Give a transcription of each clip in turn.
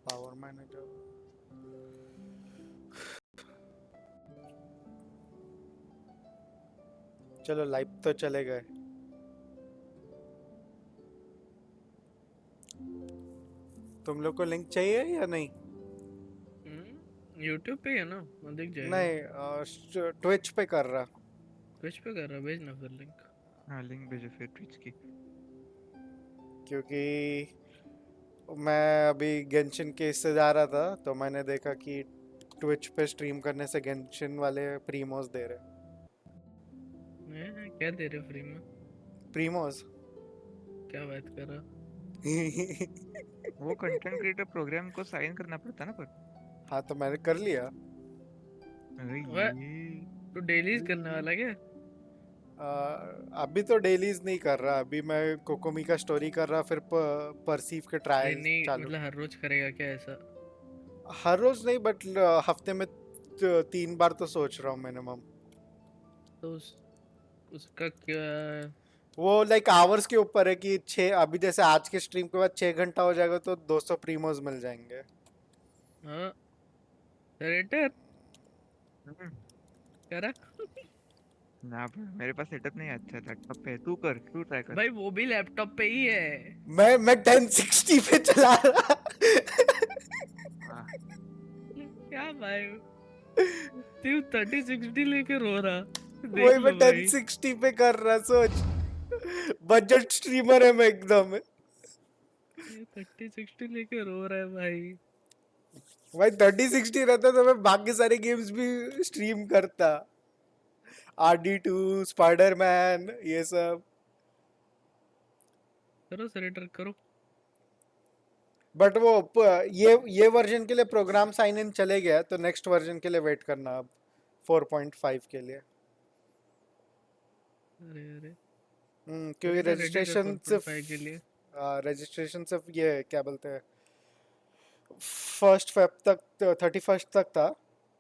Power manager. चलो live तो चले गए। तुम लोग को लिंक चाहिए या नहीं? यूट्यूब पे है ना, वो दिख जाएगा। नहीं, ट्विच पे कर रहा। ट्विच पे कर रहा, भेजना फिर लिंक। हाँ लिंक भेजो फिर ट्विच की। क्योंकि मैं अभी गेंशिन के इससे जा रहा था तो मैंने देखा कि ट्विच पे स्ट्रीम करने से गेंशिन वाले प्रीमोस दे रहे। क्या दे रहे फ्री में? प्रीमोस। क्या बात कर रहा? वो कंटेंट क्रिएटर प्रोग्राम को साइन करना पड़ता ना पर। हाँ तो मैंने कर लिया। अरे वह ये तो डेलीज करने वाला क्या? आ, अभी तो डेलीज नहीं कर रहा, अभी मैं कोकोमी का स्टोरी कर रहा, फिर परसीव के नहीं ट्रायल नहीं, चालू। मतलब हर रोज करेगा क्या ऐसा? हर रोज नहीं, बट हफ्ते में 3 बार तो सोच रहा हूँ मिनिमम। तो उसका क्या? वो लाइक आवर्स के ऊपर है कि 6, अभी जैसे आज के स्ट्रीम के बाद 6 घंटा हो जाएगा तो 200 प्रीमोस मिल जाएंगे। हाँ, रेटर हम्म, करा। ना पर मेरे पास सेटअप नहीं है, अच्छा लैपटॉप पे है। तू कर, तू ट्राई कर। भाई वो भी लैपटॉप पे ही है। मैं 1060 पे चला रहा। हाँ क्या भाई, तू 3060 लेके रो रहा? वही देख मैं लो भाई। 1060 पे कर रहा, सोच। बजट स्ट्रीमर है मैं एकदम। ये 3060 लेके रो रहा है भाई। भाई 3060 रहता तो मैं बाकी सारे गेम्स भी स्ट्रीम करता। RD2, स्पाइडरमैन, ये सब। करो सरेटर करो। बट वो ये वर्जन के लिए प्रोग्राम साइन इन चले गया, तो नेक्स्ट वर्जन के लिए वेट करना अब 4.5 के लिए। अरे अरे, क्योंकि सरेटर रेडी कर रजिस्ट्रेशन सिर्फ 4.5 के लिए। ये क्या बोलते हैं, 1 फेब तक, 31 तक था।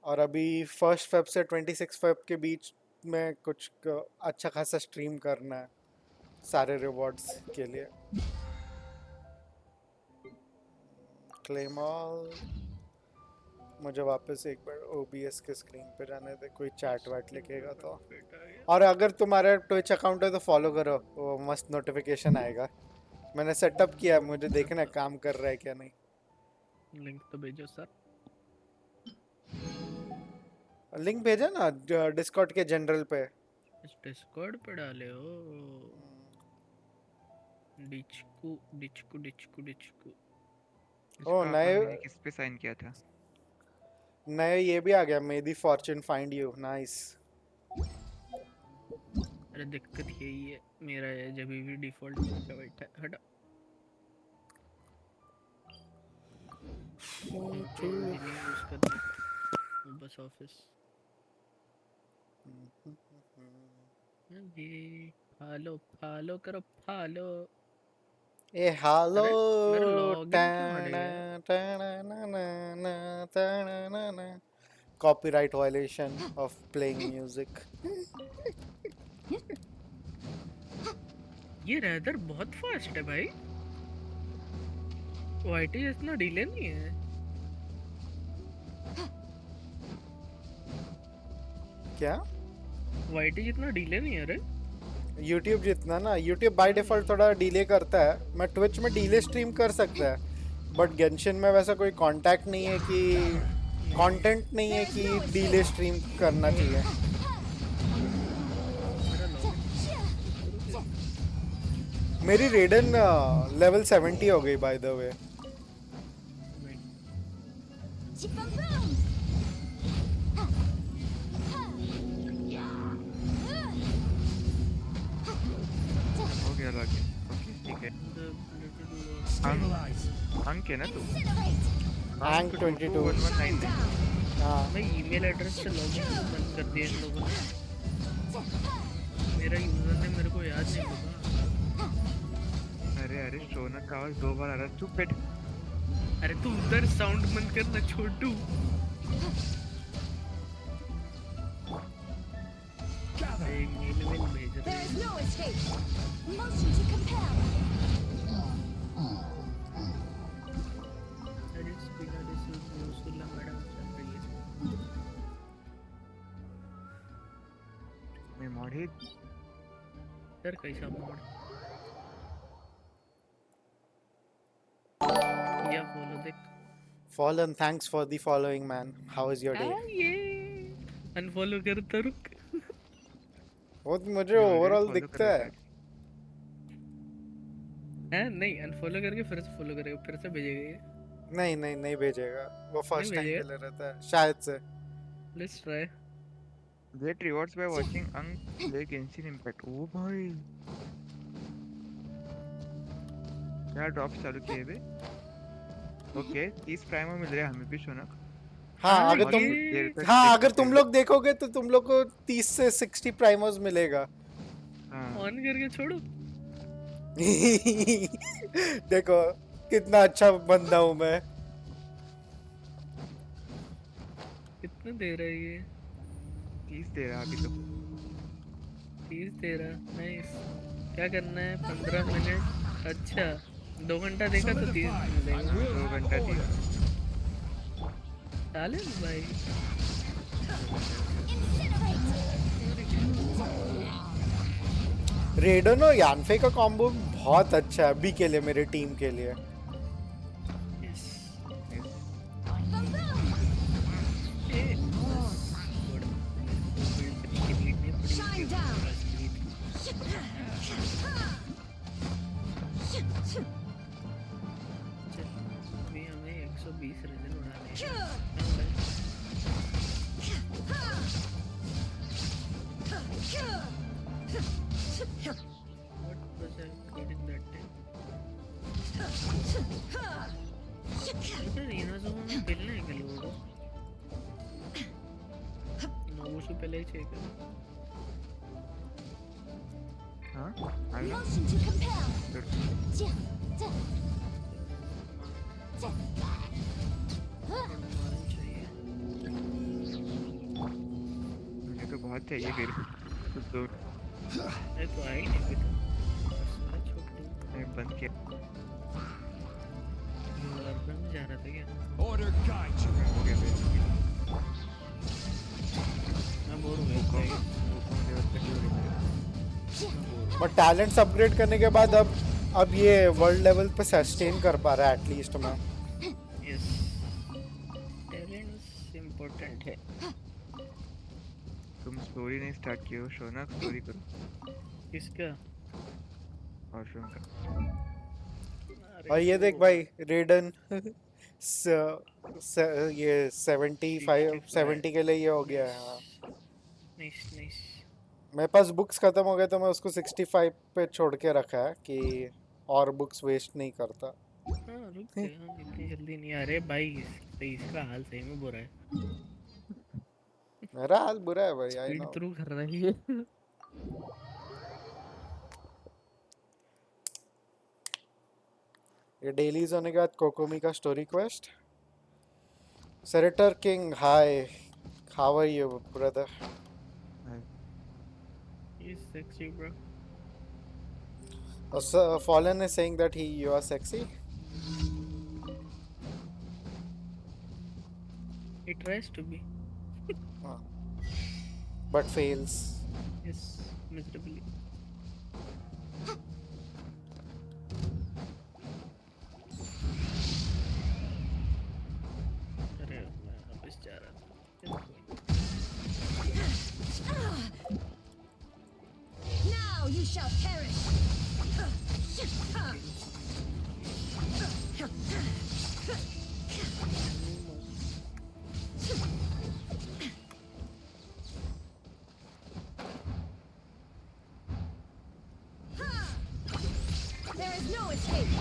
और अभी 1 फेब से 26 फेब के बीच में कुछ अच्छा खासा स्ट्रीम करना है सारे रिवॉर्ड्स के लिए। Claim all. मुझे वापस एक बार OBS के स्क्रीन पे जाने दे, कोई चैट वैट लिखेगा तो। और अगर तुम्हारा ट्विच अकाउंट है तो फॉलो करो, वो मस्त नोटिफिकेशन आएगा। मैंने सेटअप किया, मुझे देखना है काम कर रहा है क्या नहीं। लिंक तो भेजो सर। लिंक भेजा ना डिस्कॉर्ड के जनरल पे। इस डिस्कॉर्ड पे डाले हो? डिचकू डिचकू डिचकू डिचकू। ओ इसका नए, अकाउंट मैंने किस पे साइन किया था? नए ये भी आ गया, मे दी फॉर्च्यून फाइंड यू, नाइस। अरे दिक्कत यही है, मेरा है जब भी डिफॉल्ट का बैठा है। हटा। मुझे भी नहीं यूज करने का, बस ऑफिस। ये फॉलो फॉलो करो फॉलो। ए हालो। अरे मेरा लॉगिन क्यों हट गया? Copyright violation of playing music. ये रैदर बहुत फास्ट है भाई। वाईटी इतना डिले नहीं है। क्या? वाईटी जितना डिले नहीं है रे। YouTube जितना ना, YouTube बाय डिफॉल्ट थोड़ा डिले करता है। मैं ट्विच में डिले स्ट्रीम कर सकता है, बट गेंशिन में वैसा कोई कांटेक्ट नहीं है कि नहीं, कंटेंट नहीं है कि डिले स्ट्रीम करना चाहिए। मेरा लॉगिन शुरू से। मेरी रेडन लेवल 70 हो गई बाय द वे। वेट। हो गया लॉगिन। ओके ठीक है। अंक है ना तू? अंक हैंक 22। 22119 है। हाँ। भाई ईमेल एड्रेस से लॉगिन क्यों बंद कर दिया इन लोगों ने? मेरा यूजर ने मेरे को याद नहीं होगा। अरे अरे शौनक का आवाज 2 बार आ रहा है, चुप बैठ। अरे तू उधर साउंड बंद करना छोटू। मेल वेल भेज रहे हैं। अरे अरे सर कैसा मोड या फॉलो देख Fallen, thanks for the following, man. How is your day? ये अनफॉलो करता रुक वो तो मुझे मैं ऑलरेडी ओवरऑल फॉलो कर दिखता रखा है। है। है नहीं अनफॉलो करके फिर से फॉलो करेगा फिर से भेजेगा ये नहीं नहीं नहीं भेजेगा, वो नहीं फर्स्ट टाइम के भेजेगा लिए रहता है शायद से। Let's try Get rewards by watching Ang play Genshin Impact। ओ भाई क्या ड्रॉप्स चालू किए बे? ओके 30 प्राइमो मिल रहा है हमें भी शौनक। हाँ अगर बहुत तुम देर तक हाँ चेक अगर करते तुम हैं। लोग देखोगे तो तुम लोग को 30 से 60 प्राइमोस मिलेगा। हाँ ऑन करके छोड़ो देखो कितना अच्छा बंदा हूँ मैं। कितना दे रहा है ये 30 दे रहा है अभी तो। 30 दे रहा नाइस क्या करना है 15 मिनट अच्छा 2 घंटा देखा तो 30 मिलेगा 2 घंटा दिया। चालेल भाई रेडन और यानफे का कॉम्बो बहुत अच्छा है अभी के लिए मेरे टीम के लिए। Yes Yes। A good build करने के लिए Shine down. चल अभी हमें 120 रीजन उड़ाने हैं what was I reading that day इधर इनाज़ों में मिलना है क्या लोगों को नोबुशु पहले ही चेक कर हाँ आ गया। Motion to compel. फिर मालूम चाहिए मुझे तो बहुत चाहिए फिर तो मैं तो आई नहीं अभी तक छोड़ दूँ मैं बंद किया। लर्नर में जा रहा था क्या Order guide you. हो गया फिर। मैं बोर हो गया था वो लेवल तक ही हो गया। और टैलेंट्स अपग्रेड करने के बाद अब ये वर्ल्ड लेवल पे सस्टेन कर पा रहा है एटलीस्ट मैं। यस टैलेंट्स इम्पोर्टेंट है तुम स्टोरी नहीं स्टार्ट किए हो शौनक स्टोरी करो किसका और शौन का। अरे और ये देख वो भाई रेडन ये 75 70 के लिए ये हो गया है। हाँ। नाइस नाइस मेरे पास बुक्स खत्म हो गए तो मैं उसको 65 पे छोड़ के रखा है कि और बुक्स वेस्ट नहीं करता। हाँ रुक जा इतनी जल्दी नहीं अरे भाई इसका हाल सही में बुरा है मेरा हाल बुरा है भाई आई स्पीड नो। थ्रू कर रही है ये डेलीज होने के बाद कोकोमी का स्टोरी क्वेस्ट। सेरेटर king hi how are you brother? He's sexy bro Fallen is saying that you are sexy. he tries to be हाँ. But fails. yes miserably अरे मैं वापस जा रहा था चलो कोई नहीं। Now you shall perish. There is no escape.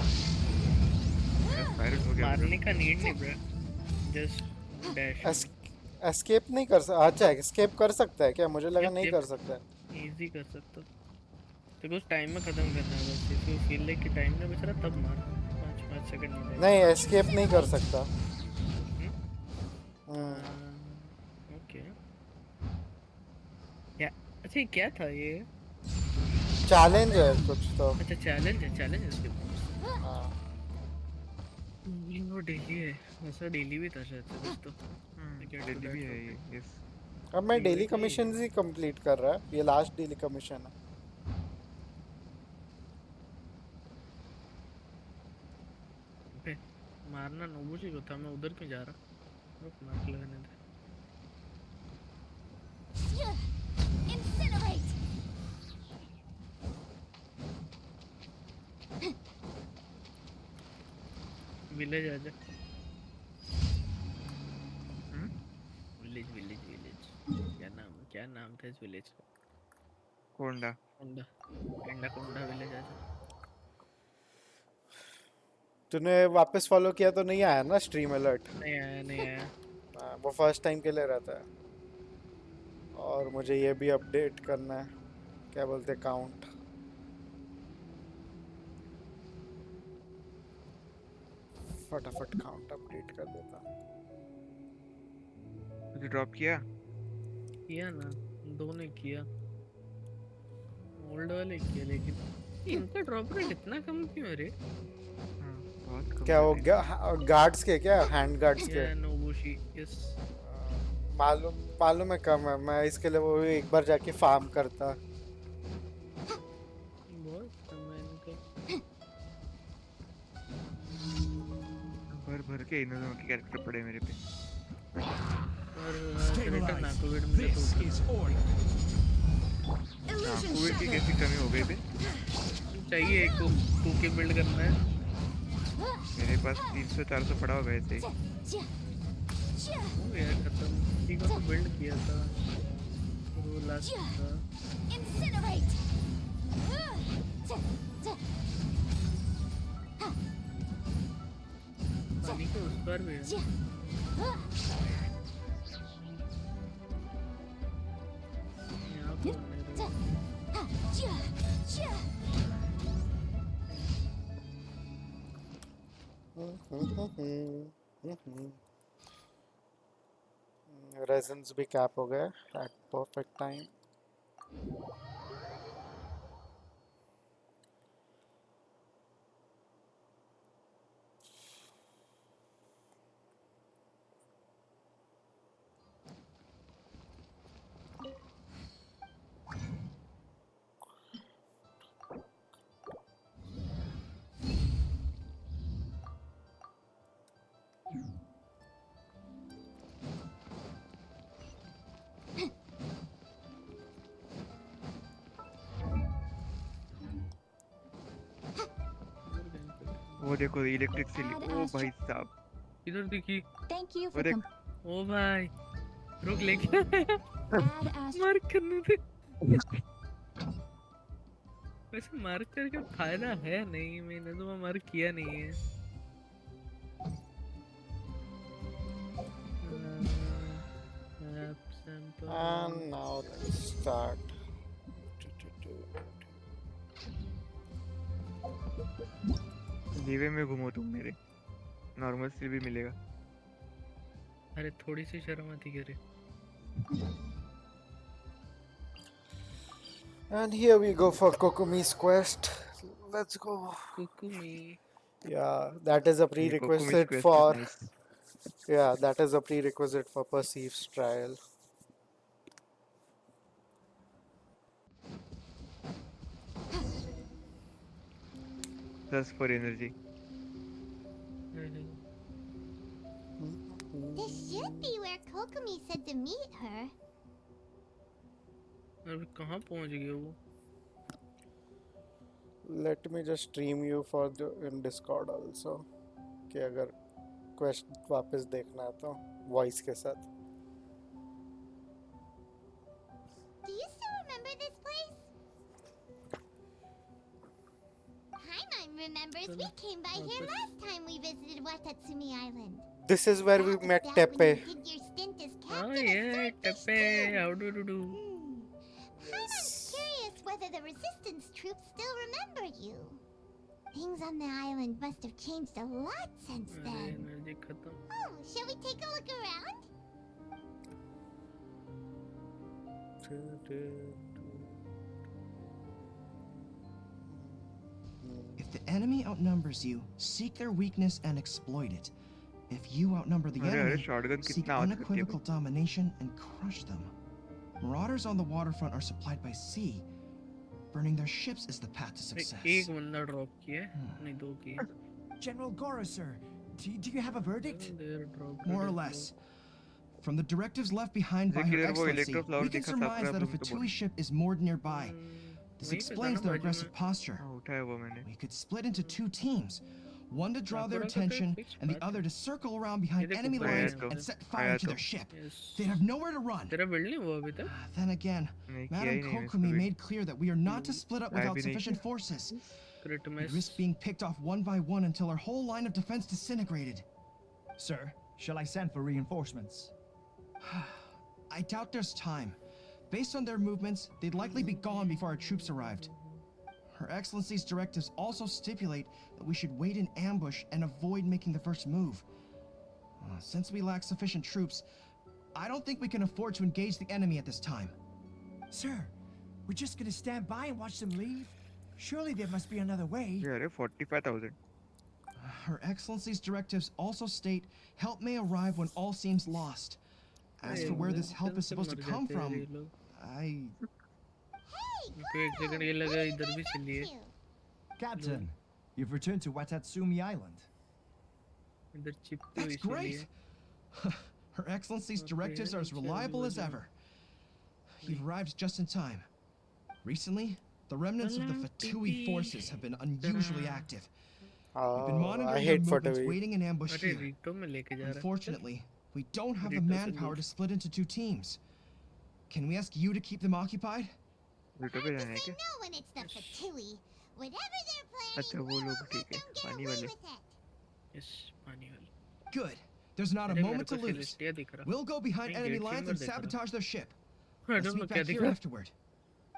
Viral हो गया मारने का नीड नहीं ब्रो जस्ट डैश एस्केप नहीं कर सकता। अच्छा एस्केप कर सकता है क्या? मुझे लगा नहीं Escape. कर सकता है। इजी कर सकता देखो उस टाइम में खत्म करना है बस इफ यू फील लाइक कि टाइम में बच रहा तब मार 5 सेकंड में नहीं एस्केप नहीं कर सकता। ओके क्या अच्छा ये क्या था ये चैलेंज है कुछ तो। अच्छा चैलेंज है इसके पास हाँ। वो डेली है ऐसा डेली भी था शायद से कुछ तो I get to daily that भी है topic. ये यस अब मैं डेली Teyvat ही कमीशन ही कंप्लीट कर रहा है, ये लास्ट डेली कमीशन है। बे, मारना नोबुशी को था, मैं उधर क्यों जा रहा? रुक, मार्क लगाने दे। Incinerate! विलेज आजा। हम्म? Village village village. क्या नाम था इस विलेज का? कोंडा। कोंडा। एंडा कोंडा विलेज आजा। तूने वापस फॉलो किया तो नहीं आया ना स्ट्रीम अलर्ट? नहीं आया, नहीं आया। वो फर्स्ट टाइम के लिए रहता है। और मुझे ये भी अपडेट करना है, क्या बोलते काउंट। फटाफट काउंट अपडेट कर देता हूँ। तुझे ड्रॉप किया? किया ना, दो ने किया। ओल्ड वाले किया, लेकिन इनका ड्रॉप रेट इतना कम क्यों है रे? हाँ, बहुत कम क्या कर वो रहे हैं। गार्ड्स के, क्या हैंड गार्ड्स के? या नोबुशी, यस। मालूम मालूम है कम है, मैं इसके लिए वो एक बार जाके फार्म करता। बहुत कम है इनका। भर भर के इन दोनों के कैरेक्टर पड़े मेरे पे। और Stay रिटर्न alive. नाकोविड मिले तो This is order. Illusion Covid की shattered! कैसी कमी हो गई बे? चाहिए एक को टूके बिल्ड करना है। मेरे पास 300-400 पड़ा होगा ऐसे ही। हो गया खत्म। ठीक को तो बिल्ड किया था, वो लास्ट था। Incinerate! पानी के उस पर भी है। यहाँ पर नहीं रहे। रेजन्स भी कैप हो गए एट परफेक्ट टाइम। वो देखो इलेक्ट्रिक सिली, ओ भाई साहब। इधर दिखी। Thank you वो for देख। ओ भाई, रुक लेके आया। Add Astro. मार्क करने दे। वैसे मार्क करके फायदा है नहीं, मैंने तो मार्क किया नहीं है। App sample. And now let's start. Leeway में घूमो तुम मेरे, नॉर्मल सिल भी मिलेगा। अरे थोड़ी सी शर्म आती करे। And here we go for Kokomi's quest. Let's go. Kokumi. Yeah, that is a ये कोकोमिस prerequisite quest for. Is nice. Yeah, that is a prerequisite for Perceive's trial. Thirst for energy. This should be where Kokomi said to meet her. अरे कहाँ पहुँच गए वो? Let me just stream you for the in Discord also. कि अगर quest वापस देखना है तो voice के साथ. Do you still remember this place? Paimon remembers we came by here last time we visited Watatsumi Island. This is where we That was met back when Tepe. you did your stint as Oh captain of yeah, Swordfish Tepe. Team. How do you do? Paimon's curious whether the resistance troops still remember you. Things on the island must have changed a lot since अरे then. Energy खत्म। Oh, shall we take a look around? If the enemy outnumbers you, seek their weakness and exploit it. If you outnumber the अरे enemy, shotgun seek कितना आवाज करती है unequivocal domination and crush them. Marauders on the waterfront are supplied by sea. Burning their ships is the path to एक success. बंदा drop किया है, नहीं 2 किए. General Goro, sir, do you have a verdict? They're dropped. More or less. From the directives left behind by Her Clear वो Excellency, electroflower we can दिखा surmise साफ that a करा Fatui ship is moored nearby. This वहीं पे था explains ना their बाजू aggressive में. posture. हाँ उठाया वो मैंने. We could split into 2 teams. One to draw their Sakura का तो attention, एक fixed and the बात other है. to circle around behind देखो enemy बढ़िया lines है. and set fire to their ship. Yes. They'd have nowhere to run. तेरा build नहीं हुआ अभी तक. Then again, नहीं किया Madam ही नहीं Kokomi इसको भी. made clear that we are not to split up I without भी नहीं sufficient forces. Crit We'd miss. risk being picked off one by one until our whole line of defense disintegrated. Sir, shall I send for reinforcements? I doubt there's time. Based on their movements, they'd likely be gone before our troops arrived. Her Excellency's directives also stipulate that we should wait in ambush and avoid making the first move. Since we lack sufficient troops, I don't think we can afford to engage the enemy at this time. Sir, we're just gonna stand by and watch them leave? Surely there must be another way. ये अरे 45,000. Her Excellency's directives also state help may arrive when all seems lost. As for where this help is supposed to come from, I... उनको एक second ये लगा इधर भी चलिए. Captain, you've returned to Watatsumi Island. इधर चिपके That's हुए इसलिए. great! Her Excellency's directives are as reliable as ever. You've arrived just in time. Recently, the remnants of the Fatui forces have been unusually active. We've been I monitoring their hate movements, Fatui. waiting in ambush अरे here. रीटो में लेके जा रहा है. Unfortunately, we don't have the Rito se manpower move. to split into 2 teams. Can we ask you to keep them occupied? Veto पे Hard जाना है to say क्या? no when it's the Fatui. Whatever they're planning, अच्छा वो we लोग won't ठीक let है them get पानी away वाले. with it. Yes, पानी वाली. Good. There's not a अरे मेरे moment को to lose. Celestia दिख रहा. We'll go behind नहीं, enemy Gate lines Chamber and दिख रहा. sabotage their ship. I Let's don't know meet क्या back दिख here रहा. afterward.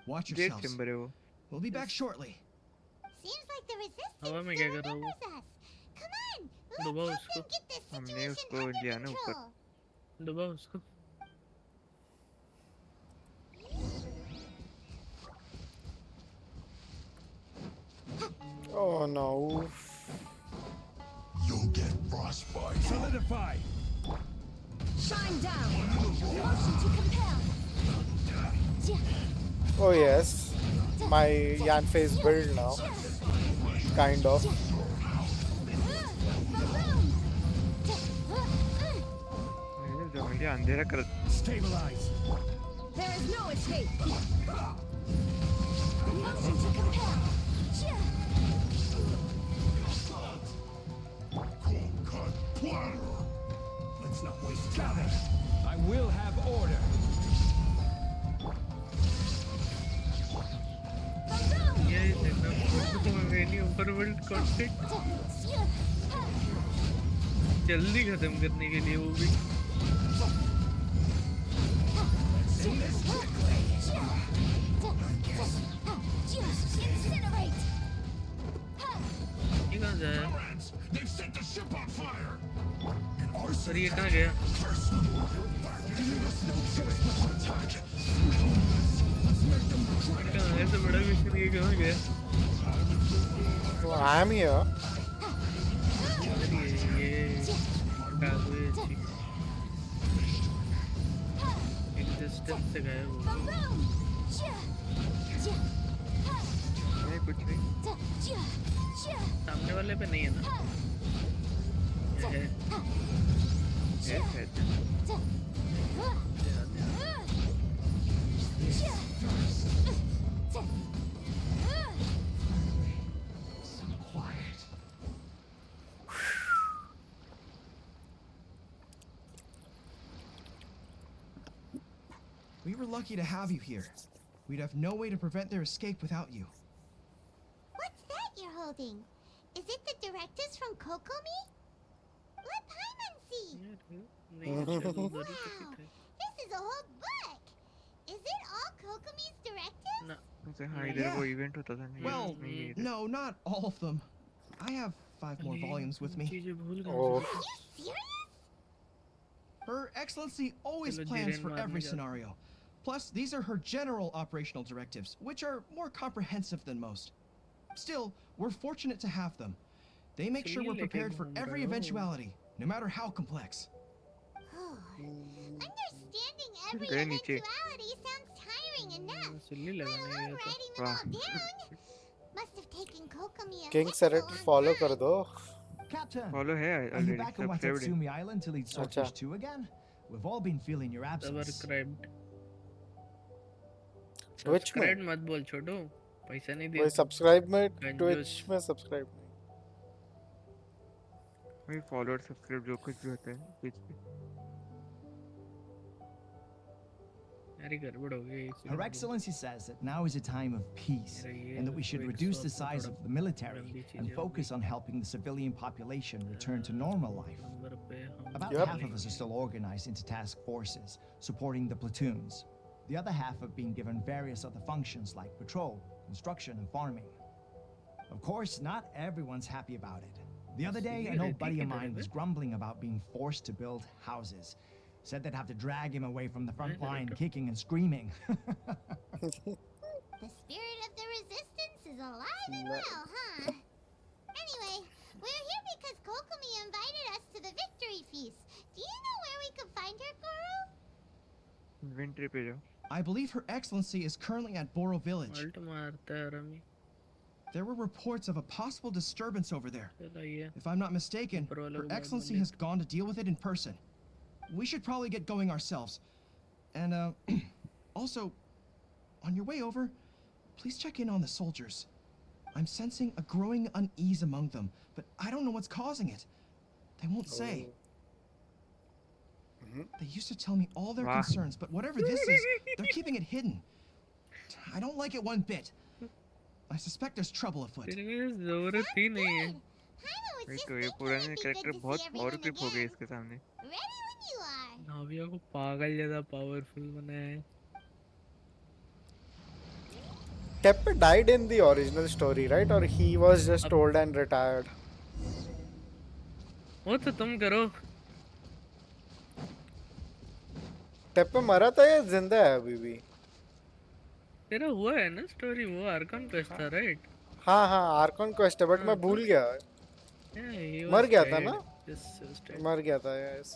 Watch jet yourselves. Chamber है वो. We'll be back shortly. Seems like the resistance हवा में still क्या कर रहा हूँ? remembers us. Come on, दबाओ let's help उसको. them get this हमने situation उसको under लिया ना ऊपर. control. दबाओ उसको. Oh no. You'll get frostbite. Solidify! Shine down. Motion to compel. Oh yes. My Yan face build now. Kind of. मैंने जमीन अंधेरा कर. Stabilize! There is no escape. Motion to compel. Cold cut platter. Let's not waste time. I will have order. ये देखना मेरी overworld content जल्दी खत्म करने के लिए वो भी. Incinerate. ये कहाँ जाया? Friends, they've set the ship on fire. And our और ये कहाँ गया? कहाँ ऐसे बड़ा मिशन ये कहाँ गया? Well, I'm here. अरे ये कागो ये अच्छी. एक डिस्टेंस से गया वो. नहीं कुछ नहीं. सामने वाले पे नहीं है ना? ये है. है. We were lucky to have you here. We'd have no way to prevent their escape without you. What's that you're holding? Is it the directives from Kokomi? Let Paimon see. नहीं अच्छा वो Wow, बड़ी ticket है. this is a whole book. Is it all Kokomi's directives? ना. उसे हाँ इधर Yeah. वो इवेंट होता था. नहीं, Well, नहीं ये इधर. no, not all of them. I have 5 more volumes with me. चीजें भूल गया. Oh. Are you serious? Her Excellency always चलो, plans Jiren for बाद में every जाते हैं. scenario. Plus, these are her general operational directives, which are more comprehensive than most. Still, we're fortunate to have them. They make sure चलिए we're लेके prepared for घूम every रहे हो. eventuality, no matter how complex. Understanding every गए नीचे. eventuality sounds enough, सिल्ली let लगाने alone गया था writing them वाह all down. Must have taken Kokomi a king heck of a सेरेट long follow time. कर दो. Captain, फॉलो है are you already back on subscribe है. Watatsumi Island to lead Swordfish 2 again? We've all been feeling your absence. Subscribed Twitch में subscribe मत बोल छोटू पैसा नहीं वही दिया सब्सक्राइब में कंजूस ट्विच में सब्सक्राइब नहीं. वही फॉलो और सब्सक्राइब जो कुछ भी होता है बीच में. यार गड़बड़ हो गई Her Excellency says that now is a time of peace and that we should reduce the size of the military and focus on helping the civilian population return to normal life. Number पे हम About Yep. half of us are still organized into task forces, supporting the platoons. The other half have been given various other functions like patrol, construction, and farming. Of course, not everyone's happy about it. The other day, an old buddy of mine was grumbling about being forced to build houses. Said they'd have to drag him away from the front line, kicking and screaming. The spirit of the resistance is alive and well, huh? Anyway, we're here because Kokomi invited us to the victory feast. Do you know where we could find her, Guru? Inventory पे जाओ. I believe Her Excellency is currently at Boro Village. Alt मारता है रमी There were reports of a possible disturbance over there. चला ये If I'm not mistaken, Boro Her logo baad Excellency bole. has gone to deal with it in person. We should probably get going ourselves. And, also, on your way over, please check in on the soldiers. I'm sensing a growing unease among them, but I don't know what's causing it. They won't say. They used to tell me all their Wow. concerns, but whatever this is, they're keeping it hidden. I don't like it one bit. I suspect there's trouble afoot. तेरे को जरूरत ही नहीं है Good. Paimon was वही just तो ये thinking पुराने it'd be character good to बहुत see और everyone क्लिप हो गए again. इसके सामने. Ready when you are. नाविया को पागल ज्यादा पावरफुल बनाया है Teppe died in the original story, right? Or he was just old and retired? वो तो तुम करो टेप्पे मरा था या जिंदा है अभी भी? तेरा हुआ है ना स्टोरी वो आर्कन क्वेस्ट था राइट हाँ हाँ आर्कन क्वेस्ट है बट मैं भूल गया. मर गया था ना? मर गया था यस.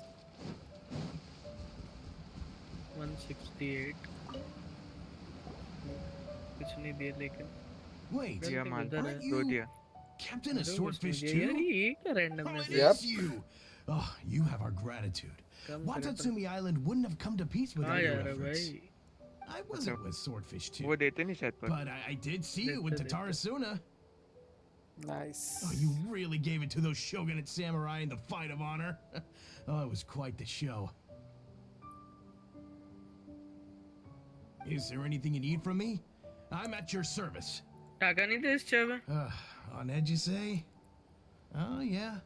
168 कुछ नहीं दिया लेकिन Wait, दिया माल उधर है। aren't दो you दिया. Captain of दो Swordfish कुछ नहीं दिया। यार 2? ये क्या random Oh, it message Yep. is you! Oh, you have our gratitude. Come Watatsumi Island wouldn't have come to peace कहाँ without जा your रहा है efforts. भाई I wasn't with Swordfish 2, वो देते नहीं शायद पर. but I did see you in Did. Tatarasuna. Nice. Oh, you really gave it to those shogunate samurai in the fight of honor. Oh, it was quite the show. Is there anything you need from me? I'm at your service. टाका नहीं थे इस चाय में On edge, you say? Oh, yeah.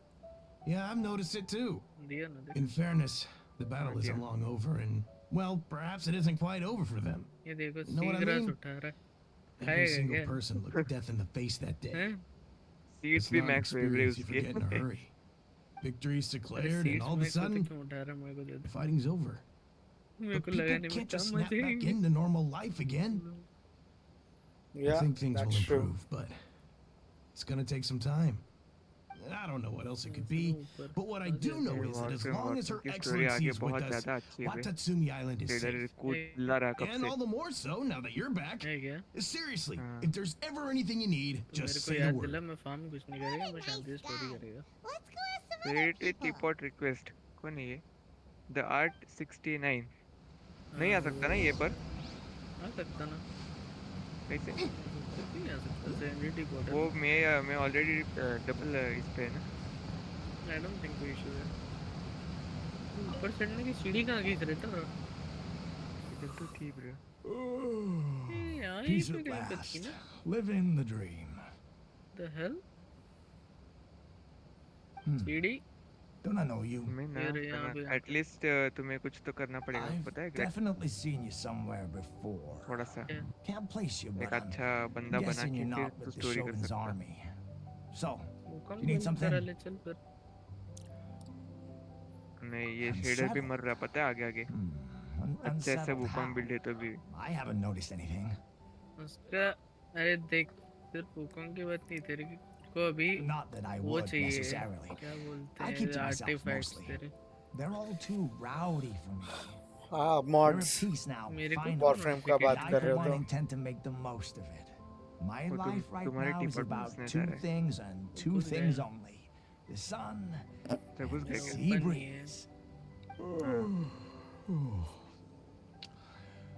Yeah, I've noticed it too. दिया ना दे In fairness, the battle isn't long over, and, well, perhaps it isn't quite over for them. ये देखो Know what I seagrass mean? उठा रहा है Every खाएगा single क्या person looked death in the face that day. हैं seats It's भी not an max favourite experience you forget in a उसकी. hurry. Victory's अरे declared, and seats all of a मेरे को तो sudden, क्यों उठा रहा है मेरे को दे the दो fighting's over. मेरे But को people लगा नहीं मैं can't just come snap back मजेंगे into normal life again. I Yeah, think things will that's true. improve, but it's gonna take some time. I don't know what else it could be, but what I do know is that as long as Her की story Excellency आगे is बहुत with us, ज्यादा अच्छी है. Watatsumi Island is trailer safe. कूद ला रहा कब And से. all the more so now that you're back. है क्या Seriously, हाँ. if there's ever anything you need, तो just मेरे को say the याद word. दिला मैं फार्म कुछ नहीं करेगा मैं शांति से स्टोरी करेगा Let's go ask some other create people. Teapot request कौन है ये? द आर्ट 69 नहीं आ सकता ना ये पर आ सकता ना कैसे? नहीं आ सकता सेंसिटिव कोड वो मैं ऑलरेडी डबल इस पे है ना. आई डोंट थिंक कोई इशू है ऊपर चढ़ने की सीढ़ी कहाँ गई थ्रेटर इधर तो थी ब्रो. यार ये Peace पे at क्या करती last. ना Living the dream. The hell Hmm. सीढ़ी Don't I know you? मैं ना यार यहाँ पे एटलीस्ट तुम्हें कुछ तो करना पड़ेगा I've पता है great. definitely seen you somewhere before. थोड़ा सा Can't place you, एक but I'm अच्छा बंदा बना guessing के you're फिर not तो with the स्टोरी कर Shogun's सकता. army. So, भूकंप You need बंद something? करा ले चल फिर नहीं ये I'm शेडर भी settled. मर रहा पता है आगे आगे. अच्छा ऐसे unsettled भूकंप how? बिल्ड है तो भी. I haven't noticed anything. उसका अरे देख सिर्फ भूकंप की बात नहीं तेरे को अभी Not that I वो would चाहिए necessarily. क्या बोलते I keep हैं to myself आर्टिफैक्ट्स mostly. तेरे They're all too rowdy for me. हाँ We're mods at peace now, मेरे को finally. Warframe का And बात I, कर for रहे हो one, तो intend to make the most of it. My वो life right तुम्हारे now is टीपॉट about घुसने जा two रहा है। things and two घुस things गया। only. The sun तो घुस and गए the क्या? sea ऊपर नहीं है। breeze. हाँ।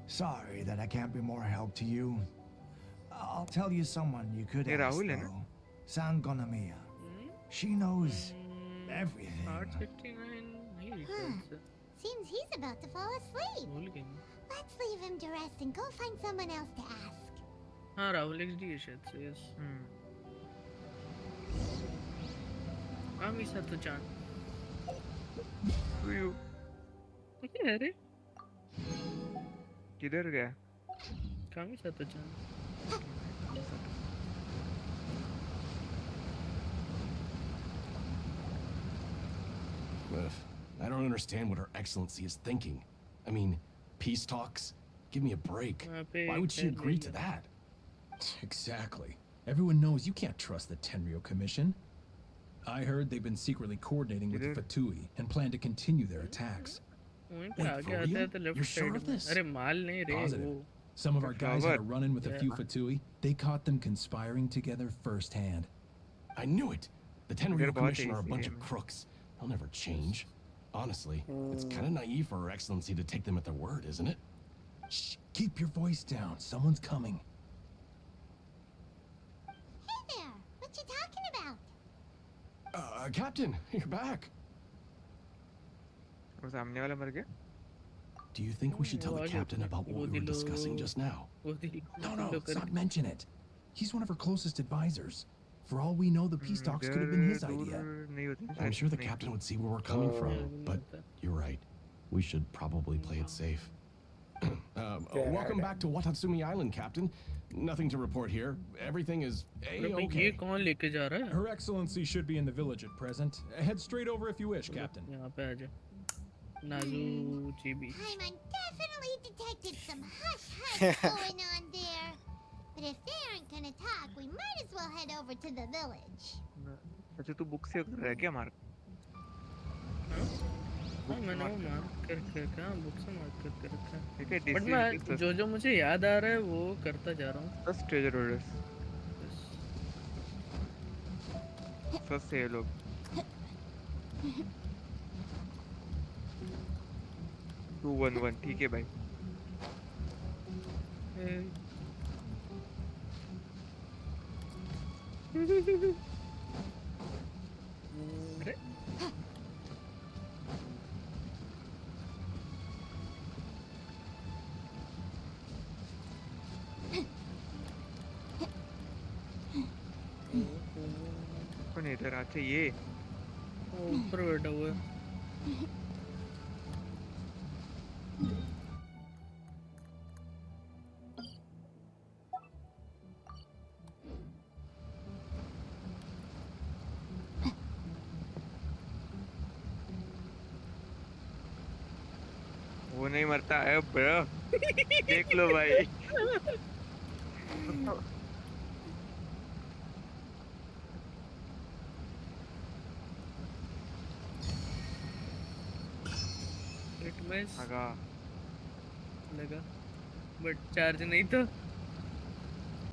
Sorry that I can't be more help to you. I'll tell you someone you could ये ask, राहुल है ना? though. Sangonamiya. She knows everything. 869 नहीं रिकॉर्ड से Seems he's about to fall asleep. भूल गई मैं। Let's leave him to rest and go find someone else to ask. हाँ Rahul XD है शायद से यस। कामी सातो चान। यू अरे किधर गया? कामी सातो चान। Ugh, I don't understand what Her Excellency is thinking. I mean, peace talks? Give me a break. वहाँ पे Why would she खैर agree ले to लिया। that? Exactly. Everyone knows you can't trust the Tenryo Commission. I heard they've been secretly coordinating with the Either- Fatui and plan to continue their attacks. वहीं पे Wait, आगे for आते real? आते left You're sure side of में। this? अरे माल नहीं रे Positive. वो। Some of our guys had a Robert. run-in with a few Yeah. Fatui. They caught them conspiring together firsthand. I knew it! The They're Tenryo both Commission are a easy, bunch yeah. of crooks. They'll never change. Honestly, it's kind of naive for Her Excellency to take them at their word, isn't it? Shh, keep your voice down. Someone's coming. Hey there, what you talking about? Captain, you're back. वो सामने वाला मर गया? Do you think we should tell the Well, captain about what we were discussing just now? वो दिल No, दिलो let's कर। not mention it. He's one of her closest advisors. For all we know, the peace talks could have been his इधर idea. दूर नहीं होती ना I'm शायद, sure the नहीं। captain would see where we're coming Oh. from, but you're right. We should probably play it safe. Welcome back to Watatsumi Island, Captain. Nothing to report here. Everything is अरे भाई ये A-okay. कौन लेके जा रहा है? Her Excellency should be in the village at present. Head straight over if you wish, Captain. यहाँ पे आ जा। नाजू GB. Paimon definitely detected some hush-hush going on there. But if they aren't gonna talk, we might as well head over to the village. अच्छा तू book से कर रहा है क्या मार्क? हाँ मैंने वो मार्क करके रखा है बुक से मार्क करके रखा है ठीक है बट मैं जो जो मुझे याद आ रहा है वो करता जा रहा हूँ फर्स्ट ट्रेजर होल्डर्स फर्स्ट से ये लोग टू वन वन ठीक है भाई अरे कौन है इधर अच्छा ये वो ऊपर बैठा हुआ है वो नहीं मरता है ब्रो देख लो भाई हिट मिस लगा लगा बट चार्ज नहीं था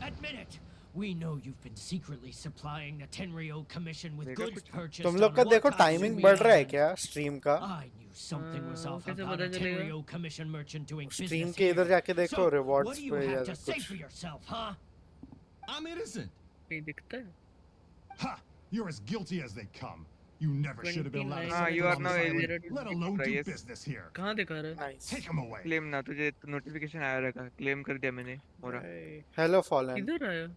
Admit it. We know you've been secretly supplying the Tenryo Commission with देखा goods कुछ? purchased तुम लोग on का देखो Watatsumi टाइमिंग बढ़ रहा है Island. क्या स्ट्रीम का I knew something was off कैसे about पता a चलेगा? Tenryo Commission merchant doing stream business के इधर here. जाके देखो So, what rewards do you पे या have to say कुछ for yourself, huh? I'm innocent. नहीं दिखता है Ha! You're as guilty as they come. You never should have been allowed to 29 set you foot are on now this a- island, let alone do Yes. business here. कहाँ दिखा रहा है nice Take him away. Claim ना तुझे notification आया रहेगा claim कर दिया मैंने और हेलो फॉलन किधर आया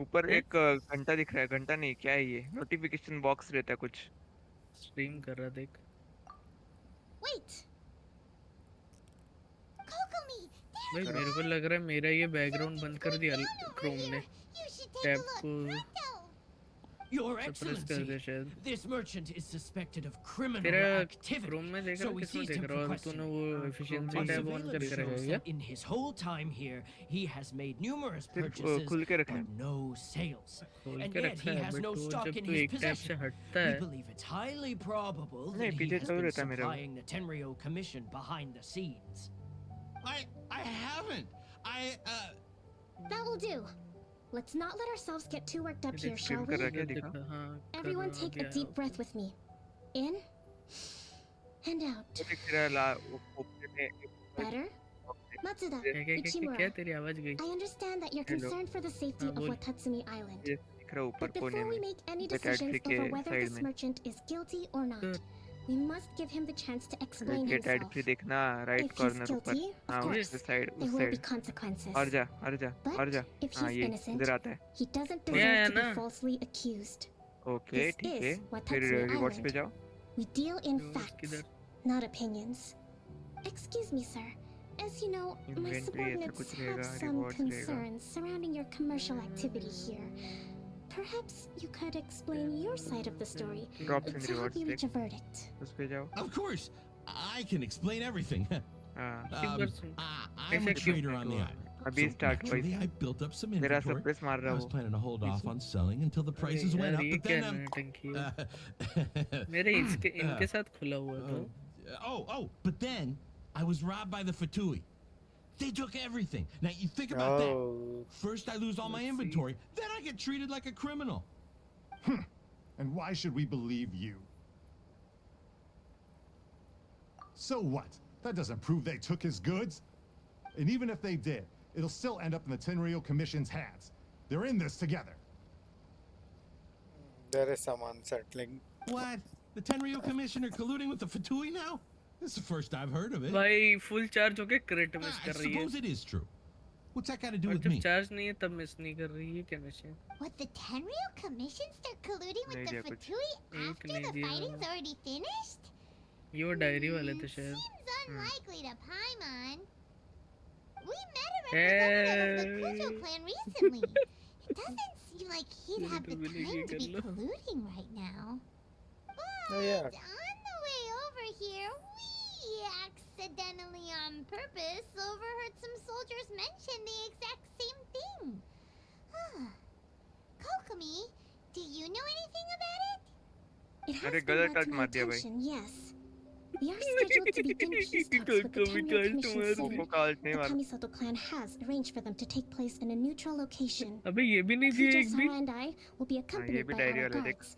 ऊपर एक घंटा दिख रहा है घंटा नहीं क्या है ये नोटिफिकेशन बॉक्स रहता है कुछ स्ट्रीम कर रहा देख Wait! Kokomi! भाई मेरे को लग रहा है मेरा ये बैकग्राउंड बंद कर दिया क्रोम ने You should take tab a look. को Pronto! Your Suppress कर दे Excellency, शायद. this merchant is suspected of criminal तेरा activity, Chrome में देख so रहा we किसमें seized देख him रहा for और तूने questioning. वो efficiency Our tab on surveillance करके रखा shows है क्या? that in his whole time here, he has made numerous सिर्फ purchases, खुल के रखा है. but no sales. खोल And के yet रखा he है has but no वो stock जब in तू his एक टैब से possession. हटता We है believe it's highly probable नहीं, that he पीछे has चल been रहता है मेरा वो. supplying the Tenryo Commission behind the scenes. I haven't. That will do. Let's not let ourselves get too worked up here, shall scream कर we? रहा है क्या दिखा? हाँ Everyone कर take a गया deep है. breath with me. In and out. दिख रहा है ऊपर में Better? Matsuda, क्या क्या क्या Ichimura, क्या तेरी आवाज गई. I understand that you're Hello. concerned for the safety of बोल. Watatsumi Island. ये दिख रहा है ऊपर But कोने before we में. make any The cat decisions flick over के whether side this में. merchant is guilty or not, Good. we must give him the chance to explain ये टैड himself. फ्री देखना राइट If he's कॉर्नर ऊपर. guilty, हाँ of course, उस side there उस will be side. consequences. और जा और जा But और जा. if हाँ he's ये innocent, इधर आता है. he doesn't Yeah, deserve to be na. falsely accused. Okay This ठीक है. is फिर Watatsumi रिवॉर्ड्स पे Island. जाओ. We deal in Yours facts, किधर? not opinions. Excuse me, sir. As you know, my Inventory ऐसा subordinates कुछ have रहेगा, some rewards रहेगा. concerns surrounding your commercial activity here. Perhaps you could explain your side of the story Drops and to help rewards me reach देख. a verdict. उस पे जाओ. Of course, I can explain everything. हाँ. I'm a trader on the island. अभी So start हुआ naturally, इसमें. I built up some मेरा inventory. suppress मार I रहा was वो. planning to hold off on selling until the prices अरे went यार up, ये but क्या then नौटंकी है? मेरे इनके साथ खुला हुआ था. but then I was robbed by the Fatui. They took everything. Now you think about that. Oh. First I lose all my Let's see. inventory, then I get treated like a criminal. And why should we believe you? So what? That doesn't prove they took his goods. And even if they did, it'll still end up in the Tenryo Commission's hands. They're in this together. There is some unsettling. What? The Tenryo Commissioner colluding with the Fatui now? This is the first I've heard of it. भाई full charge होके crit miss I कर रही है. suppose it is true. What's that got to do और with जब me? charge नहीं है तब miss नहीं कर रही है क्या नशे? What, the Tenryo Commission start colluding with नहीं the दिया कुछ. Fatui एक after नहीं the दिया. fighting's already finished? ये वो डायरी वाले थे शायद. Seems unlikely to Paimon. We met a representative of the Kujo clan recently. It doesn't seem like he'd have the time to be colluding right now. But Oh, yeah. on the way over here, we accidentally on purpose overheard some soldiers mention the exact same thing. Kokomi, do you know anything about it? It has अरे been गलत brought touch to my मार दिया भाई. attention, yes. We are scheduled to begin peace talks with the Tenryo Commission soon. कोको काल्ट नहीं The मार. Kamisato clan has arranged for them to take place in a neutral location. अबे ये भी नहीं दिए एक भी. Kujo-sama and I will be accompanied भी by डायरी our वाले देख. guards.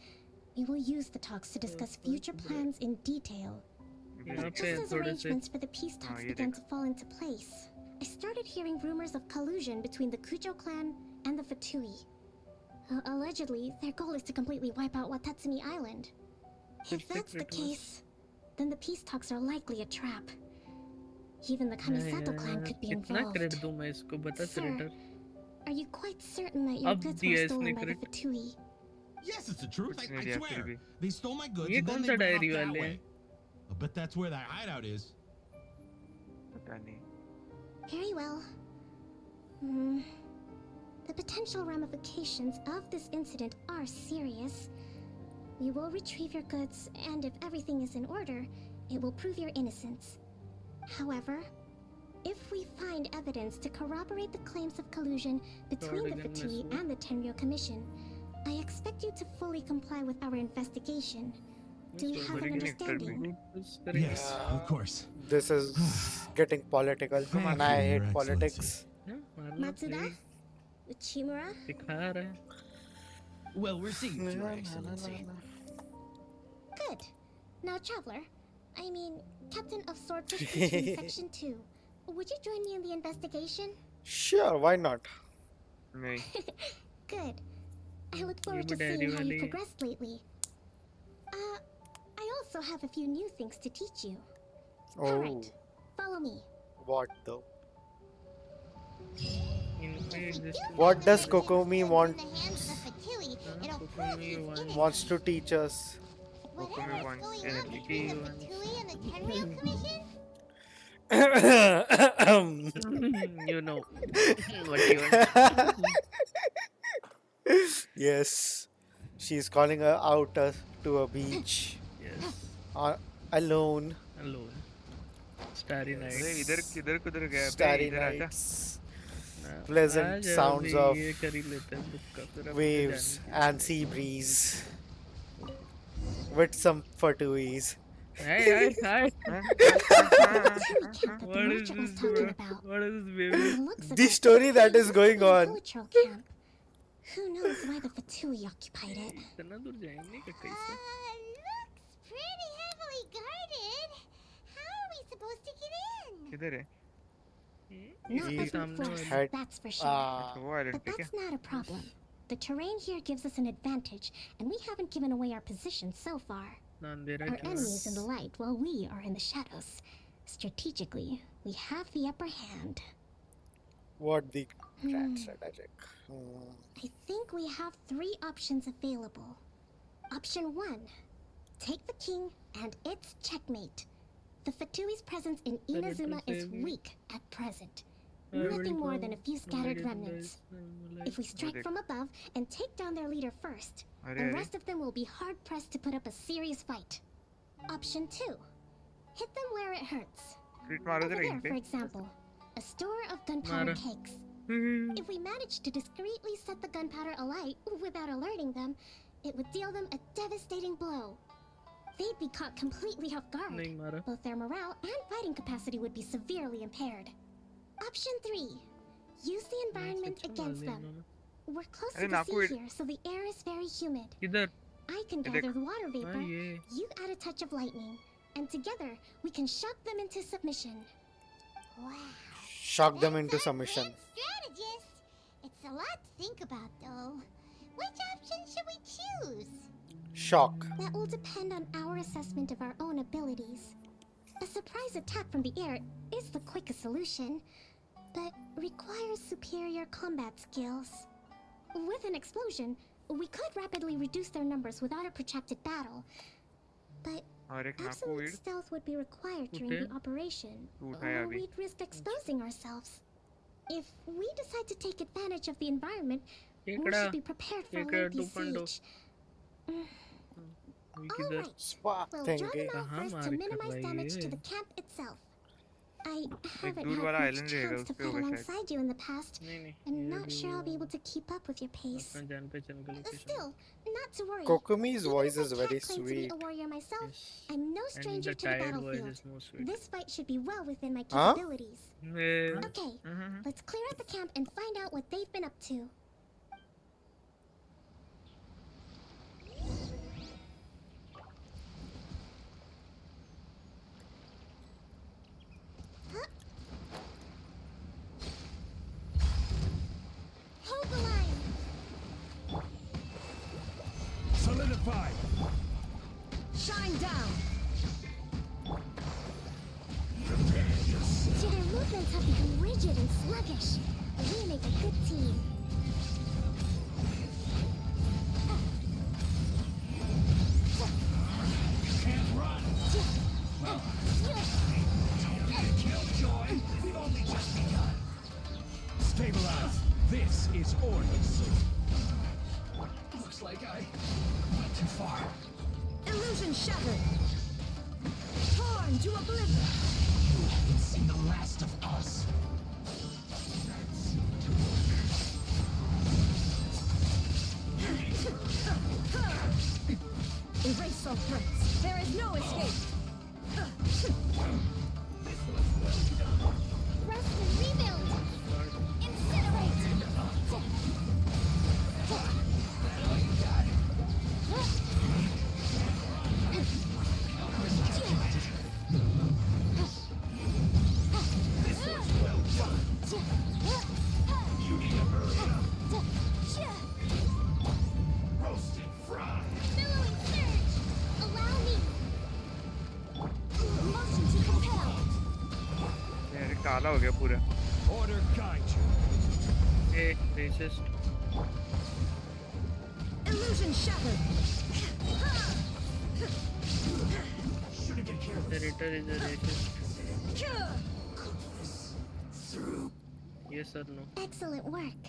We will use the talks to discuss future plans in detail. यहाँ But पे just as थोड़े से arrangements for the peace talks ये began देख. to fall into place, I started hearing rumors of collusion between the Kujo clan and the Fatui. Allegedly, their goal is to completely wipe out Watatsumi Island. If that's the case, then the peace talks are likely a trap. Even the Kamisato clan could be कितना involved. credit दूँ मैं इसको बता Sir, Senator. are you quite certain that your अब goods दिया were इसने stolen by the credit. Fatui? Yes, it's the truth. कुछ नहीं I दिया फिर swear. भी. They stole my goods ये and then कौन they सा ran off डायरी that वाले way. हैं? But that's where that hideout is. पता नहीं. Very well. The potential ramifications of this incident are serious. We will retrieve your goods, and if everything is in order, it will prove your innocence. However, if we find evidence to corroborate the claims of collusion between the Fatui and the Tenryo Commission, I expect you to fully comply with our investigation. Do we have an understanding? Yes, of course. This is getting political, and I you, Your hate politics. Matsuda? Uchimura? दिखा रहा है. Well received, Your Excellency. Good. Now, Traveler, I mean, Captain of Swordfish Station Section 2, would you join me in the investigation? Sure, why not? नहीं. Good. I look forward भी to seeing diary how वाली you've है. progressed lately. I also have a few new things to teach you. Oh, Alright, follow me. what though? इनके existence What does The merchant's Kokomi goods want? in the hands of the Fatui, it'll prove Kokomi he's innocent. Wants to teach us. Whatever's wants going on energy. between the Fatui and the Tenryo Commission, you know what you want. Yes. She's calling her out to a beach. Yes. Alone. Alone. Starry अरे nights. इधर किधर किधर गया बे Starry इधर आजा nights. आ Pleasant जाओ sounds अभी of ये कर ही लेते हैं बुक का फिर अपन को waves जाने and sea breeze with some fatuis. Hey, hi. Camp that the What is merchant was this, talking bro? about. What is this, From baby? the looks of The it, story that it is must going be a on. cultural camp. Who knows why the Fatui occupied it? इतना दूर जाएंगे क्या कैसे? Looks pretty heavily guarded. How are we supposed to get in? किधर है Not He by brute सामने force, had- that's for sure. अच्छा वो आइलैंड But पे क्या that's not a problem. The terrain here gives us an advantage, and we haven't given away our position so far. अंधेरा Our क्यों enemy है? is in the light while we are in the shadows. Strategically, we have the upper hand. What the grand strategic. I think we have 3 options available. Option 1. Take the king and its checkmate. The Fatui's presence in Inazuma is weak at present. Nothing more than a few scattered remnants. If we strike from above and take down their leader first, अरे the अरे rest of them will be hard-pressed to put up a serious fight. Option 2. Hit them where it hurts. क्रिट मारो Over तो there, range for पे example. A store of gunpowder Mara. cakes. If we managed to discreetly set the gunpowder alight without alerting them, it would deal them a devastating blow. They'd be caught completely off guard. नहीं मारा. Both their morale and fighting capacity would be severely impaired. Option 3. Use the environment सच में against मार दिया them. इन्होंने. We're close अरे to the नाकू sea here, so the air is very humid. इधर. I can ये gather देख. the water vapor. हाँ ये. You add a touch of lightning. And together, we can shock them into submission. Wow. Shock them That's into a submission. great strategist. It's a lot to think about, though. Which option should we choose? Shock. That will depend on our assessment of our own abilities. A surprise attack from the air is the quickest solution, but requires superior combat skills. With an explosion, we could rapidly reduce their numbers without a protracted battle, but और एक नाकू absolute weed stealth would be required during Okay. the operation, तू उठाया or अभी we'd risk exposing ourselves. If we decide to take advantage of the environment, we एकड़ा. should be prepared for a एकड़ा lengthy 2.0. siege. ये All किधर? right. Spark We'll draw thingy. them out कहाँ first मार to के minimize भाई damage to ये? the camp itself. I haven't दूर had वाला much island रहेगा, chance उस to पे fight होगा शायद. alongside you in the past. नहीं नहीं. I'm ये not भी sure I'll be वो able to keep up with your pace. अपना जान पहचान का location. Still, not to worry. Kokomi's Even voice if I is very can't claim to be sweet. a warrior myself, Yes. I'm no And stranger the to the tired voice battlefield. is more sweet. This fight should be well within my Huh? capabilities. Yeah. Okay, hmm let's clear out the camp and find out what they've been up to. Hold the line. Solidify! Shine down. See, their movements have become rigid and sluggish. We make a good team. Stabilize! This is orders. Looks like I went too far. Illusion shattered. Torn to oblivion. You haven't seen the last of us. Erase all threats. There is no escape. Rest and rebuild. Incinerate. Roasted fried. Billowing surge. Allow me. Motion to compel. यार काला हो गया पूरा Order guide you. Hey, racist. Illusion shattered. The Ritter is a racist. Yes or no? Excellent work.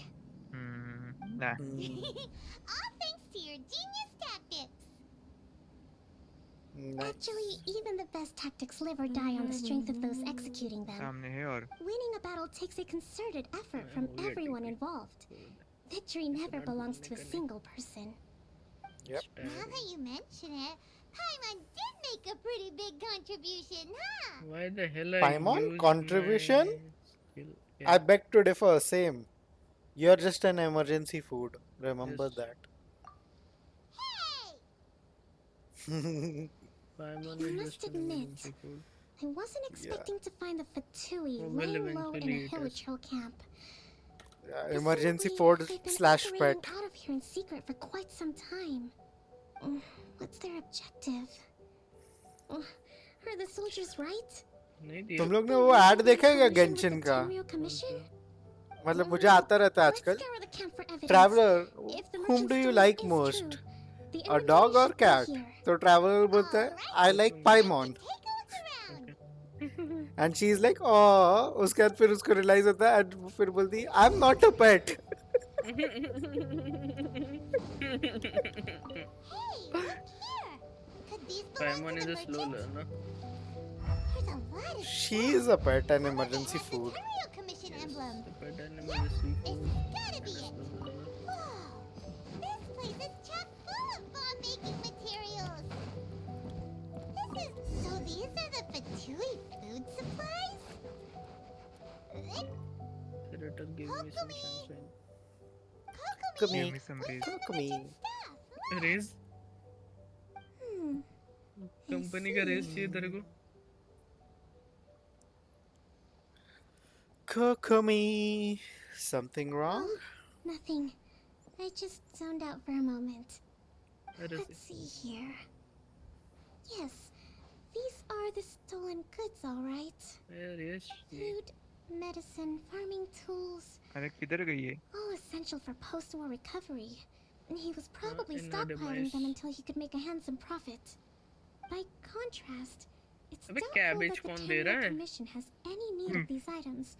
nah All thanks to your genius Nice. Actually, even the best tactics live or die on the strength of those executing them. सामने है और Winning a battle takes a concerted effort from everyone involved. Victory never belongs to a single person. Yep. Now that you mention it, Paimon did make a pretty big contribution, huh? Why the hell I Paimon, used contribution? my skill? I beg to differ. Same. You're just an emergency food. Remember Yes. that. Paimon I is must just an admit, emergency food. I wasn't expecting to find the Fatui Well, laying low in eventually a it is. Hilichurl camp. Emergency Presumably, food they've been slash operating pet. out of here in secret for quite some time. What's their objective? Are the soldiers right? नहीं दिया तुम लोग ने वो ad देखा है क्या Genshin का? Tenryou Commission? मतलब मुझे आता रहता है Let's आजकल. scour the camp for evidence. Traveler, If the whom do merchant's you story like is most? true, the A Irwin dog Army or should be cat? here. तो traveler बोलता है I like Paimon. And she's like oh, उसके बाद फिर उसको realize होता है and फिर बोलती है I'm not a pet. Hey, look here! Could these belong Paimon to is the a slow merchant? learner. There's a lot of She is a pet and emergency the food. Tenryou Commission emblem. But an emergency This food. gotta be it. Whoa! This place is chock full of bomb-making materials. So these are the Fatui food supplies? Curator gave me some sunshine. Kokomi. Give me some raise. Kokomi. Raise? Company का race चाहिए तेरे को? Kokomi. Something wrong? Nothing. I just zoned out for a moment. Where is Let's see here. Yes, these are the stolen goods, all right. Where is she? Food, medicine, farming tools, अरे किधर गई है? all essential for post-war recovery. And he was probably in her stockpiling them demise. until he could make a handsome profit. By contrast, it's अबे doubtful cabbage that the कौन दे रहा Tenryou है? Commission has any need of these items.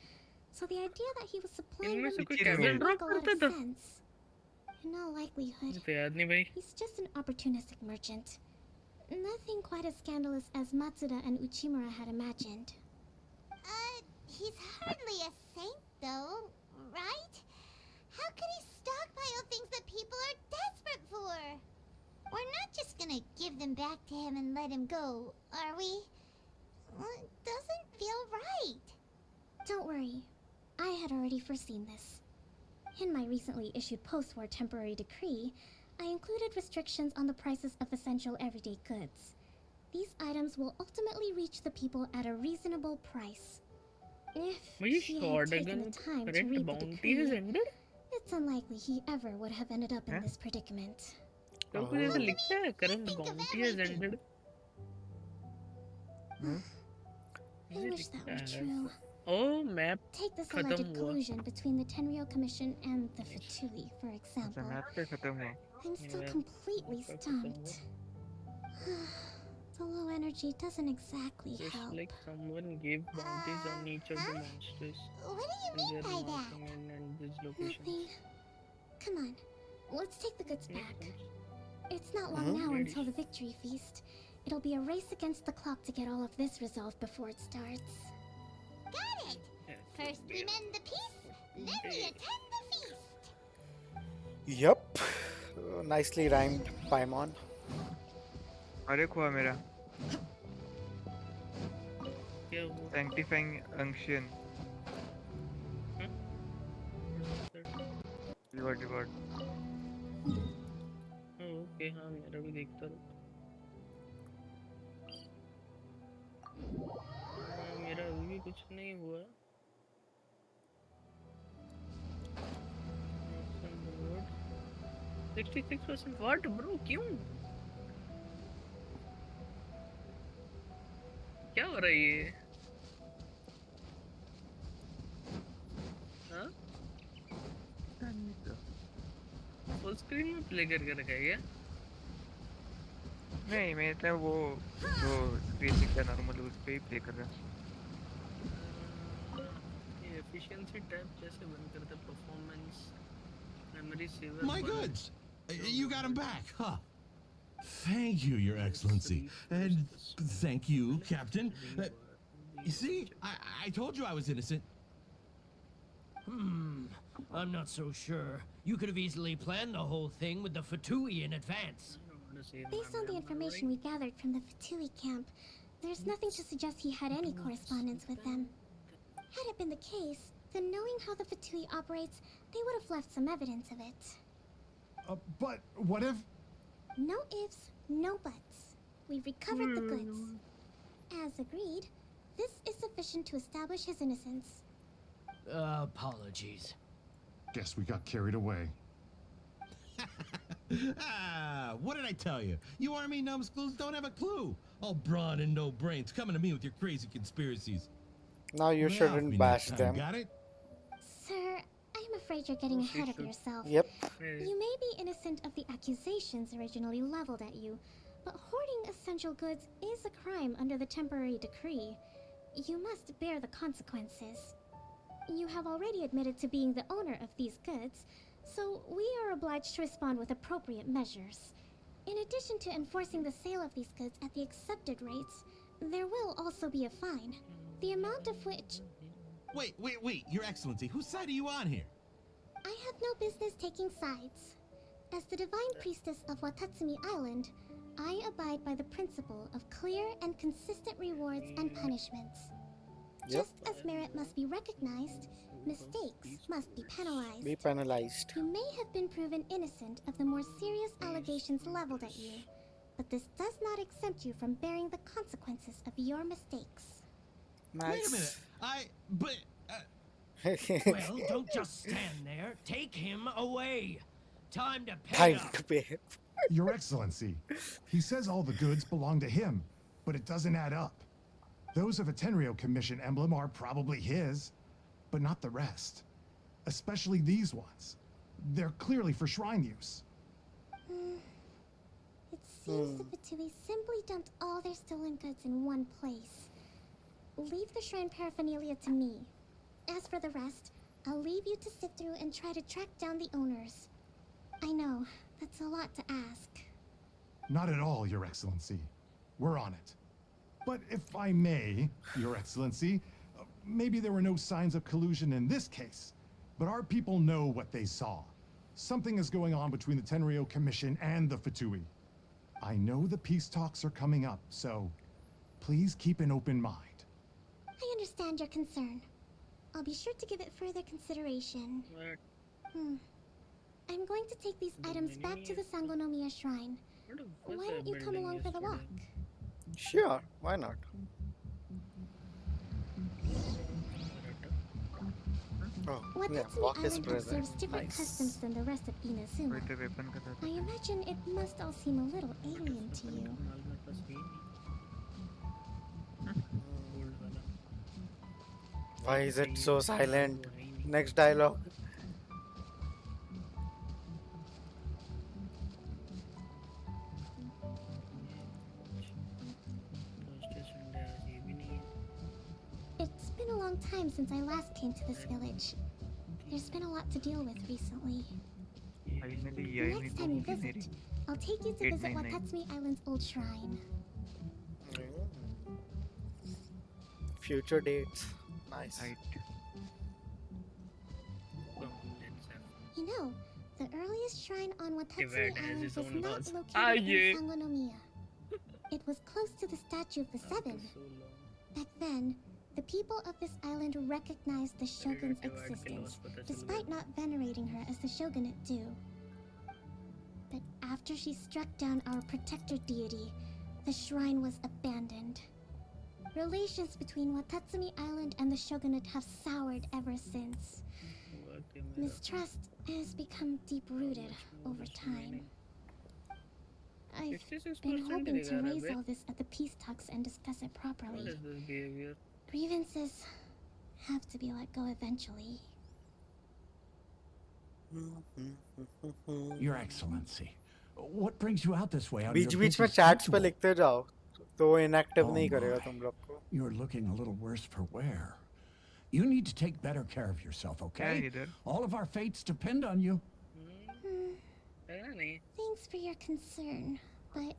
So the idea that he was supplying इनमें them से कोई Chicken cabbage roll. drop make a lot करता of था? sense. In all likelihood, मुझे तो याद नहीं भाई. he's just an opportunistic merchant. Nothing quite as scandalous as Matsuda and Uchimura had imagined. He's hardly a saint, though, right? How could he stockpile things that people are desperate for? We're not just gonna give them back to him and let him go, are we? Well, it doesn't feel right. Don't worry, I had already foreseen this. In my recently issued post-war temporary decree, I included restrictions on the prices of essential everyday goods. These items will ultimately reach the people at a reasonable price. If मुझे he had short taken gun the time to current read the bounty has decree, ended. it's unlikely he ever would have ended up in this predicament. तो कुछ ऐसा लिखा है current bounty has ended. I wish that were true. Oh map Take this खत्म alleged हुआ. collusion between the Tenryou Commission and the Fatui, for अच्छा example. Map पे खत्म हुआ. I'm still Yeah. completely stumped. The low energy doesn't exactly Just help. like someone gave bounties on each of the monsters. What do you And mean they're by that? marking in these locations. Nothing. Come on, let's take the goods Yeah, back. thanks. It's not long now until the victory feast. It'll be a race against the clock to get all of this resolved before it starts. Got it! Yeah, First we mend the peace, then we attend the feast. Yup. Nicely rhymed, Paimon. अरे खोआ मेरा. क्या हुआ? Sanctifying unction. Reward. Okay हाँ मेरा भी देखता रहो. मेरा अभी भी कुछ नहीं हुआ. 66% what bro क्यों? क्या हो रहा है ये? हाँ? फुल स्क्रीन में प्ले करके रखा है क्या? नहीं मैं तो वो जो स्क्रीन दिखता है नॉर्मल उस पे ही प्ले कर रहा. ये एफिशिएंसी टैब कैसे बंद करते हैं? Performance memory saver My goods! You got them back, huh? Thank you, Your Excellency. And thank you, Captain. You see, I told you I was innocent. I'm not so sure. You could have easily planned the whole thing with the Fatui in advance. Based on the information we gathered from the Fatui camp, there's nothing to suggest he had any correspondence with them. Had it been the case, then knowing how the Fatui operates, they would have left some evidence of it. But what if... No ifs, no buts. We've recovered the goods. As agreed, this is sufficient to establish his innocence. Apologies. Guess we got carried away. What did I tell you? You army numbskulls don't have a clue. All brawn and no brains coming to me with your crazy conspiracies. Now you shouldn't bash them. Got it? Sir, I'm afraid you're getting ahead of yourself. Yep. You may be innocent of the accusations originally leveled at you, but hoarding essential goods is a crime under the temporary decree. You must bear the consequences. You have already admitted to being the owner of these goods, so we are obliged to respond with appropriate measures. In addition to enforcing the sale of these goods at the accepted rates, there will also be a fine, the amount of which... Wait, Your Excellency, whose side are you on here? I have no business taking sides. As the divine priestess of Watatsumi Island, I abide by the principle of clear and consistent rewards and punishments. Just as merit must be recognized, mistakes must be penalized. Be penalized. You may have been proven innocent of the more serious allegations leveled at you, but this does not exempt you from bearing the consequences of your mistakes. Nice. Wait a minute. Well, don't just stand there. Take him away. Time to pay up. Your Excellency, he says all the goods belong to him, but it doesn't add up. Those of a Tenryo Commission emblem are probably his, but not the rest. Especially these ones. They're clearly for shrine use. It seems the Fatui simply dumped all their stolen goods in one place. Leave the shrine paraphernalia to me. As for the rest, I'll leave you to sift through and try to track down the owners. I know, that's a lot to ask. Not at all, Your Excellency. We're on it. But if I may, Your Excellency, maybe there were no signs of collusion in this case, but our people know what they saw. Something is going on between the Tenryo Commission and the Fatui. I know the peace talks are coming up, so please keep an open mind. I understand your concern. I'll be sure to give it further consideration. I'm going to take these items back to the Sangonomiya Shrine. Why don't you come along for the walk? Sure, why not? Oh, yeah, Watatsumi walk is Island present. observes different customs than the rest of Inazuma. I imagine it must all seem a little alien to you. Why is it so silent? Next dialogue. It's been a long time since I last came to this village. There's been a lot to deal with recently. Next time you visit, I'll take you to visit Watatsumi Island's old shrine. Future dates. Nice. You know, the earliest shrine on Watatsumi Teyvat has Island his was own not laws. located in Sangonomiya. It was close to the Statue of the Seven. Back then, the people of this island recognized the shogun's existence, despite not venerating her as the shogunate do. But after she struck down our protector deity, the shrine was abandoned. Relations between Watatsumi Island and the shogunate have soured ever since. Mistrust has become deep-rooted over time. I've been hoping to raise all this at the peace talks and discuss it properly. Grievances have to be let go eventually. Your Excellency, what brings you out this way on beach your बीच में busy chats पे schedule? लिखते जाओ तो वो inactive Oh नहीं करेगा my. तुम लोग को. You're looking a little worse for wear. You need to take better care of yourself, okay? All of our fates depend on you. Thanks for your concern, but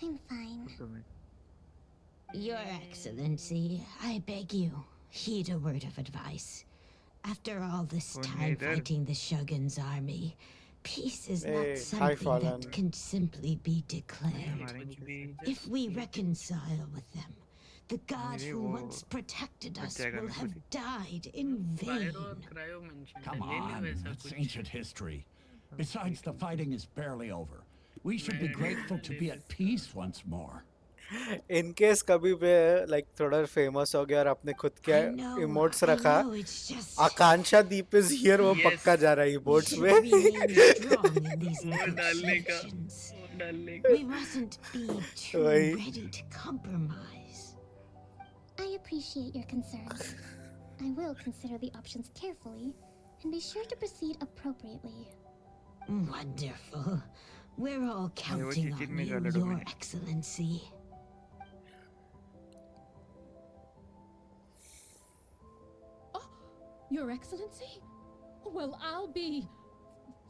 I'm fine. Your Excellency, I beg you, heed a word of advice. After all this time fighting the Shogun's army, peace is Hey, not hi, something Fallen. that can simply be declared. If we reconcile with them, the god who once protected us will have died in vain. Come on, it's ancient history. Besides, the fighting is barely over. We should be grateful to be at peace once more. In case कभी मैं like थोड़ा famous हो गया और अपने खुद के emotes रखा, it's just Akanksha Deep is here, वो Yes. पक्का जा रहा है emotes should में. remain strong in these negotiations. We mustn't be too वही. ready to compromise. I appreciate your concerns. I will consider the options carefully and be sure to proceed appropriately. Wonderful. We're all counting on you, Your Excellency. Your Excellency? Well, I'll be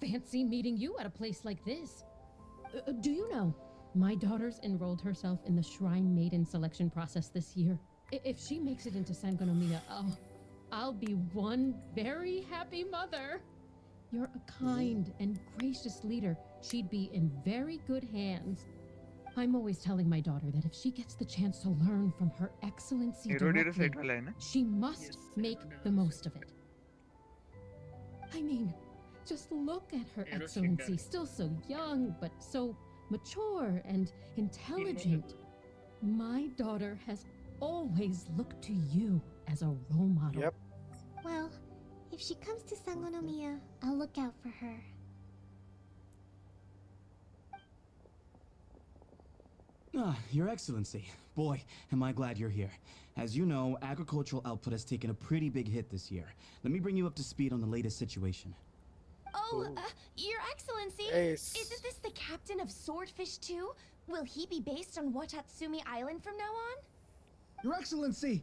fancy meeting you at a place like this. Do you know, my daughter's enrolled herself in the Shrine Maiden selection process this year. If she makes it into Sangonomiya, I'll be one very happy mother. You're a kind and gracious leader. She'd be in very good hands. I'm always telling my daughter that if she gets the chance to learn from Her Excellency directly, she must make the most of it. I mean, just look at Her Excellency, still so young, but so mature and intelligent. My daughter has always looked to you as a role model. Yep. Well, if she comes to Sangonomiya, I'll look out for her. Your Excellency. Boy, am I glad you're here. As you know, agricultural output has taken a pretty big hit this year. Let me bring you up to speed on the latest situation. Oh, Your Excellency, Ace. isn't this the captain of Swordfish 2? Will he be based on Watatsumi Island from now on? Your Excellency!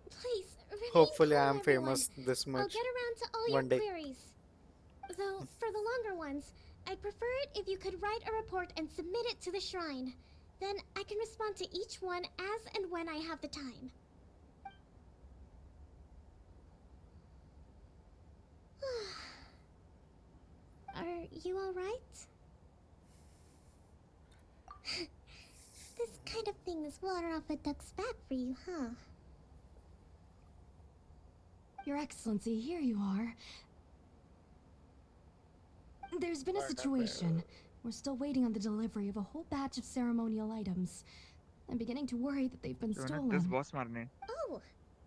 Please, remain Hopefully I calm, am everyone. famous this I'll much get around to all one your day. queries. Though, for the longer ones, I'd prefer it if you could write a report and submit it to the shrine. Then I can respond to each one as and when I have the time. Are you alright? This kind of thing is water off a duck's back for you, huh? Your Excellency, here you are. There's been a situation. We're still waiting on the delivery of a whole batch of ceremonial items. I'm beginning to worry that they've been stolen. Oh,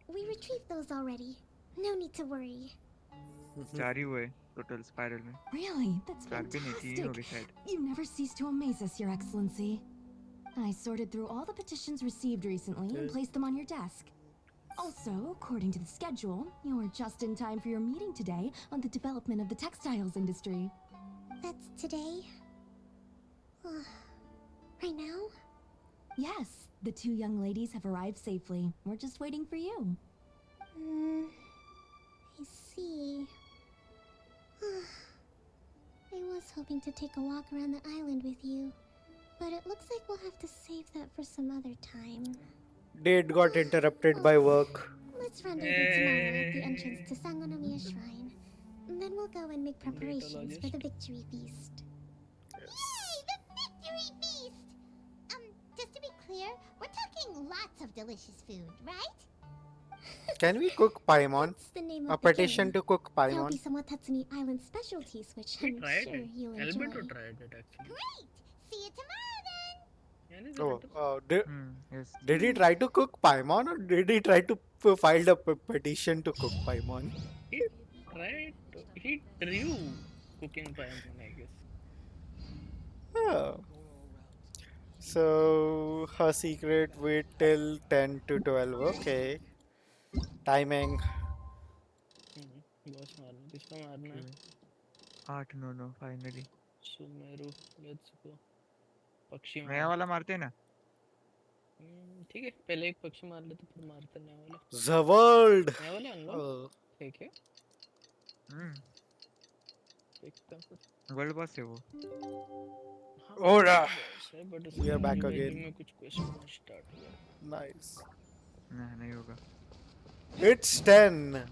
we retrieved those already. No need to worry. total spiral में. Really? That's चार भी नहीं, तीन हो गए fantastic. शायद. You never cease to amaze us, Your Excellency. I sorted through all the petitions received recently and placed them on your desk. Also, according to the schedule, you're just in time for your meeting today on the development of the textiles industry. That's today? Right now? Yes, the two young ladies have arrived safely. We're just waiting for you. I see. I was hoping to take a walk around the island with you, but it looks like we'll have to save that for some other time. Date got interrupted by work. Let's rendezvous tomorrow at the entrance to Sangonomiya Shrine. Then we'll go and make preparations for the victory feast. Yay! The victory feast! Just to be clear, we're talking lots of delicious food, right? Can we cook paimon? That's the name A of the petition game. to cook There'll paimon. be some Watatsumi Island specialties, which We I'm tried sure it. you'll Alberto enjoy. tried it actually. Great! See you tomorrow then! Did he try to cook paimon or did he try to file a petition to cook paimon? He tried. He drew cooking paimon, I guess. Oh. So her secret wait till 10 to 12. Okay. Timing. Boss मारना किसको मारना है 8 9 finally Sumeru let's go पक्षी नया वाला मारते हैं ना ठीक है पहले एक पक्षी मार लेते फिर मारते हैं नया वाला The world. नया वाला अनलॉक ठीक है देखते हैं फिर वर्ल्ड बॉस है वो। Ora! बट We उसके are back रिवेन्यू again. में कुछ क्वेश्चन स्टार्ट हुआ। Nice. नहीं होगा। It's 10.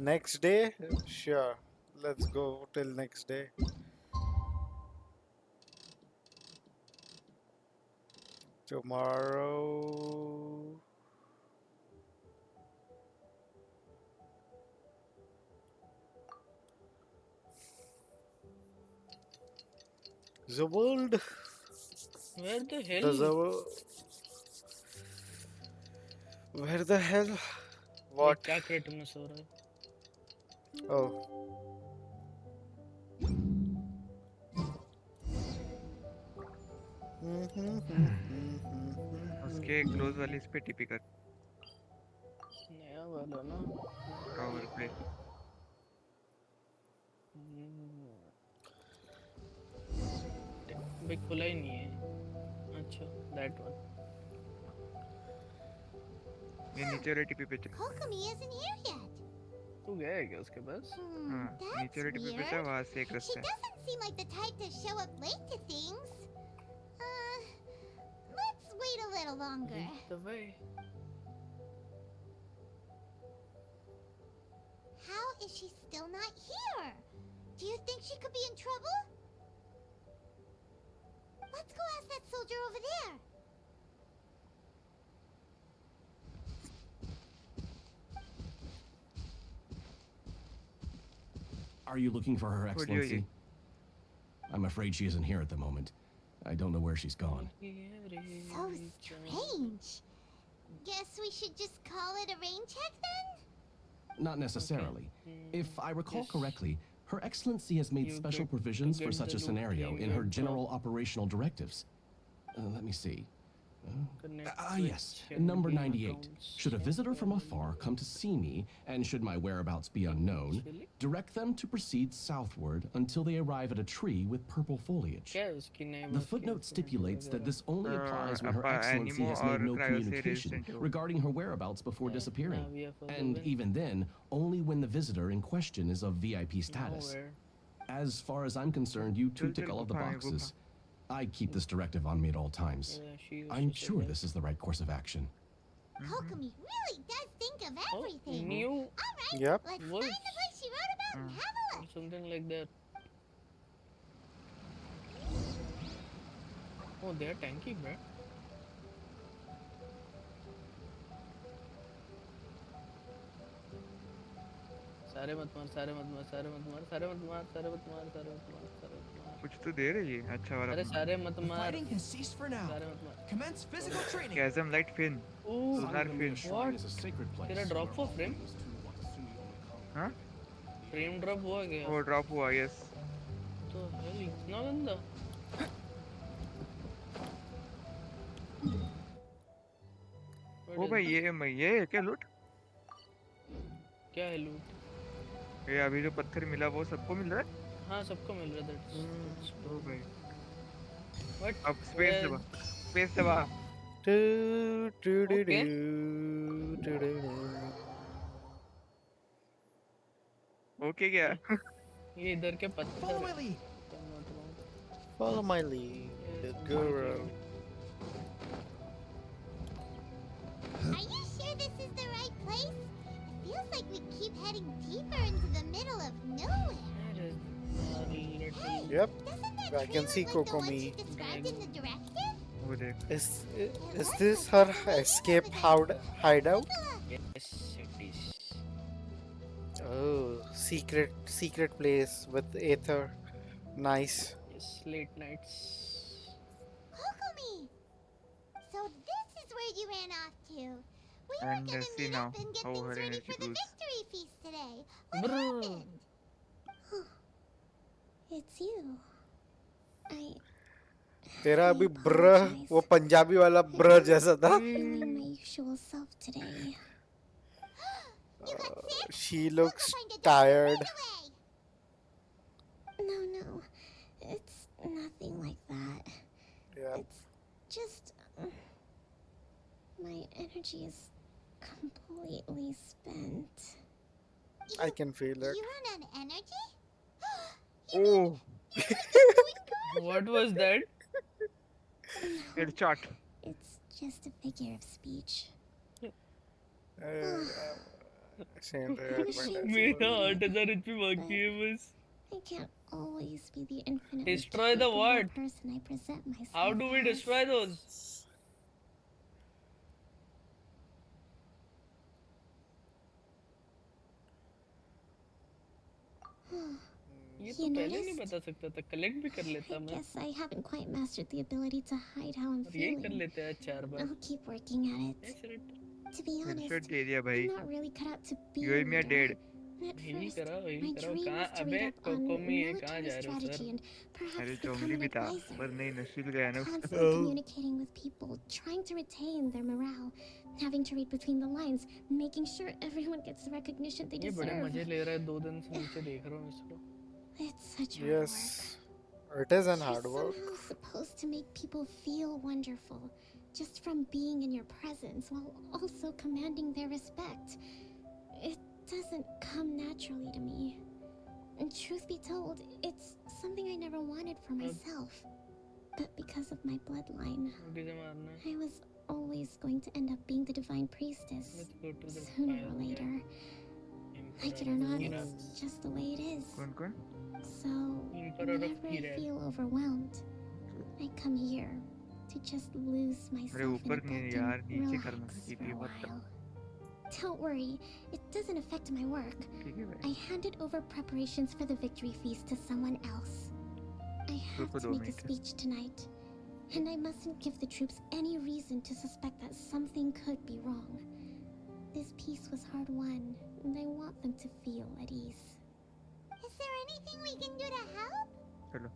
Next day? Sure. Let's go till next day. Tomorrow. The world. Where the hell? Does the Where the hell? What? क्या crate में सो रहा है? Oh. उसके क्लोज वाले इस पे टीपी कर। नया वाला ना? Power play. भाई खुला ही नहीं है। अच्छा, that one. ये नीचे वाले टीपी पे चल। Kokomi isn't here yet. तू गया है क्या उसके पास? हाँ, नीचे वाले टीपी पे चल, वहाँ से एक She रास्ता है। doesn't seem like the type to show up late to things. Let's wait a little longer. Lead the way. How is she still not here? Do you think she could be in trouble? Let's go ask that soldier over there. Are you looking for Her Excellency? I'm afraid she isn't here at the moment. I don't know where she's gone. So strange. Guess we should just call it a rain check then? Not necessarily. If I recall correctly, Her Excellency has made You special get- provisions to for get such the a loot scenario game in her going general operational directives. Let me see. Yes, number 98. Should a visitor from afar come to see me, and should my whereabouts be unknown, direct them to proceed southward until they arrive at a tree with purple foliage. क्या है उसकी name? The footnote stipulates that this only applies when Her Appa Excellency Animo has made और no Cryo से communication resistant हो। regarding her whereabouts before disappearing. Navia for the And win. even then, only when the visitor in question is of VIP status. Nowhere. As far as I'm concerned, you two tick all of the boxes. I keep this directive on me at all times. I'm sure this is the right course of action. Kokomi really does think of everything. New. Alright, Yep. let's Wolf. find the place she wrote about and have a look. Something like that. Oh, they are tanking, man. सारे मत मार, सारे मत मार, सारे मत मार, सारे मत मार, सारे मत मार, सारे मत मार, सारे मत मार। कुछ तो दे रही है अच्छा वाला। अरे सारे मत The मार। fighting has ceased for now. सारे मत मार। Commence physical training. Chasm light fin. Ooh, Solar fin. what? तेरा drop हुआ frame? हाँ? Frame drop हुआ क्या? वो drop हुआ, yes. तो hell इतना गंदा? ओ भाई ये है क्या लूट? क्या है loot? ये अभी जो पत्थर मिला वो सबको मिल रहा है? हाँ सबको मिल रहा है that's ओ भाई। What? अब स्पेस दबा, स्पेस दबा। ओके क्या? ये इधर के पत्थर Follow my lead. Follow my lead, the guru. Are you sure this is the right place? It feels like we keep heading deeper into the middle of nowhere. Hey, Yep, doesn't that I tree can see look like the one Kokomi. she described in the directive? वो देख। Is this her escape hideout? Yes, it is. Oh, secret place with Aether. Nice. Yes, late nights. Kokomi! So this is where you ran off to. We were And gonna see meet now up and get how things her ready energy for the boosts. victory feast today. What Brr. happened? It's you. तेरा अभी ब्र वो पंजाबी वाला ब्र जैसा था. Feeling my usual self today. She looks tired. No. It's nothing like that. Yeah. It's just my energy is completely spent. I can feel it. You run out of energy? Oh, What was that? headshot. It's just a figure of speech. Same there, मेरा 8,000 HP बाकी है बस. I can't always be the infinitely Destroy the capable what? person I present myself How do we as. destroy those? ये तो You पहले नहीं noticed? बता सकता था. कलेक्ट भी कर लेता I मैं. guess I haven't quite mastered the ability to hide how I'm और यही कर feeling. लेते हैं 4 बार. I'll keep working at it. Yes, right. To be Headshot honest, दे दिया भाई. I'm not really cut out to be You a and me are leader. dead. And at यही first, कराओ my यही कराओ. dream कहाँ was to अबे read up on कोकोमी है कहाँ military जा रहे हो strategy सर? and perhaps अरे become zombie an भी था advisor. पर नहीं नस्ल गया ना उसका. Constantly communicating with people, trying to retain their morale, having to read between the lines, making sure everyone gets the recognition they ये बड़े deserve. मजे ले रहा है 2 दिन से नीचे देख रहा हूँ इसको. It's such hard work. Yes, it is an hard You're work. somehow supposed to make people feel wonderful just from being in your presence while also commanding their respect. It doesn't come naturally to me. And truth be told, it's something I never wanted for myself. But because of my bloodline, किसे मारना है? I was always going to end up being the divine priestess Let's go to the sooner or fire. later. Like it or not, it's just the way it is. कौन कौन? So, Emperor of whenever I Iraq. feel overwhelmed, I come here to just lose अरे myself in a ऊपर book नहीं and यार नीचे करना relax है for a what the. while. Don't worry, it doesn't affect my work. ठीक है भाई. I handed over preparations for the victory feast to someone else. I have रुको to 2 make a minute. speech tonight, and I mustn't give the troops any reason to suspect that something could be wrong. This peace was hard won, and I want them to feel at ease. Is there anything we can do to help? चलो.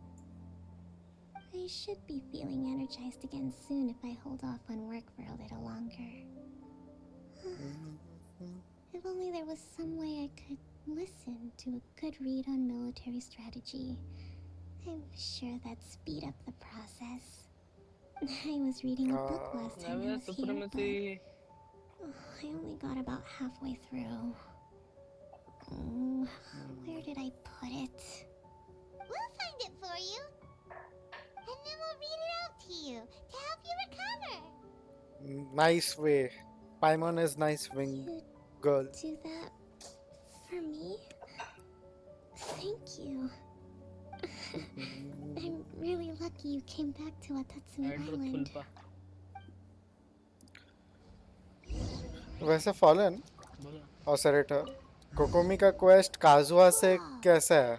I should be feeling energized again soon if I hold off on work for a little longer. If only there was some way I could listen to a good read on military strategy. I'm sure that'd speed up the process. I was reading a book last time I was here, but I only got about halfway through. Where did I put it? We'll find it for you. And then we'll read it out to you to help you recover. Nice way. Paimon is nice wing girl. Do that for me? Thank you. I'm really lucky you came back to Watatsumi Island. वैसे fallen और सरेटर कोकोमी का quest काजुआ से कैसा है?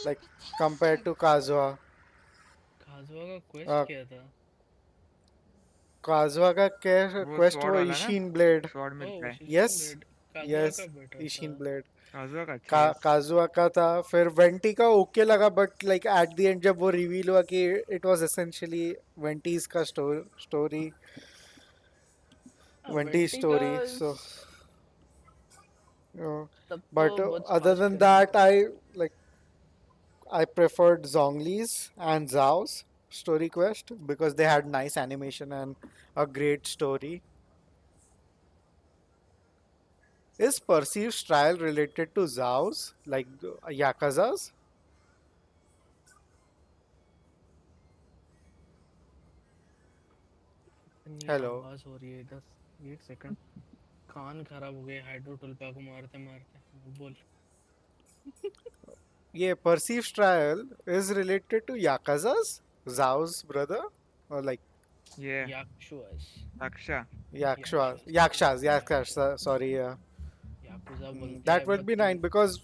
Like compared to काजुआ. काजुआ का quest क्या था? काजुआ का क्वेस्ट वो Isshin blade. Yes yes Isshin blade. Kazuha का था. फिर वेंटी का ओके लगा but like at the end जब वो रिवील हुआ कि इट वाज एसेंशियली वेंटीज का story. Vanity story. So but other than that I preferred Zhongli's and Zhao's story quest because they had nice animation and a great story. Is Perceived's trial related to Zhao's, like Yakuza's? Hello. आवाज हो रही है 1 second. कान खराब हो गए हाइड्रोटुल्पा को मारते मारते. बोल. ये Perceived's trial is related to Yakuza's, Zhao's brother, or like Yakshas. Sorry, yeah. That would be nice because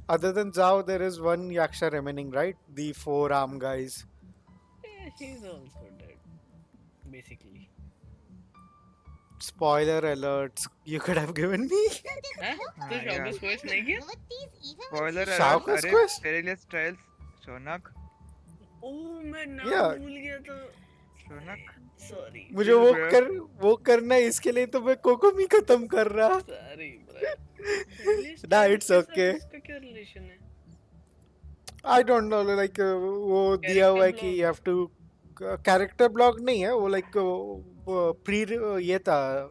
other than Zhao, there is one Yaksha remaining, right? The 4-arm guys. He's also dead, basically. Spoiler alerts. You could have given me. तो शौकस quest नहीं किया? Spoiler alert. Shaukas अरे quest? Perilous Trials. Shaunak. ओह मैं नाम Yeah. भूल गया था. Shaunak. Sorry. मुझे वो करना है इसके लिए तो मैं कोकोमी खत्म कर रहा. Sorry, bro. Nah, it's okay. इसका क्या रिलेशन है? I don't know, like वो दिया हुआ है कि you have to character block नहीं है वो like pre ये था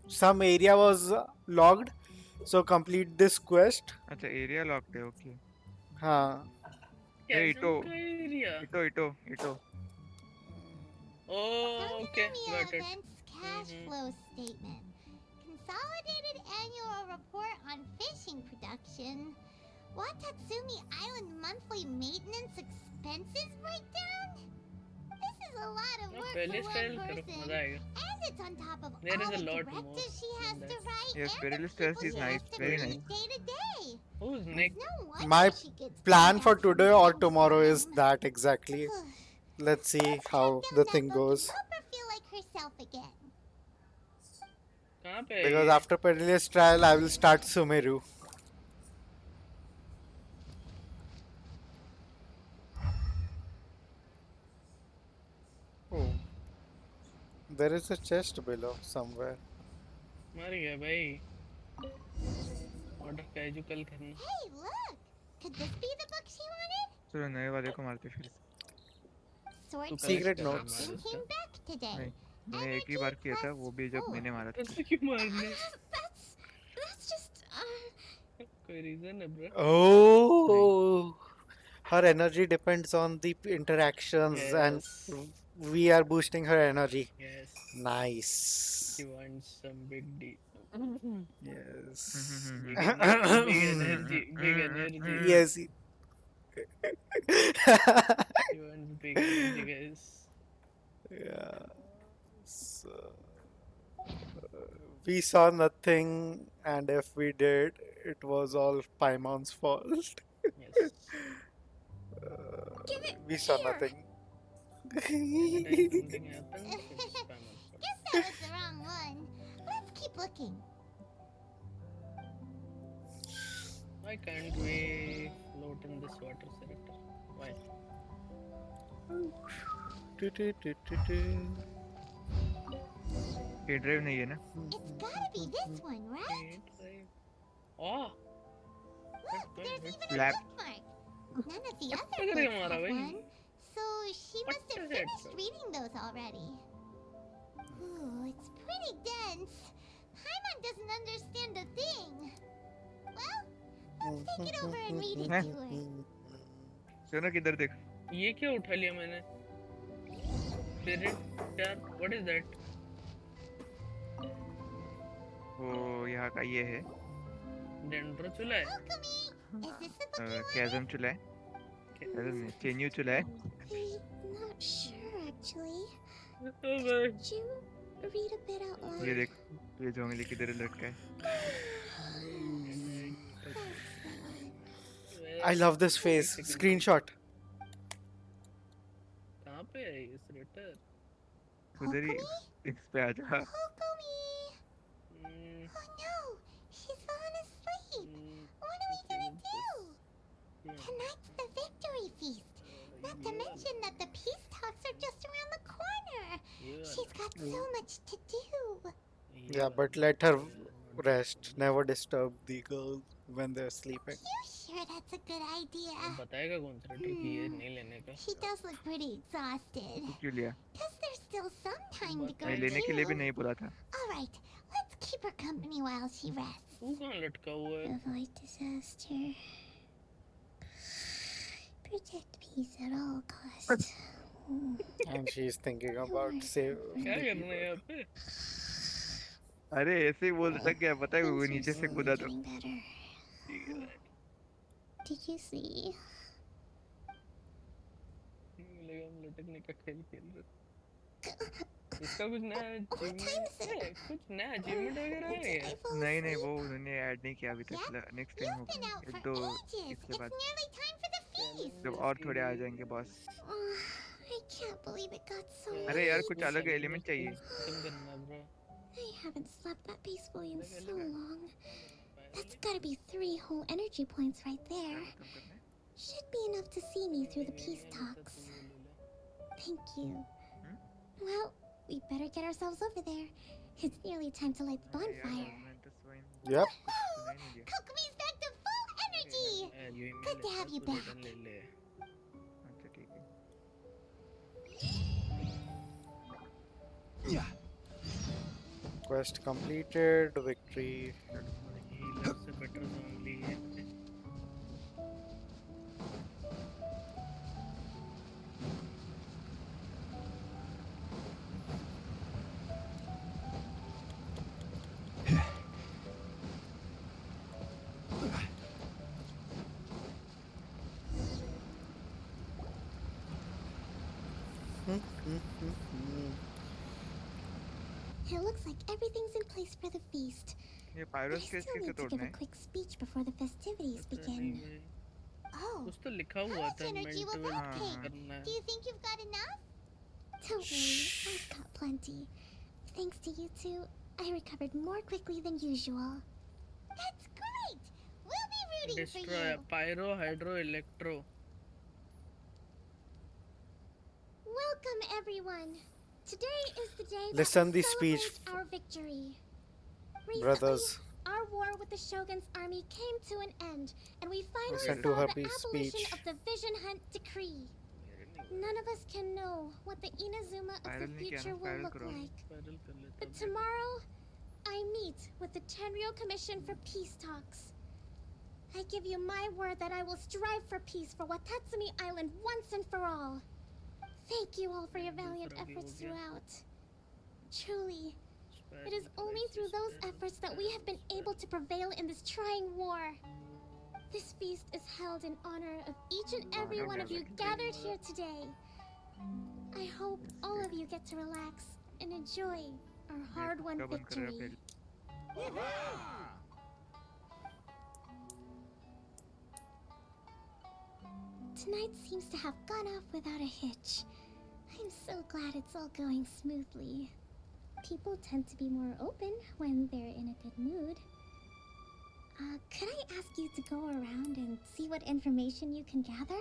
some area was logged So complete this quest. अच्छा एरिया लॉक्ड है ओके हाँ. ए Chasm इटो का area. E to Oh, okay, Kokomi got it. Events Cash Flow Statement. Consolidated Annual Report on Fishing Production. Watatsumi Island Monthly Maintenance Expenses Breakdown? This is a lot of No, work पहले for style one करो, person. मजा आएगा. And it's on top of There all is a the lot more directives she has than to that. write Yes, and Perilous the Tales people is she nice, has to very manage nice. day to day. Who's It's next? no wonder My she gets plan for burnt out from today or time to tomorrow is time. that exactly. Let's see how the thing goes. Help her feel like herself again. कहाँ पे है Because ये? after Perilous Trial, I will start Sumeru. Oh, there is a chest below somewhere. मर गया भाई. Order casual करना. Hey, look! Could this be the book she wanted? चलो नए वाले को मारते फिर Sword तू Secret collect कर notes. मार Collection उसका. came back today. नहीं मैंने एक ही बार किया था वो भी जब मैंने मारा था ऐसे क्यों मारने? That's just, कोई reason है bro? Oh, her energy depends on the interactions, and Yes. we are boosting her energy. Yes. Nice. She wants some big D. Yes. Big energy. Big energy. Yes. She wants big energy, guys. Yeah. So, we saw nothing, and if we did, it was all Paimon's fault. Yes. We saw nothing. Every time something happens, it's spam. Guess that was the wrong one. Let's keep looking. Why can't we float in this water sector? Why? ये drive नहीं है ना It's gotta be this one, right? Oh! Look, there's even a Lap. bookmark. None of the other करेगा books हमारा have भाई? one. So she must have finished reading those already. Ooh, it's pretty dense. Paimon doesn't understand a thing. Well, let's take it over and read it to her. सुनो किधर देख ये क्या उठा लिया मैंने? Spirit jar. What is that? वो यहाँ का ये है Dendro चूल्हा है? Kokomi, is this the book you कैज़म चूल्हा है कैज़म नहीं चेन्यू चूल्हा है I'm not sure, actually. Oh my. Could you read a bit out loud? ये देख ये जोंगली किधर लटका है I love this face. Screenshot. कहाँ पे है ये स्वेटर? उधर ही इस पे आ जा Kokomi! Oh no, she's fallen asleep. What are we gonna do? Tonight's the victory feast. Not to mention that the peace talks are just around the corner. She's got so much to do. Yeah, but let her rest. Never disturb the girls when they're sleeping. You sure that's a good idea? बताएगा कौन सा trick ये नहीं लेने का? She does look pretty exhausted. क्यों लिया Guess there's still some time to go नहीं लेने के लिए भी too. नहीं बोला था Alright, let's keep her company while she rests. तू कहाँ लटका हुआ है? Avoid disaster. Protect peace at all costs. And she's thinking about saving क्या the करना है people. यहाँ पे? अरे ऐसे ही बोल सकता क्या पता है वो Things are नीचे से slowly कूदा तो getting better. Did you see? लगा हम लटकने का खेल खेल रहे. इसका कुछ नया achievement है? कुछ नया achievement वगैरह है क्या? नहीं नहीं वो उन्होंने ऐड नहीं किया अभी तक नेक्स्ट टाइम होगा एक दो इसके बाद Nearly time for the feast. जब और थोड़े आ जाएंगे boss I can't believe it got so अरे यार late. कुछ अलग एलिमेंट चाहिए खत्म करना bro. I haven't slept that peacefully in so long. That's gotta be 3 whole energy points right there. Should be enough to see me through the peace talks. Thank you. Well, we better get ourselves over there. It's nearly time to light the bonfire. Yep. Kokomi's back to full energy. Good to have you back. ले ले. अच्छा ठीक है Quest completed. Victory. kilometers only. It looks like everything's in place for the feast. ये But I pyro still sketch कैसे need to give तोड़ना a है? quick speech before the festivities begin. Oh, कुछ तो लिखा हुआ How much था energy will mental that take? करना है. Do you think you've got enough? don't worry, I've got plenty. Thanks to you two, I recovered more quickly than usual. That's great! We'll be rooting for Destroy you. pyro, hydro, electro. Welcome, everyone. Today is the day Listen that the we speech, celebrate our victory. Recently, brothers. our war with the Shogun's army came to an end, and we finally Listen saw to her the abolition speech. of the Vision Hunt Decree. None of us can know what the Inazuma of the Spiral नहीं किया future ना, will spiral look करो. like. But tomorrow, I meet with the Tenryo Commission for peace talks. I give you my word that I will strive for peace for Watatsumi Island once and for all. Thank you all for your valiant efforts throughout. Truly, it is only through those efforts that we have been able to prevail in this trying war. This feast is held in honor of each and every one of you gathered here today. I hope all of you get to relax and enjoy our hard-won victory. Tonight seems to have gone off without a hitch. I'm so glad it's all going smoothly. People tend to be more open when they're in a good mood. Could I ask you to go around and see what information you can gather?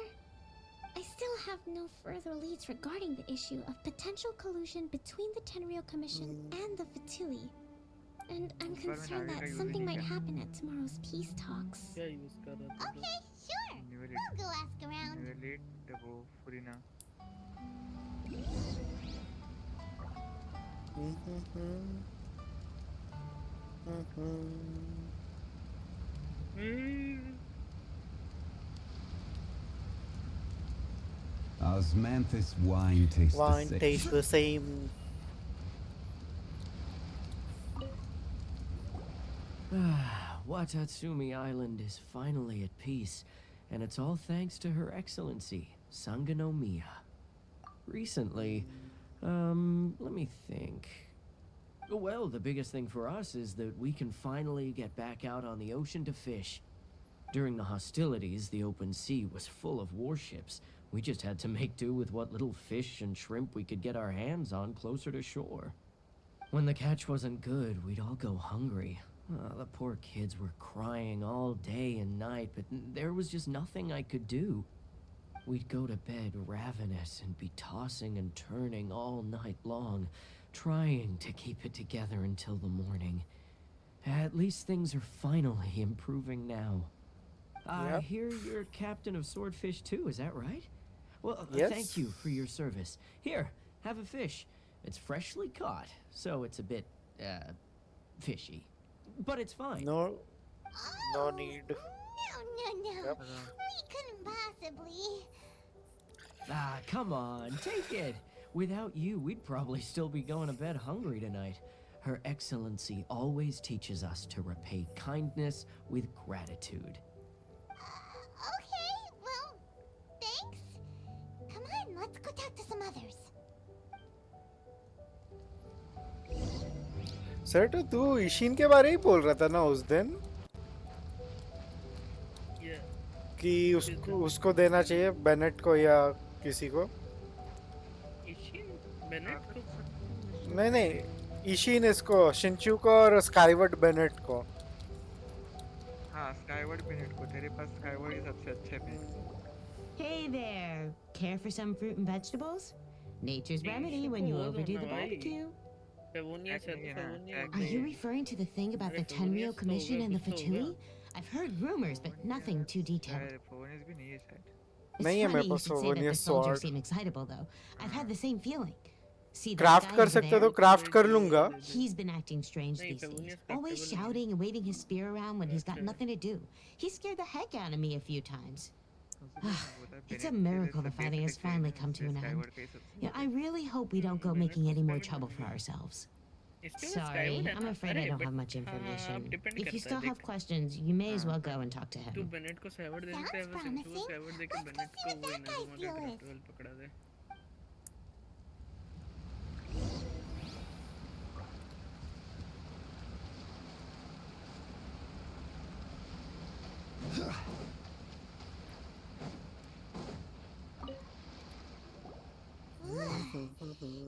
I still have no further leads regarding the issue of potential collusion between the Tenryo Commission and the Fatui. And I'm concerned that something might happen at tomorrow's peace talks. Okay, sure. I'll go ask around. Relate वो फुरीना. Osmanthus wine tastes Wine the same. tastes the same. Watatsumi Island is finally at peace, and it's all thanks to Her Excellency, Sangonomiya. Recently, let me think. Well, the biggest thing for us is that we can finally get back out on the ocean to fish. During the hostilities, the open sea was full of warships. We just had to make do with what little fish and shrimp we could get our hands on closer to shore. When the catch wasn't good, we'd all go hungry. The poor kids were crying all day and night, but there was just nothing I could do. We'd go to bed ravenous and be tossing and turning all night long, trying to keep it together until the morning. At least things are finally improving now. I Yep. hear you're captain of Swordfish too, is that right? Well, Yes. thank you for your service. Here, have a fish. It's freshly caught, so it's a bit, fishy. But it's fine. No need. No. Yep. We couldn't possibly. Ah, come on, take it. Without you, we'd probably still be going to bed hungry tonight. Her Excellency always teaches us to repay kindness with gratitude. Okay, well, thanks. Come on, let's go talk to some others. Sir तो तू इशिन के बारे ही बोल रहा था ना उस दिन कि उसको देना चाहिए बेनेट को या किसी को. बेनेट को? नहीं इशिन इसको शिनचू को और स्काईवर्ड बेनेट को. हाँ स्काईवर्ड बेनेट को. तेरे पास स्काईवर्ड ही सबसे अच्छे पे. Hey there. Care for some fruit and vegetables? Nature's remedy when you overdo the barbecue. Are you referring to the thing about the Tenryo Commission and the Fatui? I've heard rumors, but nothing too detailed. फोनिस भी नहीं है शायद. It's funny you should say that the soldiers seem excitable, though. I've had the same feeling. See that craft guy कर over सकते there? तो craft कर लूंगा. He's been acting strange these days. Always shouting and waving his spear around when he's got nothing to do. He scared the heck out of me a few times. It's a miracle the fighting has finally come to an end. Yeah, I really hope we don't go making any more trouble for ourselves. Sorry, I'm afraid I don't have much information. If you still have questions, you may as well go and talk to तू him. Bennett को savoured देने से Sounds promising. देके Bennett को वो Inazuma के craft well पकड़ा दे.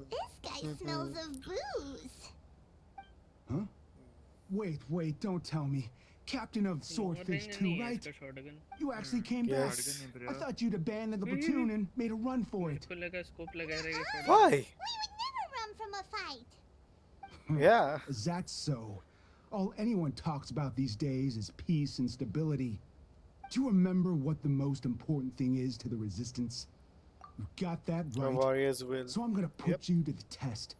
This guy smells of booze. Huh? Wait, don't tell me. Captain of Swordfish 2, right? You actually came back. I thought you'd abandoned the platoon and made a run for it. Why? We would never run from a fight. Yeah. That's so. All anyone talks about these days is peace and stability. Do you remember what the most important thing is to the Resistance? You got that A right. warrior's will. So I'm gonna put you to the test.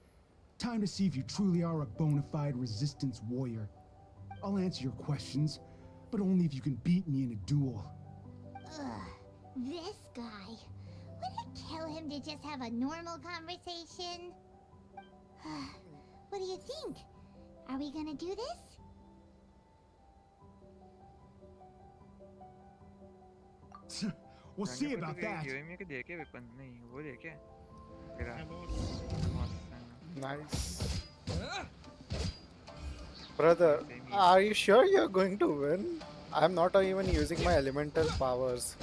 Time to see if you truly are a bona fide Resistance warrior. I'll answer your questions, but only if you can beat me in a duel. Ugh, this guy. Would it kill him to just have a normal conversation? What do you think? Are we gonna do this? We'll see about that. Nice. Brother, are you sure you're going to win? I'm not even using my elemental powers.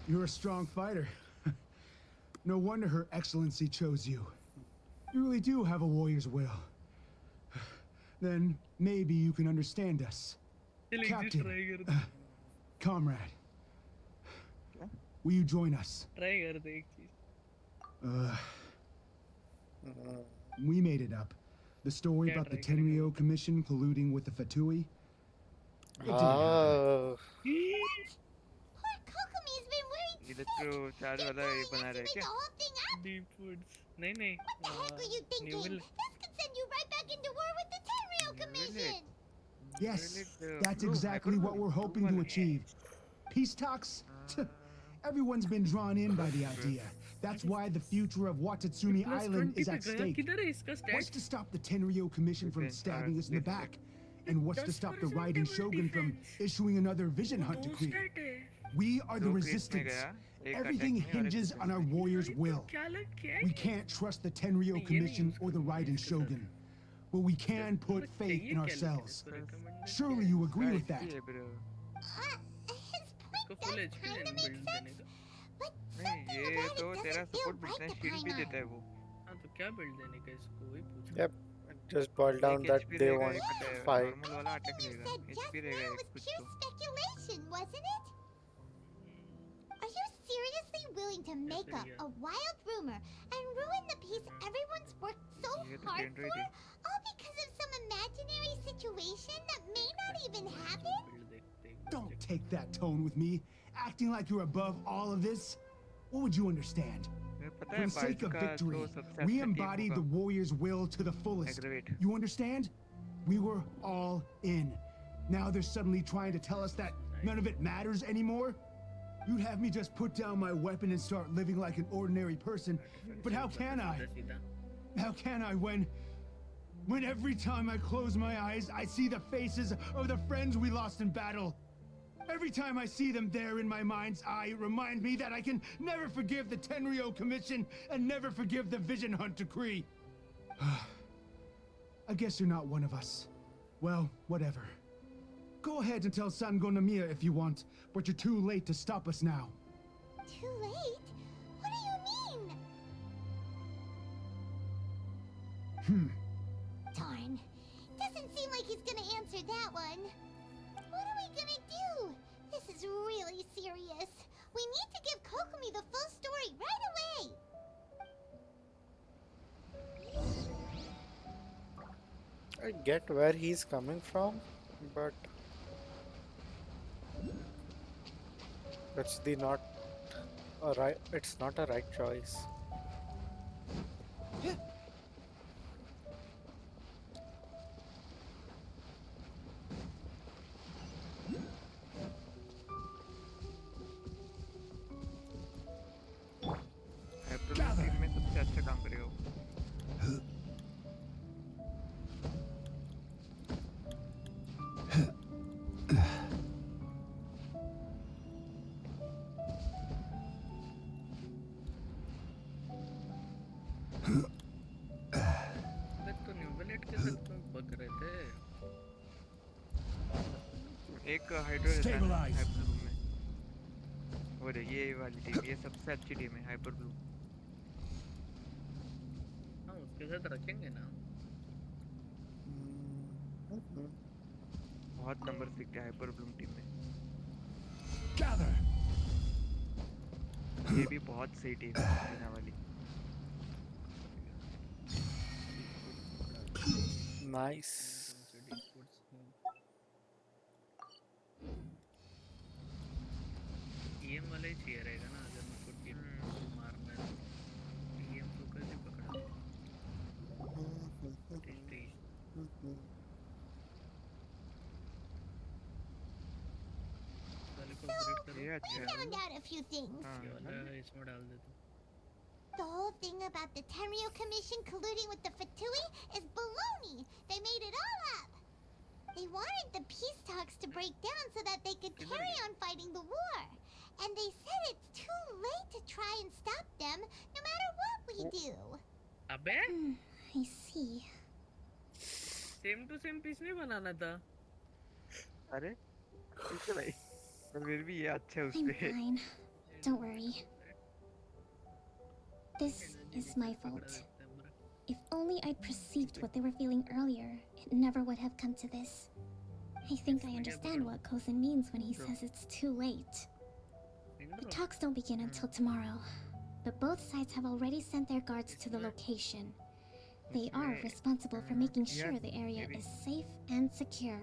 You're a strong fighter. No wonder Her Excellency chose you. You really do have a warrior's will. Then maybe you can understand us. Captain, comrade, will you join us? We made it up. The story about the Tenryo Commission colluding with the Fatui. It didn't happen. Poor Kokomi's been worried sick. They're telling us to make the whole thing up. Deep woods. नहीं. What the heck were you thinking? This could send you right back into war with the Tenryo Commission. Yes, that's exactly what we're hoping to achieve. Peace talks? Everyone's been drawn in by the idea. That's why the future of Watatsumi Island is at stake. What's to stop the Tenryo Commission from stabbing us in the back? And what's to stop the Raiden Shogun from issuing another Vision Hunt decree? We are the Resistance. Everything hinges on our warrior's will. We can't trust the Tenryo Commission or the Raiden Shogun. But we can put faith in ourselves. Surely you agree with that. His point does kind of make sense. But something about it doesn't feel right to Paimon. तो क्या build देने का इसको वही पूछ. Yep. Just boiled down that they want to fight. Everything you said just now was pure speculation, wasn't it? Are you seriously willing to make up a wild rumor and ruin the peace everyone's worked so hard for, all because of some imaginary situation that may not even happen? Don't take that tone with me, acting like you're above all of this. What would you understand? For the sake of victory, we embody the warrior's will to the fullest. You understand? We were all in. Now they're suddenly trying to tell us that none of it matters anymore? You'd have me just put down my weapon and start living like an ordinary person. But how can I? How can I when every time I close my eyes, I see the faces of the friends we lost in battle? Every time I see them there in my mind's eye, it reminds me that I can never forgive the Tenryo Commission and never forgive the Vision Hunt decree. I guess you're not one of us. Well, whatever. Go ahead and tell Sango Nomiya if you want, but you're too late to stop us now. Too late? What do you mean? Darn. Doesn't seem like he's gonna answer that one. What are we gonna do? This is really serious. We need to give Kokomi the full story right away. I get where he's coming from, but It's the not a right. It's not a right choice. Team में सबसे अच्छा काम करेगा वो। तो न्यूवेलेट के साथ लोग बग रहे थे। एक हाइड्रो रहता है ना हाइपर ब्लू में। और ये वाली टीम ये सबसे अच्छी टीम है हाइपर ब्लू। हाँ उसके साथ रखेंगे ना। बहुत नंबर दिखते हैं हाइपर ब्लू टीम में। ये भी बहुत सही टीम है सेना वाली। Nice. EM वाला ही चाहिए रहेगा ना अगर मेरे को टीम मारना है तो EM को कैसे पकड़ा tasty So, I found out a few things. इसमें डाल दे तू। The whole thing about the Tenryo Commission colluding with the Fatui is baloney. They made it all up. They wanted the peace talks to break down so that they could carry on fighting the war. And they said it's too late to try and stop them, no matter what we do. अबे? I see. Same to same piece नहीं बनाना था। अरे ठीक है भाई पर फिर भी ये अच्छा है I'm उसपे। fine. Don't worry. This is my fault. If only I'd perceived what they were feeling earlier, it never would have come to this. I think I understand what Kozin means when he says it's too late. The talks don't begin until tomorrow, but both sides have already sent their guards to the location. They are responsible for making sure the area is safe and secure.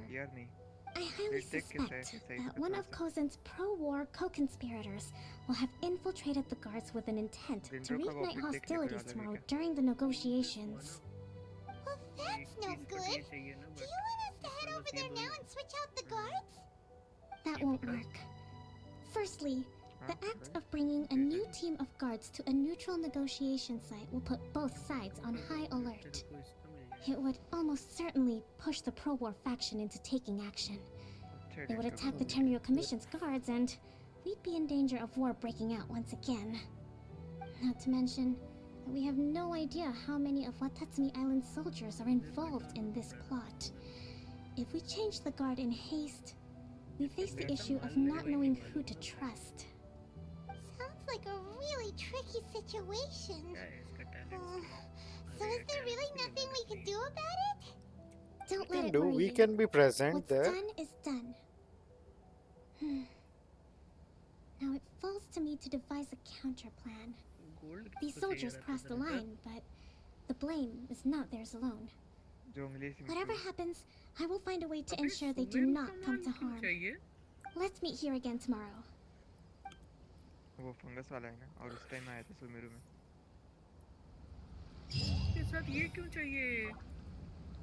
I highly suspect that one of Kozin's pro-war co-conspirators will have infiltrated the guards with an intent to reignite hostilities tomorrow during the negotiations. Well, that's no good. Do you want us to head over there now and switch out the guards? That won't work. Firstly, the act of bringing a new team of guards to a neutral negotiation site will put both sides on high alert. It would almost certainly push the pro-war faction into taking action. They would attack the Tenryo Commission's guards, and we'd be in danger of war breaking out once again. Not to mention that we have no idea how many of Watatsumi Island's soldiers are involved in this plot. If we change the guard in haste, we face the issue of not knowing who to trust. Sounds like a really tricky situation. So is there really nothing we can do about it? Don't let it worry We you. can be present What's there. done is done. Now it falls to me to devise a counter plan. These soldiers crossed the line, but the blame is not theirs alone. Whatever happens, I will find a way to ensure they do not come to harm. Let's meet here again tomorrow. वो fungus वाला है ना और उस time आया था सुमेरु में। के साथ ये क्यों चाहिए?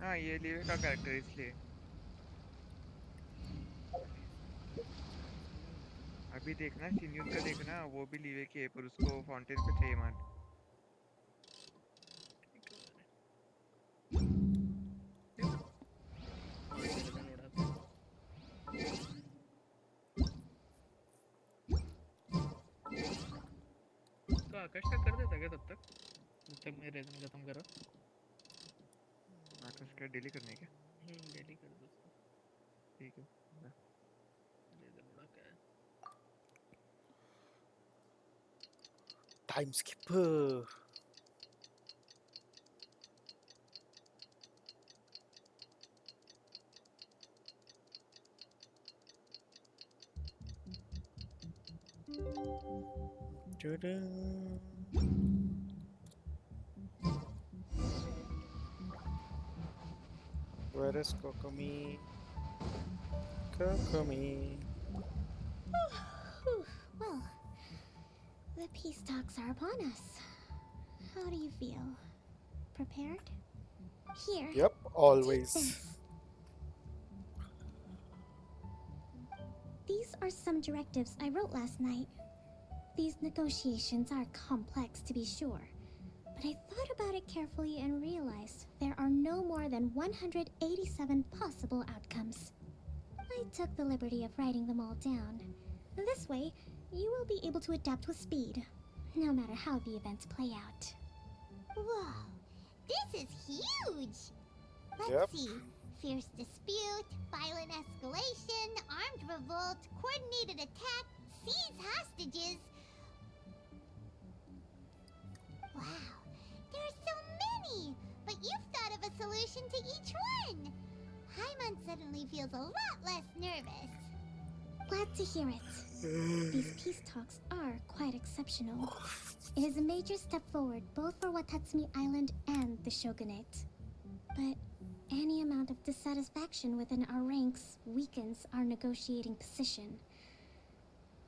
हाँ ये लीवे का कैरेक्टर इसलिए। अभी देखना शिन्यून का देखना वो भी लीवे की है पर उसको फाउंटेन पे चाहिए मान। तो आकाश का कर देता क्या तब तक? जब तक मैं रेजन खत्म करा। आकाश का डेली करने क्या? डेली कर दो उसको। ठीक है। रेजन उड़ा क्या है? Time skip. Where is Kokomi? Kokomi. Whew, well, the peace talks are upon us. How do you feel? Prepared? Here. Yep, Take always. this. These are some directives I wrote last night. These negotiations are complex, to be sure, but I thought about it carefully and realized there are no more than 187 possible outcomes. I took the liberty of writing them all down. This way, you will be able to adapt with speed, no matter how the events play out. Whoa, this is huge! Let's Yep. see. Fierce dispute, violent escalation, armed revolt, coordinated attack, seize hostages. Wow, there are so many! But you've thought of a solution to each one! Hyman suddenly feels a lot less nervous. Glad to hear it. These peace talks are quite exceptional. It is a major step forward both for Watatsumi Island and the Shogunate. But any amount of dissatisfaction within our ranks weakens our negotiating position.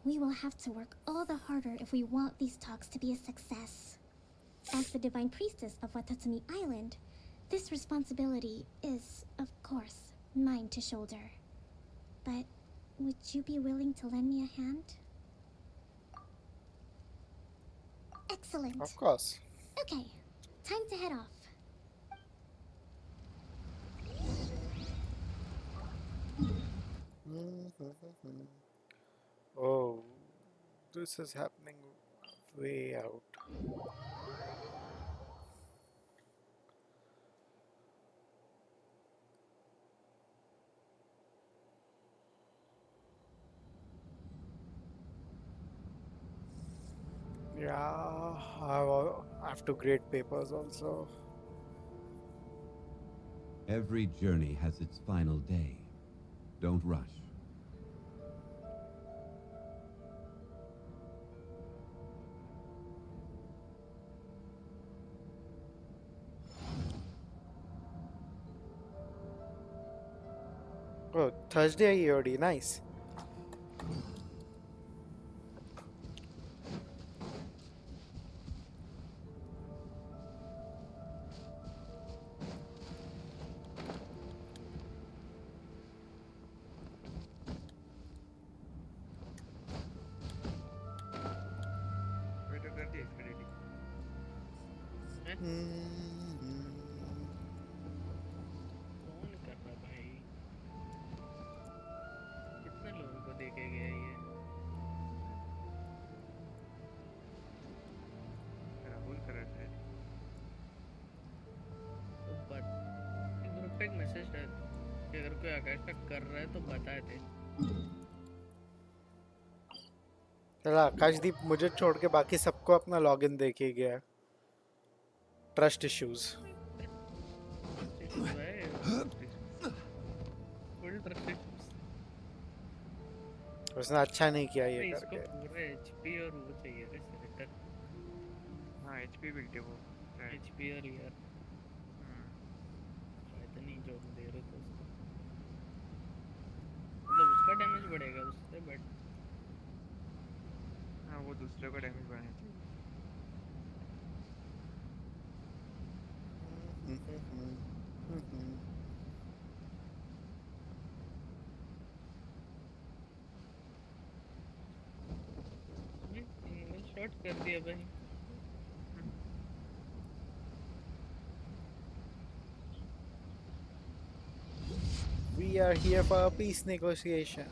We will have to work all the harder if we want these talks to be a success. As the Divine Priestess of Watatsumi Island, this responsibility is, of course, mine to shoulder. But would you be willing to lend me a hand? Excellent. Of course. Okay, time to head off. Oh, this is happening way out. Yeah, I have to grade papers also. Every journey has its final day. Don't rush. Oh, Thursday EOD, nice. मैं तो कर दिया इसका ready कौन कर रहा भाई कितने लोगों को देखे गया ये राहुल कर रहा है तो बट ग्रुप पे एक मैसेज डाल कि अगर कोई आकाश का कर रहा है तो बताए थे चला आकाशदीप मुझे छोड़ के बाकी सबको अपना लॉगिन देके गया है। Trust issues. उसने अच्छा नहीं किया ये इसको करके। पूरा एचपी और वो चाहिए रे सेनेटर हाँ एचपी बिल्ड है वो एचपी और यार फायदा नहीं जो हम दे रहे थे उसको मतलब उसका डैमेज बढ़ेगा उससे बट हाँ वो दूसरे को डैमेज बढ़ाना चाहिए शॉट कर दिया भाई We are here for a peace negotiation.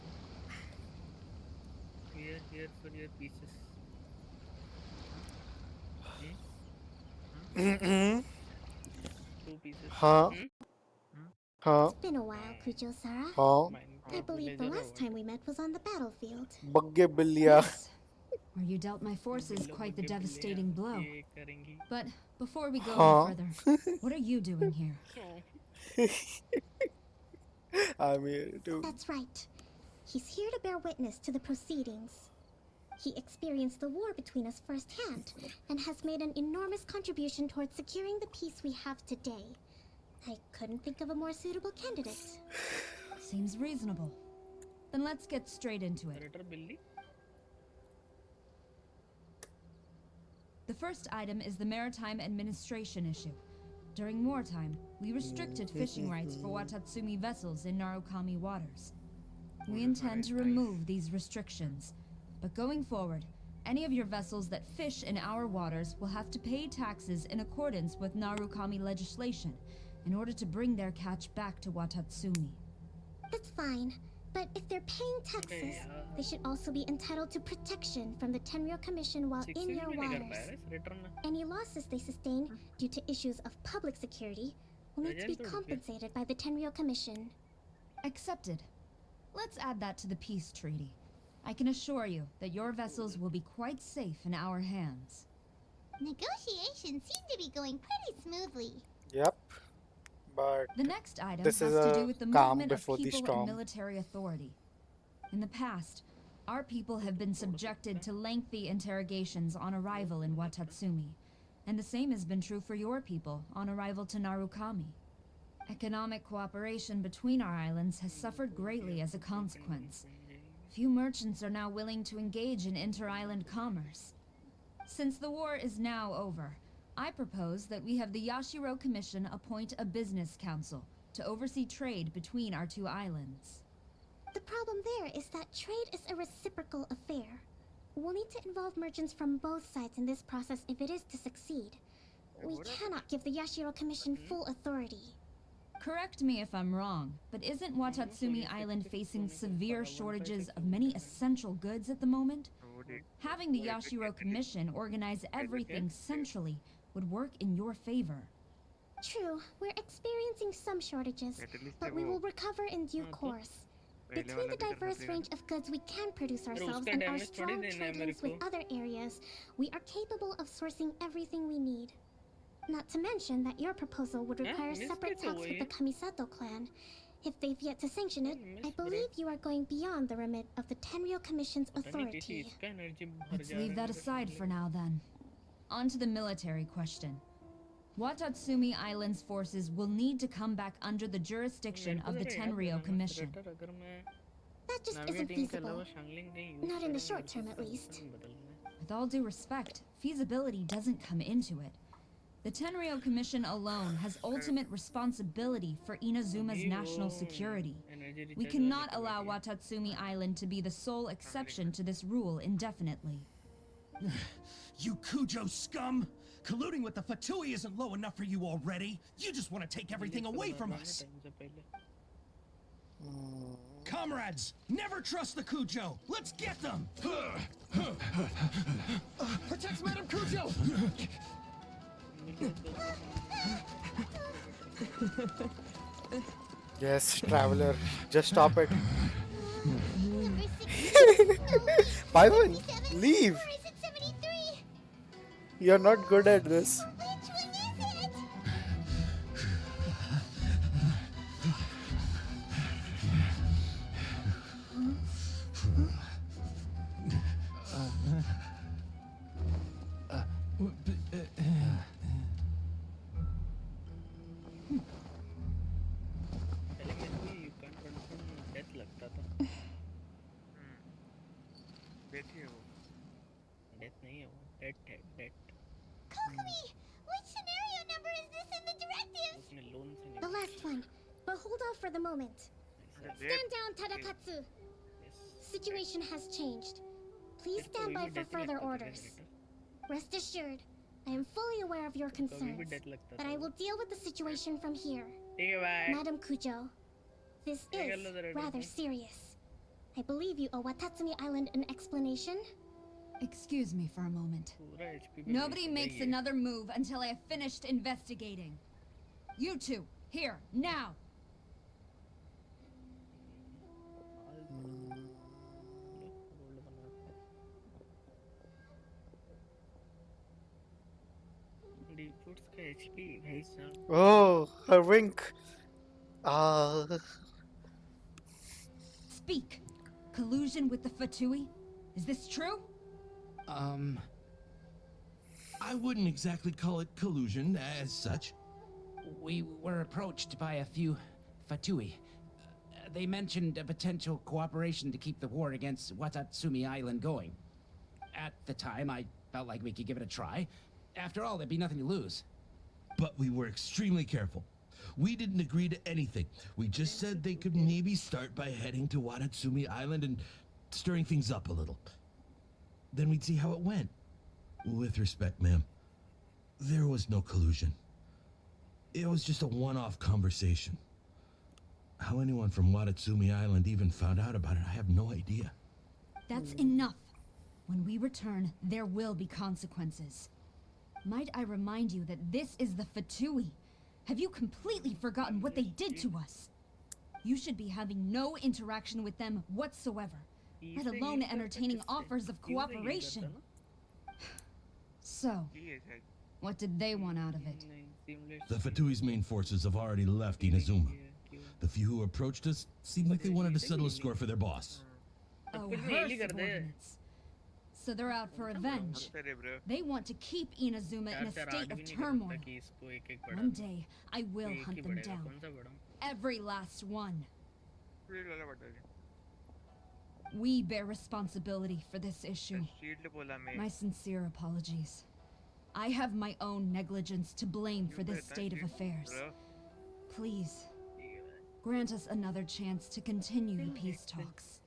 We are here for your pieces. Two pieces. हाँ हाँ It's been a while, Kujo-Sara. हाँ I believe the last time we met was on the battlefield. बग्गे बिल्लिया Where you dealt my forces quite the devastating blow. But before we go Huh? any further, what are you doing here? I'm here too. That's right. He's here to bear witness to the proceedings. He experienced the war between us firsthand and has made an enormous contribution towards securing the peace we have today. I couldn't think of a more suitable candidate. Seems reasonable. Then let's get straight into it. first item is the Maritime Administration issue. During wartime, we restricted fishing rights for Watatsumi vessels in Narukami waters. We intend to remove these restrictions, but going forward, any of your vessels that fish in our waters will have to pay taxes in accordance with Narukami legislation in order to bring their catch back to Watatsumi. That's fine, but if they're paying taxes, they should also be entitled to protection from the Tenryou Commission while in your waters. Any losses they sustain due to issues of public security will need to be compensated by the Tenryou Commission. Accepted. Let's add that to the peace treaty. I can assure you that your vessels will be quite safe in our hands. Negotiations seem to be going pretty smoothly. Yep. But the next item this has is to a do with the calm movement of before the people and storm. military authority. In the past, our people have been subjected to lengthy interrogations on arrival in Watatsumi, and the same has been true for your people on arrival to Narukami. Economic cooperation between our islands has suffered greatly as a consequence. Few merchants are now willing to engage in inter-island commerce. Since the war is now over, I propose that we have the Yashiro Commission appoint a business council to oversee trade between our two islands. The problem there is that trade is a reciprocal affair. We'll need to involve merchants from both sides in this process if it is to succeed. We cannot give the Yashiro Commission full authority. Correct me if I'm wrong, but isn't Watatsumi Island facing severe shortages of many essential goods at the moment? Having the Yashiro Commission organize everything centrally would work in your favor. True, we're experiencing some shortages, but we will recover in due course. Between the diverse range of goods we can produce ourselves and our strong trade links with other areas, we are capable of sourcing everything we need. Not to mention that your proposal would require separate talks with the Kamisato clan. If they've yet to sanction it, I believe you are going beyond the remit of the Tenryou Commission's authority. Let's leave that aside for now then. On to the military question. Watatsumi Island's forces will need to come back under the jurisdiction of the Tenryou Commission. That just isn't feasible. Not in the short term, at least. With all due respect, feasibility doesn't come into it. The Tenryou Commission alone has ultimate responsibility for Inazuma's national security. We cannot allow Watatsumi Island to be the sole exception to this rule indefinitely. You Kujo scum! Colluding with the Fatui isn't low enough for you already. You just want to take everything away from us. Comrades, never trust the Kujo. Let's get them! Protect Madame Kujo! Yes, traveler, just stop it. Python, leave. You're not good at this. Kokomi, which scenario number is this in the directive? The last one, but hold off for the moment. Stand down, Tadakatsu. Situation has changed. Please stand by for further orders. Rest assured, I am fully aware of your concerns, but I will deal with the situation from here. Madam Kujo, this is rather serious. I believe you owe Watatsumi Island an explanation. Excuse me for a moment. Nobody makes another move until I have finished investigating. You two, here, now! Oh, her wink. Speak! Collusion with the Fatui? Is this true? I wouldn't exactly call it collusion as such. We were approached by a few Fatui. They mentioned a potential cooperation to keep the war against Watatsumi Island going. At the time, I Felt like we could give it a try. After all, there'd be nothing to lose. But we were extremely careful. We didn't agree to anything. We just said they could maybe start by heading to Watatsumi Island and stirring things up a little. Then we'd see how it went. With respect, ma'am, there was no collusion. It was just a one-off conversation. How anyone from Watatsumi Island even found out about it, I have no idea. That's enough. When we return, there will be consequences. Might I remind you that this is the Fatui? Have you completely forgotten what they did to us? You should be having no interaction with them whatsoever, let alone entertaining offers of cooperation. So, what did they want out of it? The Fatui's main forces have already left Inazuma. The few who approached us seemed like they wanted to settle a score for their boss. Oh, her subordinates. So they're out for revenge. They want to keep Inazuma in a state of turmoil. One day, I will hunt them down. Every last one. We bear responsibility for this issue. My sincere apologies. I have my own negligence to blame for this state of affairs. Please, grant us another chance to continue the peace talks.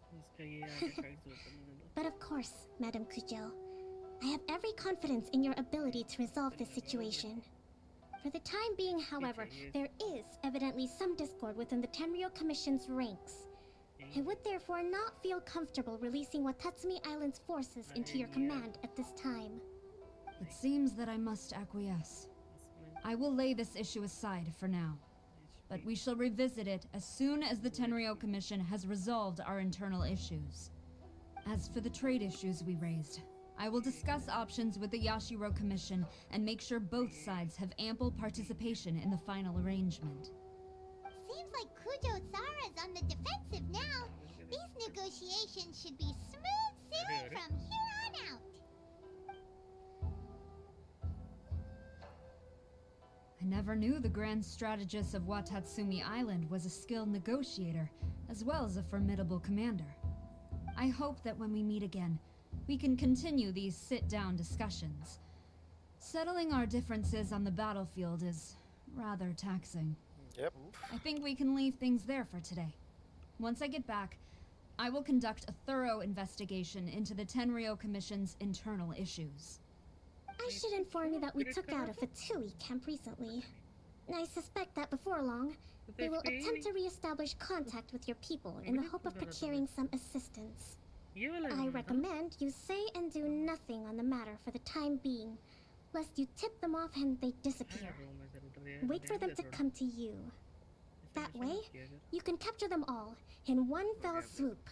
But of course, Madame Kujo, I have every confidence in your ability to resolve this situation. For the time being, however, there is evidently some discord within the Tenryou Commission's ranks. I would therefore not feel comfortable releasing Watatsumi Island's forces into your command at this time. It seems that I must acquiesce. I will lay this issue aside for now, but we shall revisit it as soon as the Tenryou Commission has resolved our internal issues. As for the trade issues we raised, I will discuss options with the Yashiro Commission and make sure both sides have ample participation in the final arrangement. Seems like Kujo-Sara's on the defensive now. These negotiations should be smooth sailing from here on out. I never knew the grand strategist of Watatsumi Island was a skilled negotiator, as well as a formidable commander. I hope that when we meet again, we can continue these sit-down discussions. Settling our differences on the battlefield is rather taxing. Yep. I think we can leave things there for today. Once I get back, I will conduct a thorough investigation into the Tenryou Commission's internal issues. I should inform you that we took out a Fatui camp recently. I suspect that before long, they will attempt to re-establish contact with your people in the hope of procuring some assistance. I recommend you say and do nothing on the matter for the time being, lest you tip them off and they disappear. Wait for them to come to you. That way, you can capture them all in one fell swoop.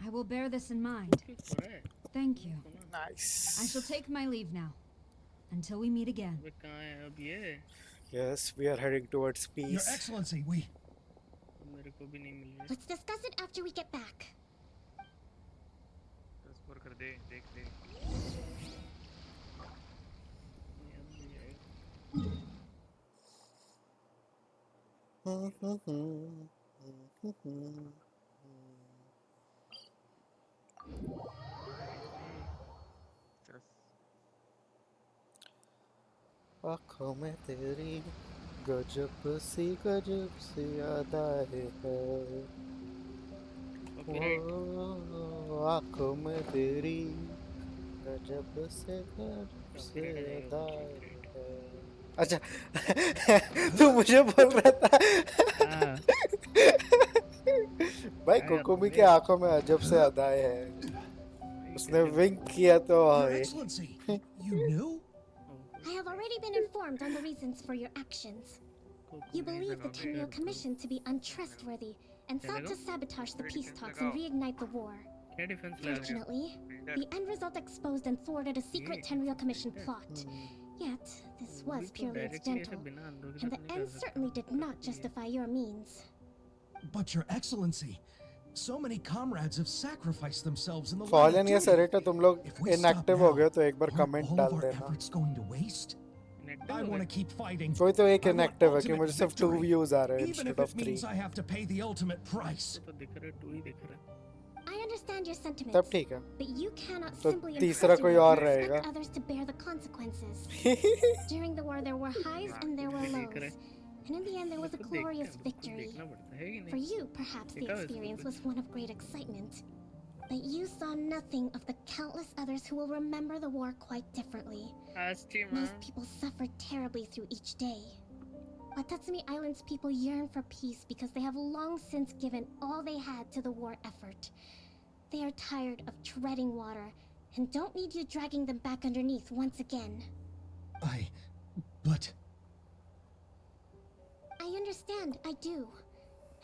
I will bear this in mind. Thank you. Nice. I shall take my leave now. Until we meet again. Yes, we are heading towards peace. Your Excellency, we... Let's discuss it after we get back. आँखों में तेरी गजब सी अदाएं हैं वो आँखों में तेरी गजब से अदाएं हैं अच्छा तू मुझे बोल रहा था भाई कोकोमी के आँखों में अजब से अदाएं हैं उसने विंक किया तो You knew? I have already been informed on the reasons for your actions. You believe the Tenryou Commission to be untrustworthy and sought to sabotage the peace talks and reignite the war. Fortunately, the end result exposed and thwarted a secret Tenryou Commission plot. Yet, this was purely accidental, and the end certainly did not justify your means. But Your Excellency, so many comrades have sacrificed themselves in the Fallen line या of duty. Senator तुम लोग If we inactive stop हो now, गए तो एक बार aren't comment all डाल of our देना efforts going to waste? I want to keep fighting. कोई तो एक I want inactive है कि ultimate मुझे सिर्फ 2 victory, views आ रहे हैं even instead if of it 3 means I have to pay the ultimate price. I understand understand your तब sentiments, ठीक है but you cannot तो simply तीसरा कोई और and रहेगा expect others to bear the consequences. During the war, there were highs and there were lows. And in the end, there was a glorious victory. For you, perhaps the experience was one of great excitement. But you saw nothing of the countless others who will remember the war quite differently. Most people suffered terribly through each day. Watatsumi Island's people yearn for peace because they have long since given all they had to the war effort. They are tired of treading water and don't need you dragging them back underneath once again. But... I understand, I do.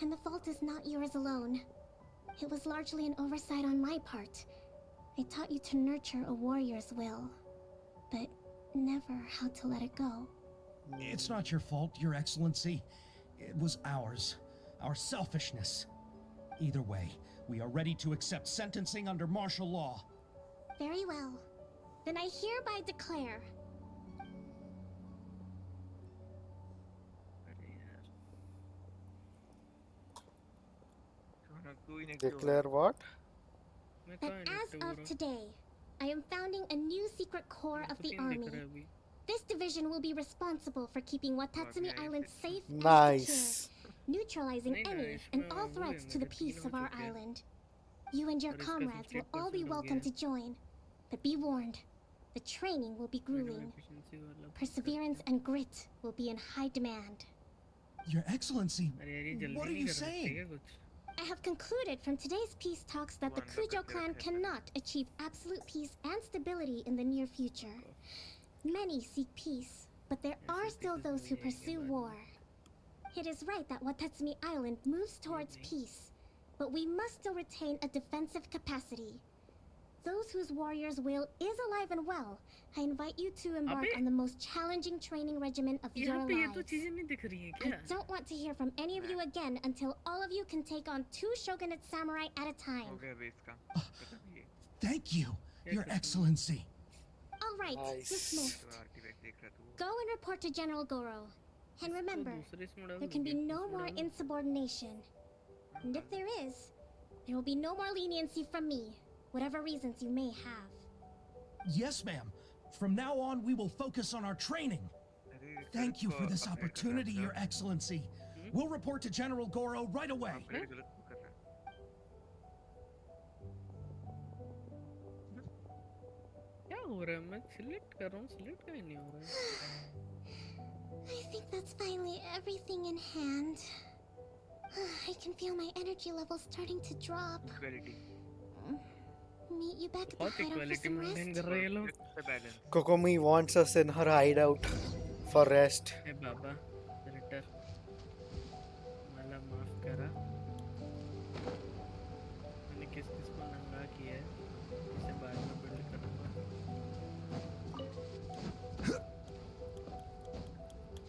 And the fault is not yours alone. It was largely an oversight on my part. I taught you to nurture a warrior's will, but never how to let it go. It's not your fault, Your Excellency. It was ours. Our selfishness. Either way, we are ready to accept sentencing under martial law. Very well. Then I hereby declare... Declare what? That as of today, I am founding a new secret corps of the army. This division will be responsible for keeping Watatsumi Island safe and Nice. secure, neutralizing any and all threats to the peace of our island. You and your comrades will all be welcome to join, but be warned, the training will be grueling. Perseverance and grit will be in high demand. Your Excellency, what are you saying? I have concluded from today's peace talks that the Kujo clan cannot achieve absolute peace and stability in the near future. Many seek peace, but there are still those who pursue war. It is right that Watatsumi Island moves towards peace, but we must still retain a defensive capacity. Those whose warrior's will is alive and well, I invite you to embark on the most challenging training regimen of your lives. I don't want to hear from any of you again until all of you can take on 2 shogunate samurai at a time. Thank you, Your Excellency. All right, dismissed. Go and report to General Goro. And remember, there can be no more insubordination. And if there is, there will be no more leniency from me, whatever reasons you may have. Yes, ma'am. From now on, we will focus on our training. Thank you for this opportunity, Your Excellency. We'll report to General Goro right away. I think that's finally everything in hand. I can feel my energy levels starting to drop. Meet you back at the hideout for some rest. Kokomi wants us in her hideout for rest. Hey Baba, Ritter मला माफ करा मैंने किस किस को नंगा किया है इसे बाद में बिल्ड करूंगा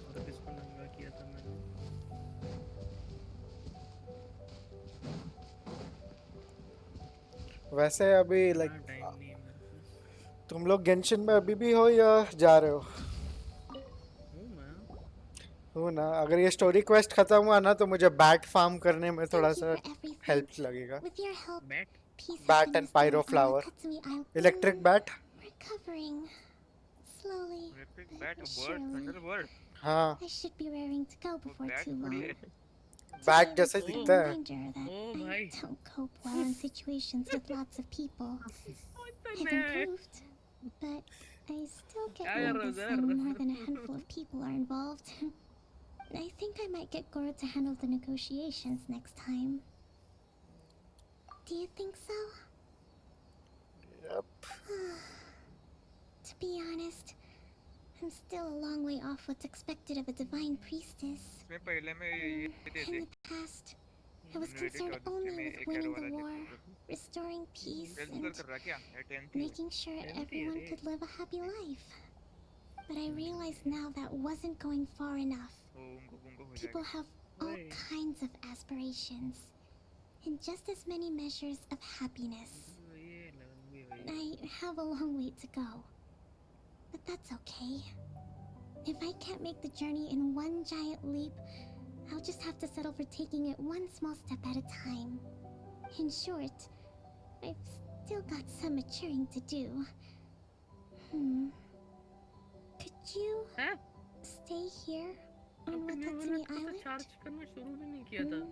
और किसको नंगा किया था मैंने वैसे अभी लाइक तुम लोग गेंशिन में अभी भी हो या जा रहे हो? हो ना. अगर ये स्टोरी क्वेस्ट खत्म हुआ ना तो मुझे बैट फार्म करने में थोड़ा सा हेल्प लगेगा. Bat and pyro flower. Electric bat. Recovering slowly. Thunderbird. हाँ. I should be raring to go before too long. Bat जैसे दिखता है. I don't cope well in situations with lots of people. I've improved, but I still get nervous when more than a handful of people are involved. I think I might get Goro to handle the negotiations next time. Do you think so? Yep. To be honest, I'm still a long way off what's expected of a divine priestess. In the past, I was concerned only with winning the war, restoring peace, and making sure everyone could live a happy life. But I realize now that wasn't going far enough. People have all kinds of aspirations, and just as many measures of happiness. I have a long way to go, but that's okay. If I can't make the journey in one giant leap, I'll just have to settle for taking it one small step at a time. In short, I've still got some maturing to do. Could you stay here on Watatsumi Island?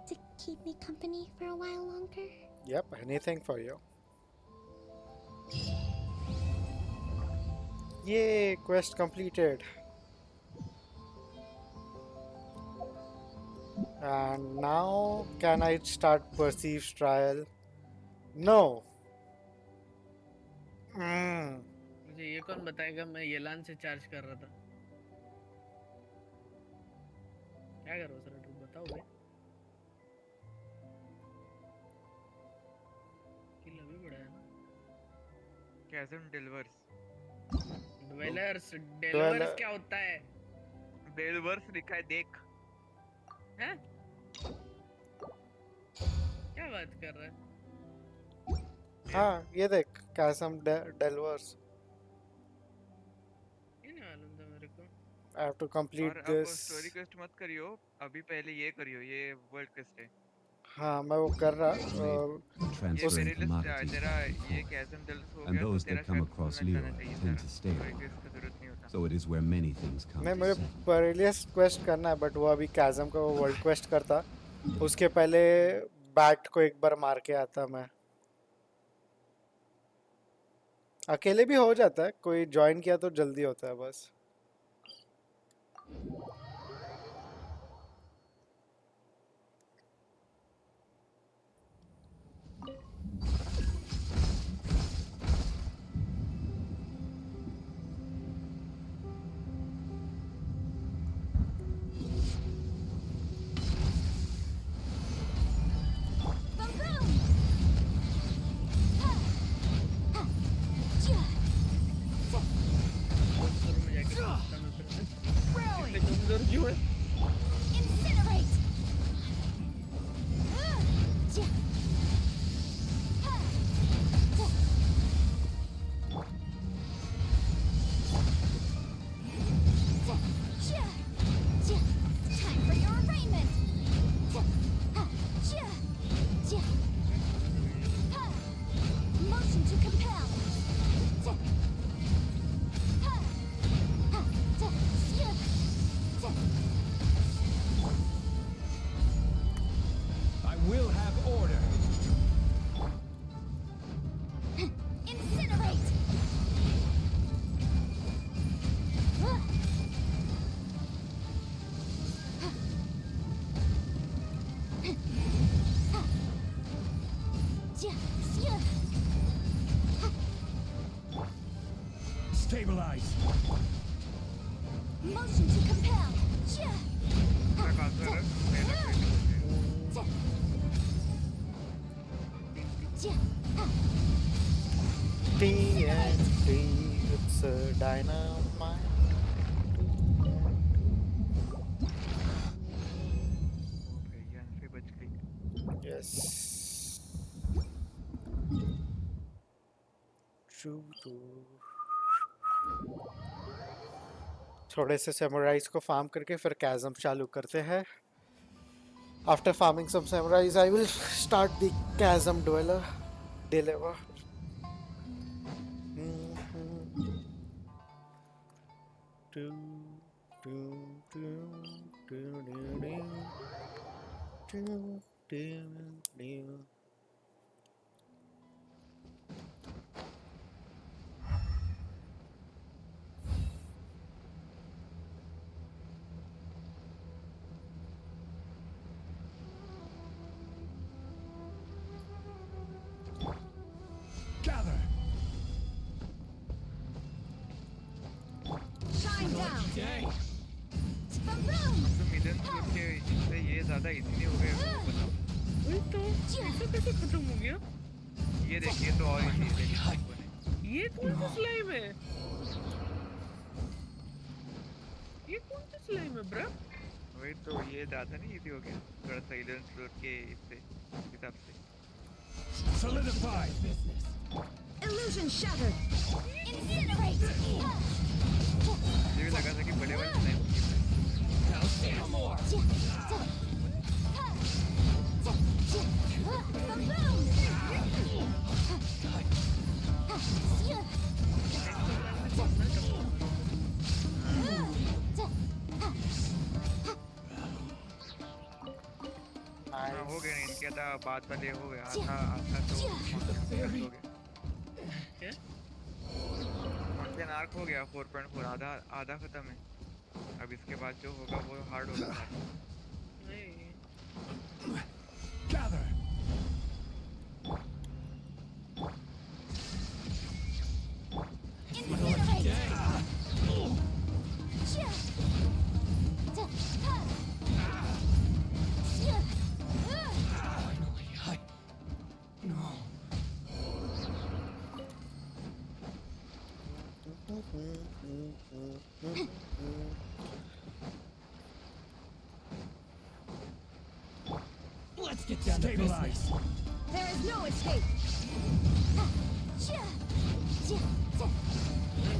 To keep me company for a while longer? Yep, anything for you. Yay, quest completed. And now, can I start Perceive's trial? No. मुझे ये कौन बताएगा? मैं येलान से charge कर रहा था। क्या करो सर, तुम बताओ बे। किल अभी बड़ा है ना? कैज़म डेलवर्स। डेलवर्स क्या होता है? डेलवर्स लिखा है, देख। हैं? क्या बात कर रहा है? हाँ, ये देख, कैज़म डेलवर्स। ये नहीं मालूम था मेरे को। I have to complete और this. अब स्टोरी क्वेस्ट मत करियो, अभी पहले ये करियो, ये वर्ल्ड क्वेस्ट है। हाँ, मैं वो कर रहा। Transferring commodities तेरा ये कैज़म डेलवर्स हो and गया, तो those तेरा that come शायद across खुलना Leroy जाना चाहिए tend था। to stay story there. Quest का जरूरत नहीं होता। So it is where many things come नहीं, to मुझे set. परेलियस क्वेस्ट करना है, बट वो अभी कैज़म का वो वर्ल्ड क्वेस्ट करता। उसके पहले बैट को एक बार मार के आता मैं। अकेले भी हो जाता है, कोई ज्वाइन किया तो जल्दी होता है बस। Stabilize. Motion to compel. TNT, it's a dynamite. Yes. थोड़े से सैमुराइज को फार्म करके फिर कैज़म चालू करते हैं. After farming some samurais, I will start the chasm dweller deliver. Gather. Shine down. तो मिलियन फ्लोर के इससे ये ज़्यादा इजीली हो गया, बताओ। वही तो ऐसा कैसे खत्म हो गया? ये देखिए तो और इजी है। ये कौन सा स्लाइम है? ये कौन सा स्लाइम है ब्रो? वही तो, ये ज़्यादा नहीं इजी हो गया थोड़ा सा मिलियन फ्लोर के इससे हिसाब से। Solidify. Illusion shattered. Incinerate. मुझे भी लगा था कि बड़े वाले स्लाइम की Now say no more. बात वाले हो गया, आधा आधा तो हो गया। क्या? फाउंटेन आर्क हो गया 4.4, आधा आधा खत्म है। अब इसके बाद जो होगा वो हार्ड होगा सारा। नहीं Gather. Let's get down to business. There is no escape.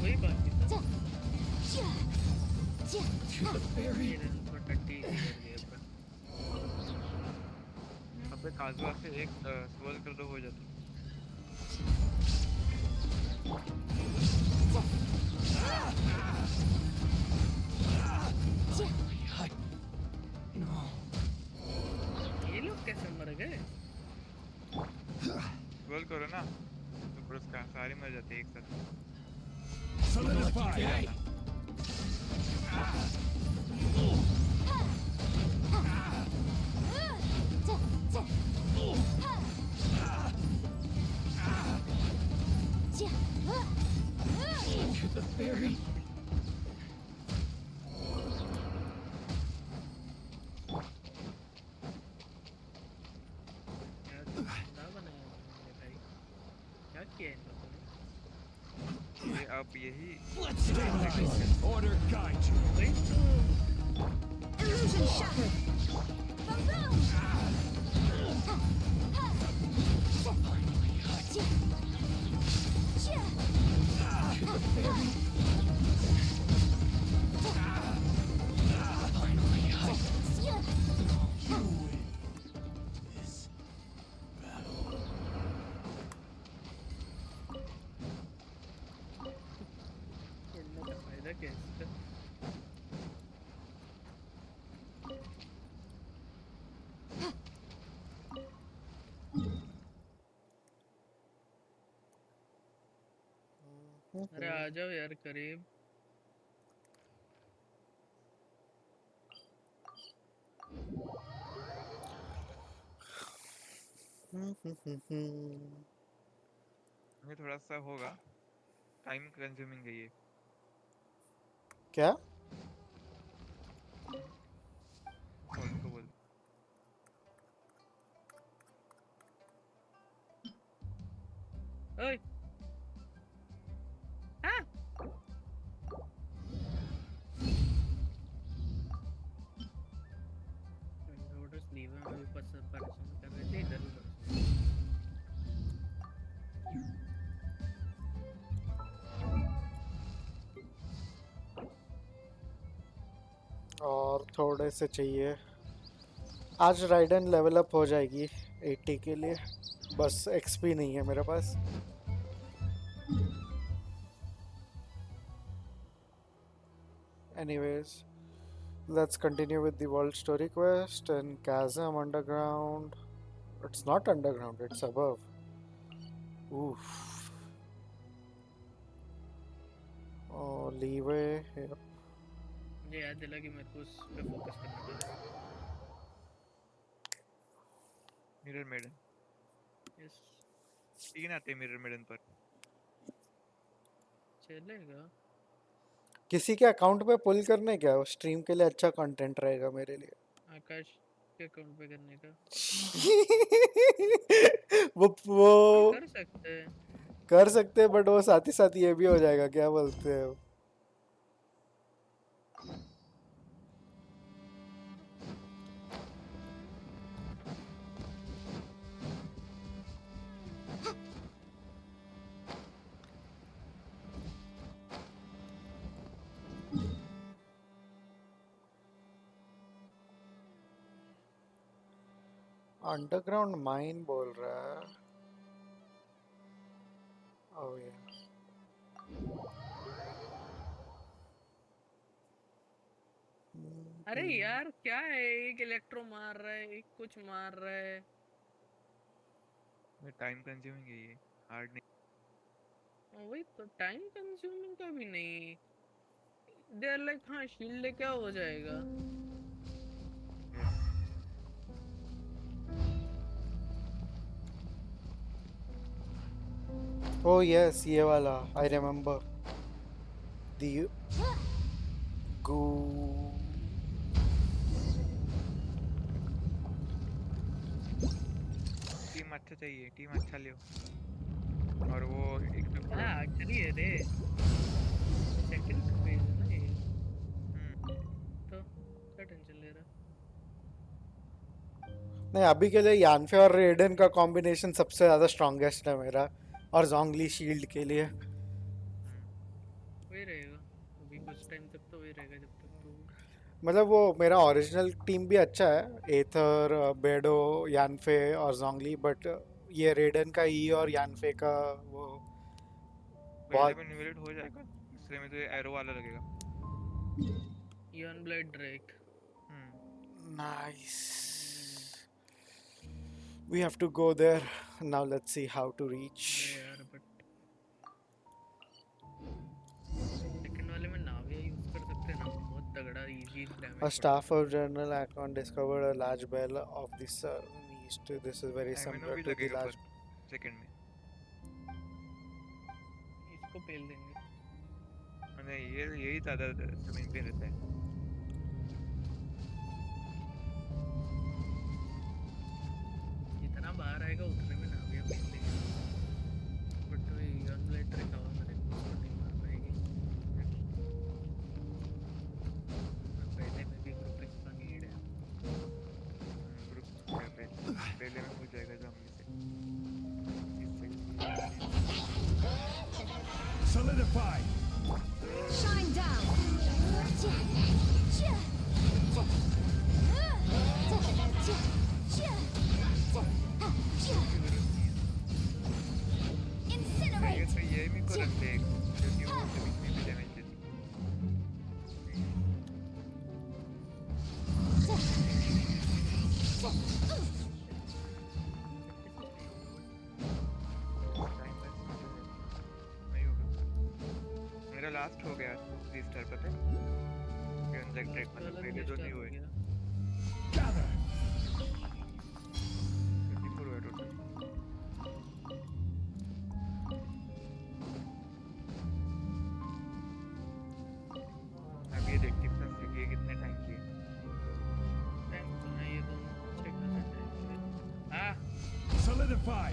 वही बात है। To the ferry. अबे काजुआ से एक स्वर्ल कर दो हो जाता। ये लोग कैसे मर गए? स्वर्ल करो ना तो फिर उसका सारे मर जाते एक साथ। Solidify. To the ferry. क्या किया इन लोगों ने? ये अब यही Let's stabilize. Order guide you. वही तो Illusion shattered. To the ferry. Finally, you win this battle. छोड़ने का फायदा क्या है इसका? अरे आ जाओ यार करीब। ये थोड़ा सा होगा टाइम कंज्यूमिंग है ये। क्या? बोल तो बोल। ओए हाँ रोडर्स लीवर में ऊपर से परेशान कर रहे थे इधर उधर। और थोड़े से चाहिए। आज राइडन लेवल अप हो जाएगी 80 के लिए, बस एक्सपी नहीं है मेरे पास। Anyways, let's continue with the world story quest and chasm underground. It's not underground, it's above. Oof. Oh, leeway here. मुझे याद दिला कि मेरे को उस पे फोकस करना पड़ेगा। मिरर मेडन यस 3 आते मिरर मेडन पर। चलेगा। किसी के अकाउंट पे पुल करने क्या, स्ट्रीम के लिए अच्छा कंटेंट रहेगा मेरे लिए। आकाश के अकाउंट पे करने का वो कर सकते हैं बट वो साथ ही साथ ये भी हो जाएगा, क्या बोलते हैं। अंडरग्राउंड माइन बोल रहा है। ओह ये अरे यार क्या है, एक इलेक्ट्रो मार रहा है, एक कुछ मार रहा है। ये टाइम कंज्यूमिंग है, ये हार्ड नहीं। वही तो टाइम कंज्यूमिंग का भी नहीं। दे आर लाइक हाँ शील्ड क्या हो जाएगा। Oh yes, ये वाला I remember. The goo. Team अच्छा चाहिए, टीम अच्छा लियो। और वो इक्विप करो। हाँ आखिरी है रे, सेकंड फेज है ना ये। तो क्या टेंशन ले रहा। नहीं अभी के लिए यानफे और रेडन का कॉम्बिनेशन सबसे ज्यादा स्ट्रॉन्गेस्ट है मेरा, और जोंगली शील्ड के लिए वही रहेगा अभी कुछ टाइम तक, तो वही रहेगा जब तक तो। मतलब वो मेरा ओरिजिनल टीम भी अच्छा है, एथर, बेडो, यानफे और जोंगली, बट ये रेडन का ई और यानफे का वो पहले बहुत में निवेलेट हो जाएगा, दूसरे में तो ये एरो वाला लगेगा। Ian blade Drake nice. We have to go there now. Let's see how to reach. यार बट सेकंड वाले में नाविया यूज कर सकते हैं ना, बहुत तगड़ा easy damage. A staff of General Akon discovered a large bell of the southern east. This is very similar to the large. Second में इसको पेल देंगे। मैंने ये यही ज्यादा जमीन पे रहता है। जितना बाहर आएगा उतने में नाविया पेल देंगे, बट तो ईयन ब्लेड ड्रेक हवा में रहेगा, उसको नहीं मार पाएगी। पहले में भी ग्रुप का नीड है। ग्रुप पहले में हो जाएगा जमीन से। Solidify. Shine down. ये तो ये भी को रखते हैं क्योंकि वो जमीन में भी डैमेज देती नहीं होगा। मेरा लास्ट हो गया 3 स्टार पता है, गन ड्रैग मतलब पहले तो नहीं हुए। 24 हुआ टोटल। अब ये देख डिफरेंस देखिए कितने टाइम लिए। टाइम तो है ये दोनों चेक करना चाहिए। हाँ Solidify.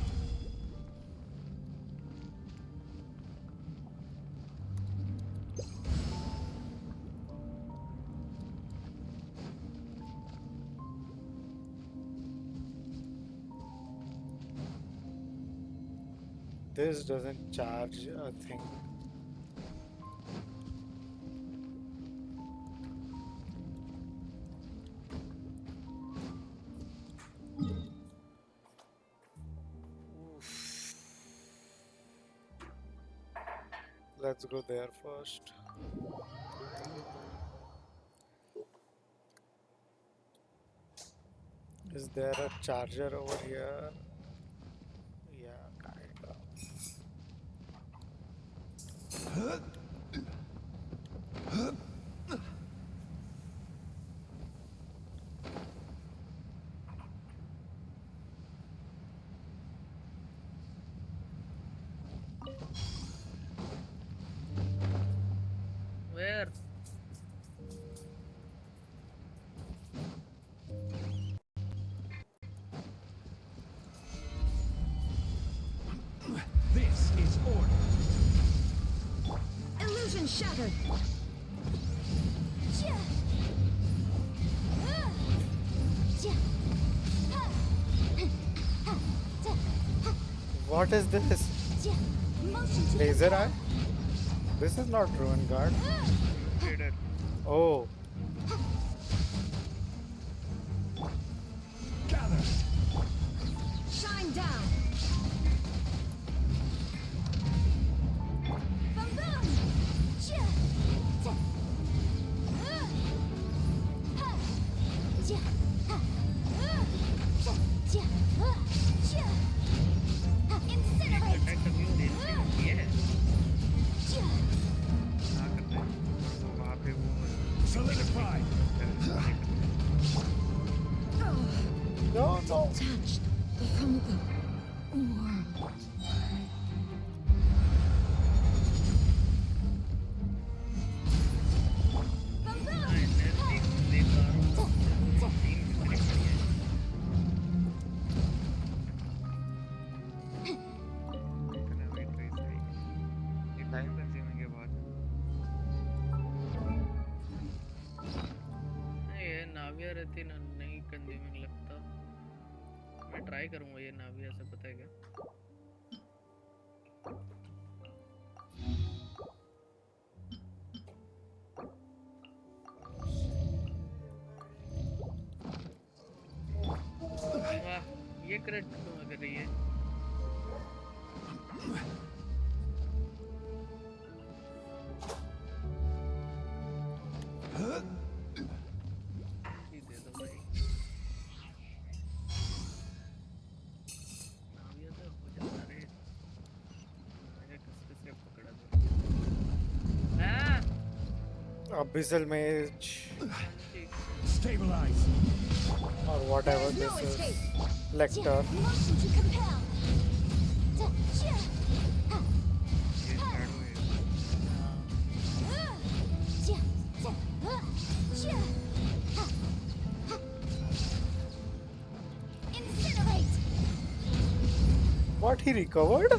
This doesn't charge a thing. Let's go there first. Is there a charger over here? Yeah, kind of. Where? This is order. Illusion shattered. What is this? Laser eye? This is not ruin guard. Oh. Gather. Shine down. Boom boom. थी ना, नहीं consuming लगता। मैं try करूंगा ये नाविया से, पता है क्या। वाह, ये करेक्ट क्यों कर रही है। दे दो भाई। नाविया तो हो जाता रे, मैं किसके से पकड़ा दो। Abyssal Mage Stabilize. or whatever this is. Lecter. Motion to compel. Incinerate. What, he recovered?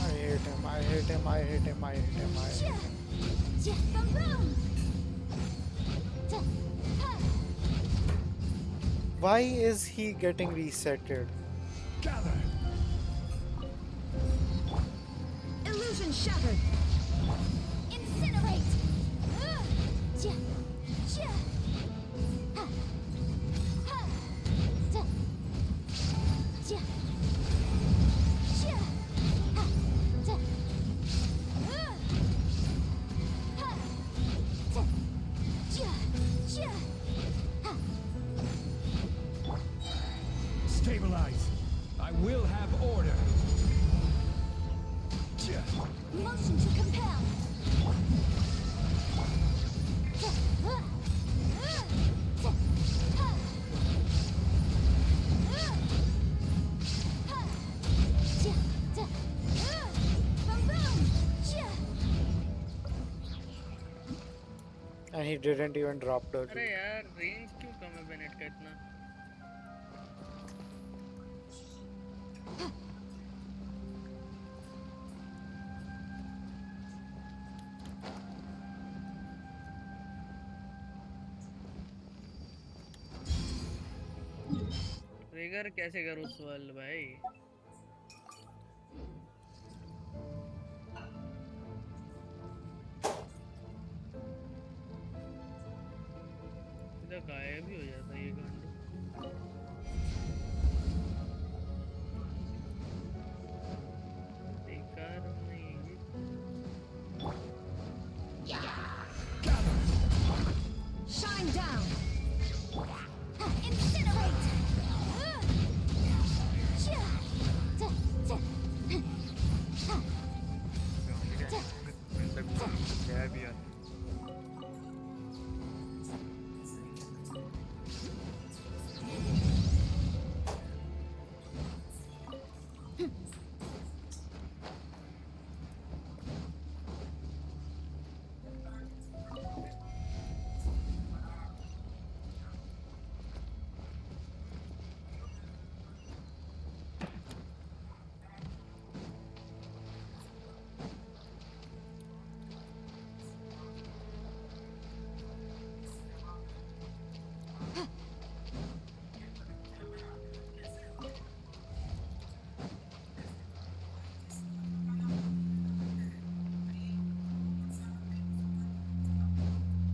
I hate him, I hate him, I hate him, I hate him, I hate him. Why is he getting resetted? Gather. Illusion shattered. Incinerate. Stabilize. I will have order. Motion to compel. And he didn't even drop the अरे यार range क्यों कम है Bennett का इतना। Trigger कैसे करूँ सवाल भाई। इधर गायब ही हो जाता है ये गांडू। बेकार नहीं Shine down. Incinerate.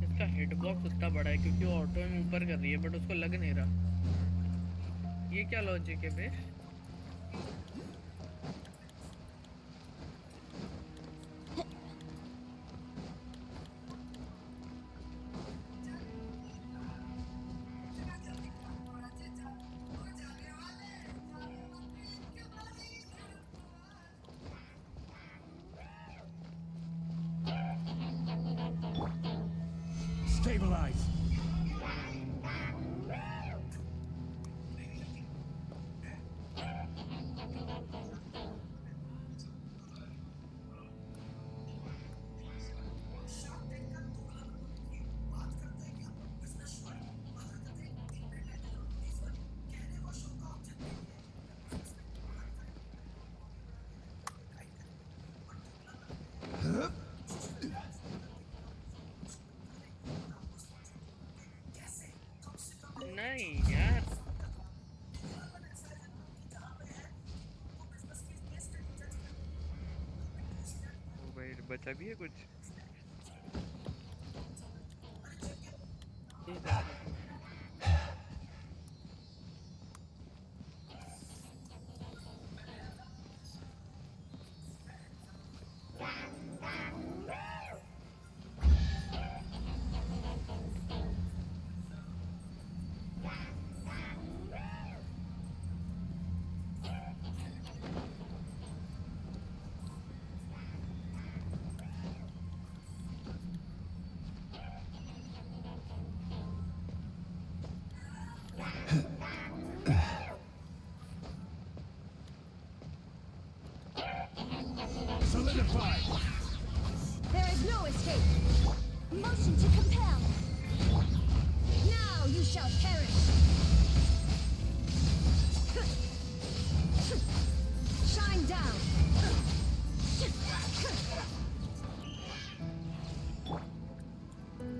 इसका हिटबॉक्स उतना बड़ा है क्योंकि वो ऑटो में ऊपर कर रही है बट उसको लग नहीं रहा। ये क्या लॉजिक है बे। Stabilize. नहीं यार ओ भाई बचा भी है कुछ Solidified. There is no escape. Motion to compel. Now you shall perish. Shine down.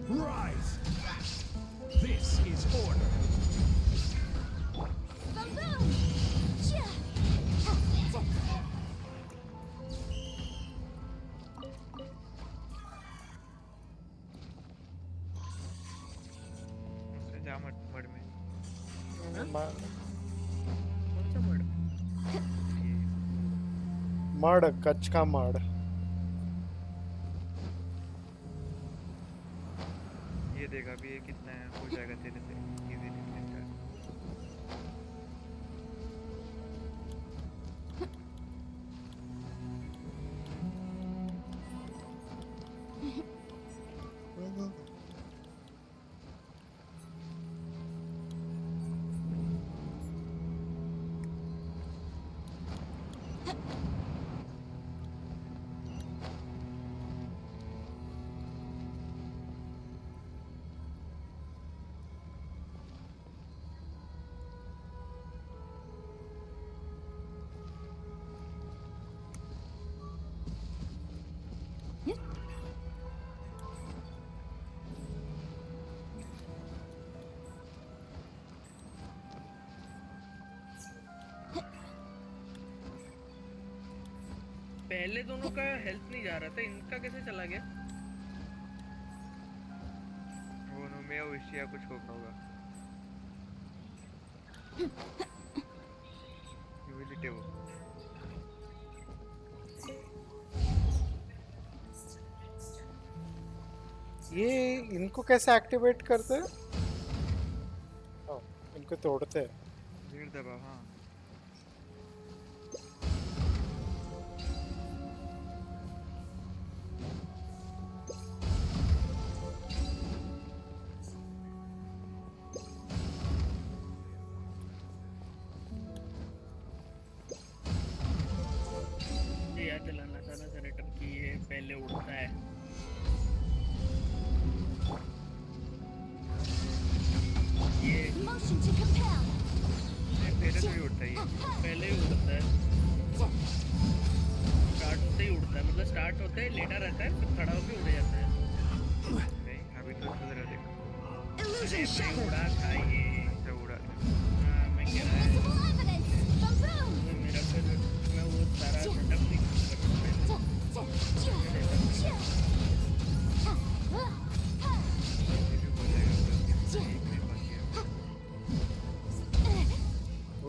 Rise. This is order. Ba-boom! जा मड में मड कच्छ का मड ये देखा भी ये कितना है हो जाएगा तेरे से इजीली पहले दोनों का हेल्थ नहीं जा रहा था इनका कैसे चला गया वो में विषय कुछ होगा ह्यूमिलिटी वो ये इनको कैसे एक्टिवेट करते हैं इनको तोड़ते हैं भीड़ दबा हाँ पहले उड़ता है ये पहले तो ही उड़ता है पहले ही उड़ता है स्टार्ट होते ही उड़ता है मतलब स्टार्ट होते ही लेटा रहता है फिर खड़ा होकर उड़ जाता है नहीं अभी तो उधर देखो अरे भाई उड़ा था ये अच्छा उड़ा हाँ मैं कह रहा है मेरा फिर मैं वो सारा सेटअप नहीं कर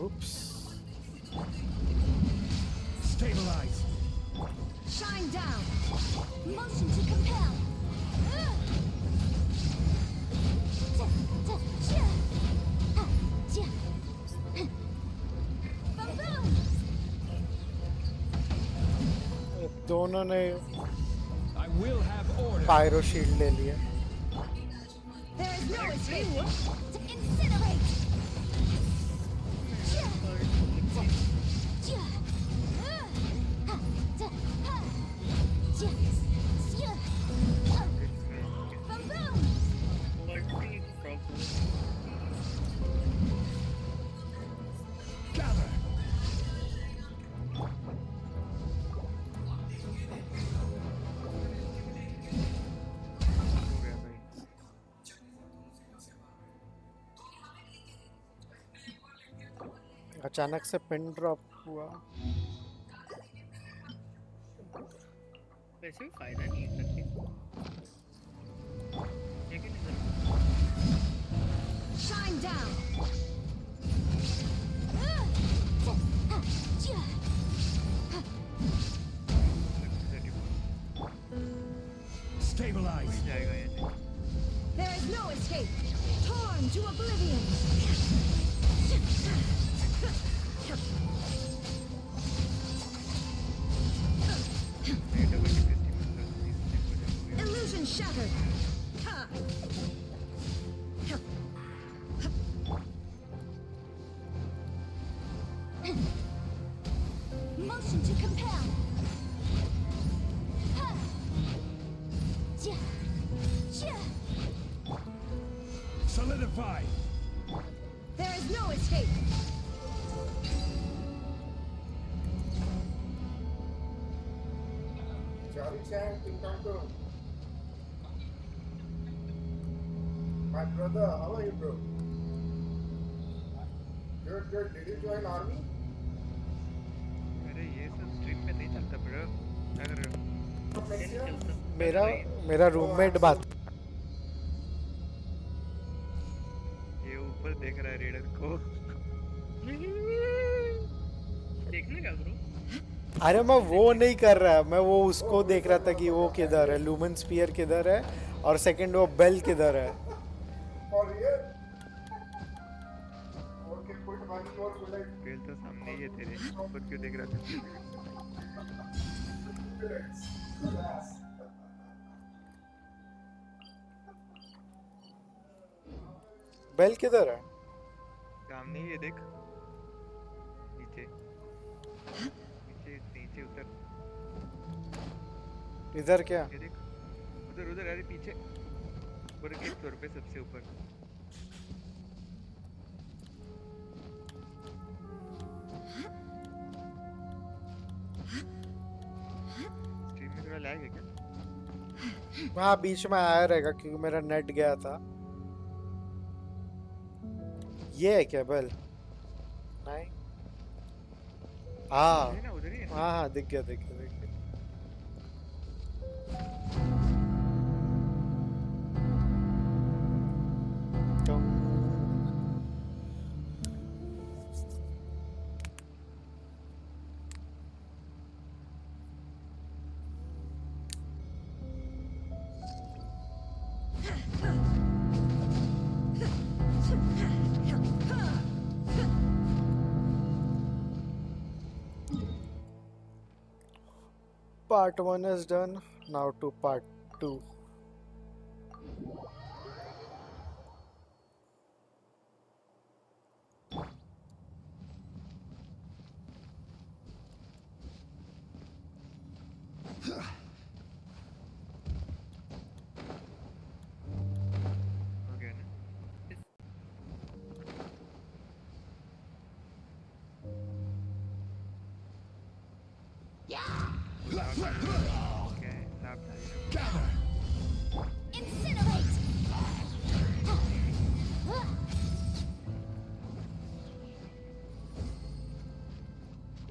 Oops. Stabilize. Shine down. Motion to compel. दोनों ने I will have order. Pyro shield ले लिया There is no escape. To incinerate. अचानक से पिन ड्रॉप हुआ। वैसे भी फायदा नहीं है करके, लेकिन इधर Shine down. Stabilize. There is no escape. Torn to oblivion. Illusion shattered. Ha. Motion to compel. Ha. Ja. Ja. Solidify. There is no escape. Charlie Chan, King Kong. My brother, how are you, bro? Good, good. Did you join army? अरे ये सब stream पे नहीं चलता bro, क्या कर रहे हो? मेरा रूममेट बात। ये ऊपर देख रहा है रेडर को। देखने का ब्रो। अरे मैं वो नहीं कर रहा, मैं वो उसको देख रहा था कि वो किधर है, लूमन स्पीयर किधर है और सेकंड वो बेल किधर है। बेल तो सामने ही है तेरे, ऊपर क्यों देख रहा था? बेल किधर है? सामने ही है देख, नीचे नीचे नीचे उतर। इधर क्या? ये देख, उधर उधर, अरे पीछे ऊपर के फ्लोर पे सबसे ऊपर। स्ट्रीम में थोड़ा लैग है क्या? हाँ बीच में आया रहेगा क्योंकि मेरा नेट गया था। ये है क्या बेल? नहीं, हाँ हाँ दिख गया दिख गया दिख गया। Part 1 is done, now to part 2.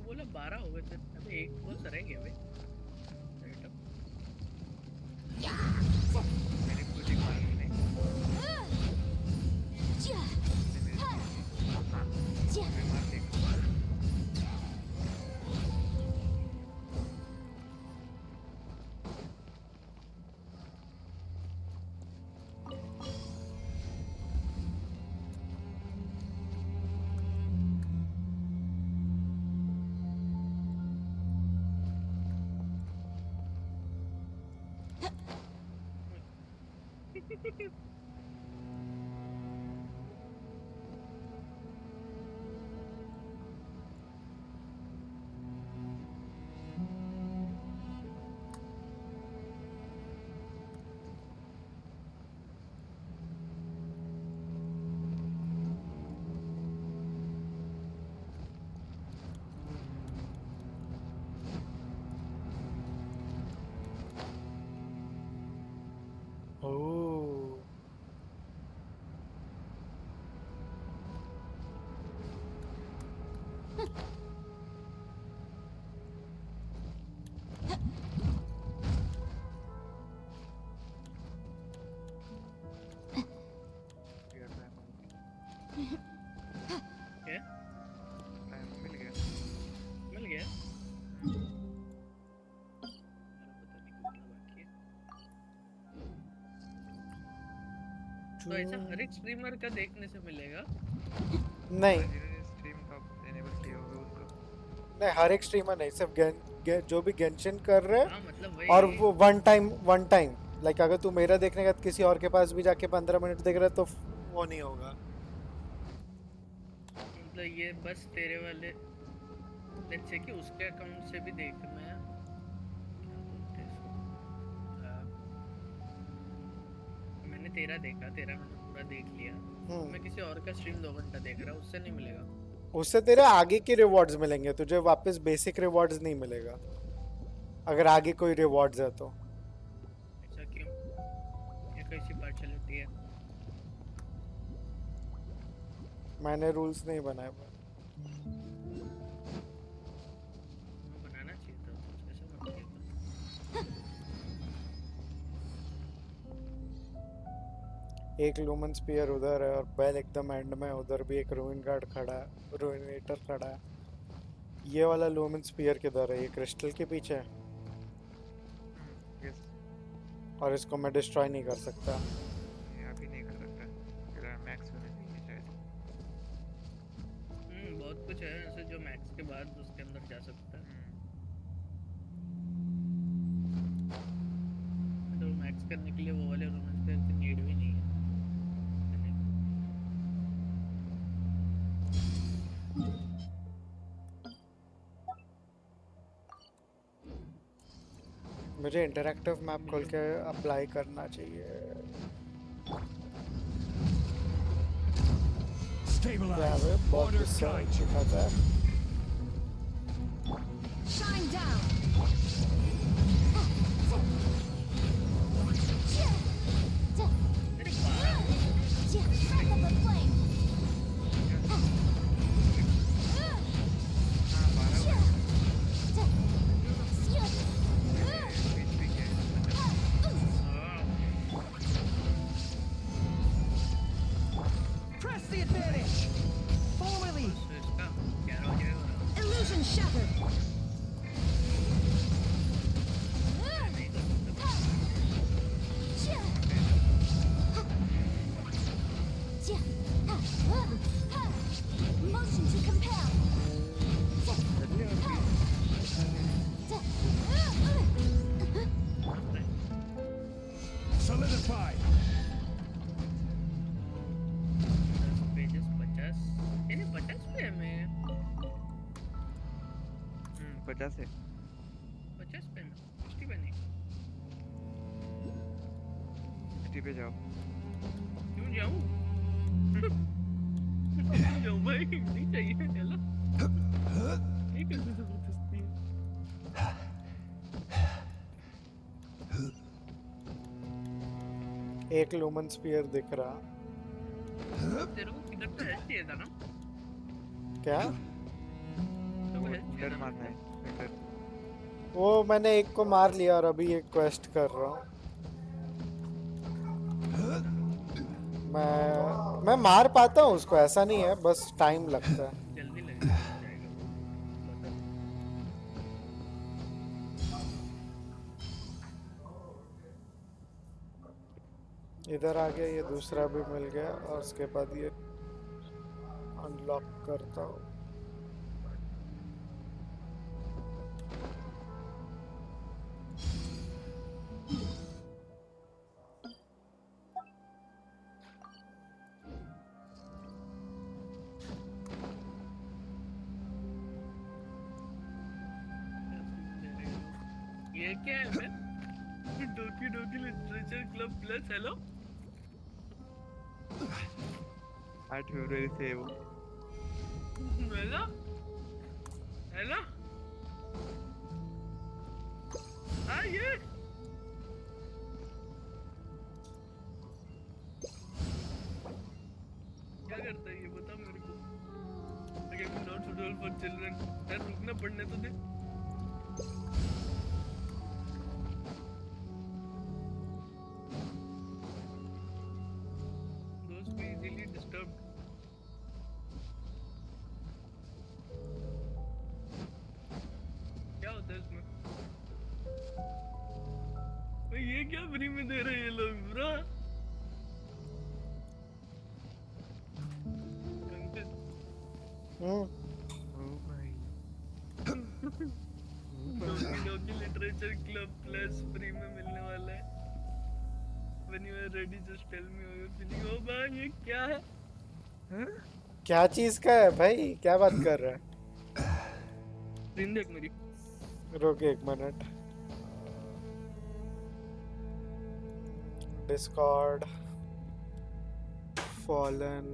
बोला 12 हो गए थे, अबे एक कौन सा रह गया बे? मैंने कुछ एक मार नहीं। मार देख। Oh. तो ऐसा हर एक स्ट्रीमर का देखने से मिलेगा? नहीं जिन्होंने स्ट्रीम का एनेबल किया होगा उनको। नहीं, हर एक स्ट्रीमर नहीं, सिर्फ जो भी गेंशिन कर रहे हाँ मतलब हैं वही। और वो वन टाइम लाइक अगर तू मेरा देखने का किसी और के पास भी जाके 15 मिनट देख रहा है तो वो नहीं होगा। मतलब ये बस तेरे वाले लेट्स से कि उसके अकाउंट से भी देख मैं क्या बोलते हैं इसको, मैंने तेरा देखा, तेरा मैंने पूरा देख लिया, मैं किसी और का स्ट्रीम 2 घंटा देख रहा हूँ, उससे नहीं मिलेगा? उससे तेरे आगे के रिवॉर्ड्स मिलेंगे, तुझे वापस बेसिक रिवॉर्ड्स नहीं मिलेगा अगर आगे कोई रिवॉर्ड्स है तो। ऐसा क्यों? ये कैसी पार्शलिटी है? मैंने रूल्स नहीं बनाए। बनाना चाहिए था कुछ ऐसा मत किया कर। एक लूमन स्पीयर उधर है और बेल एकदम एंड में, उधर भी एक रूइन गार्ड खड़ा है, रूइनेटर खड़ा है। ये वाला लूमन स्पीयर किधर है? ये क्रिस्टल के पीछे है यस। और इसको मैं डिस्ट्रॉय नहीं कर सकता। ये अभी नहीं कर सकता, तेरा मैक्स होने चाहिए शायद। बहुत कुछ है ऐसे जो मैक्स के बाद उसके अंदर जा सकता है। तो मैक्स करने के लिए वो वाले रूम पे नीड भी नहीं है। मुझे इंटरैक्टिव मैप खोल के अप्लाई करना चाहिए। Stabilize. बहुत Order गुस्सा guide you. दिखाता है। Shine down. Strike up a flame. Press the advantage. Forwardly. Illusion shattered. Motion to compel. Solidify. Pages 50 यानी 50 पे है मैं 50 है 50 पे ना 60 पे नहीं 60 पे जाओ। क्यों जाऊँ? क्यों जाऊँ भाई? नहीं चाहिए चलो। ये कैसे जबरदस्ती है? एक लूमन स्पीयर दिख रहा। तेरे को किधर तो हेल्प चाहिए था ना? क्या? तेरे को हेल्प चाहिए था मारना है। वो मैंने एक को मार लिया और अभी एक क्वेस्ट कर रहा हूँ। मैं मार पाता हूँ उसको, ऐसा नहीं है, बस टाइम लगता है। जल्दी लगेगा इधर आ गया, ये दूसरा भी मिल गया और उसके बाद ये अनलॉक करता हूँ। ये क्या है मैं? डोकी Doki literature club plus hello 8 फरवरी से वो हेलो हेलो ये क्या करता है ये बता मेरे को। Game not suitable for children. यार रुकना पड़ने तो दे। Those be easily disturbed. क्या होता है इसमें? भाई ये क्या फ्री में दे रहे हैं ये लोग ब्रो? ओ भाई डोकी लिटरेचर क्लब प्लस फ्री में मिलने वाला है। When you are ready, just tell me how you're feeling. ओ भाई ये क्या है? क्या चीज का है भाई? क्या बात कर रहा है? स्क्रीन देख मेरी। रुक एक minute. Discord, fallen,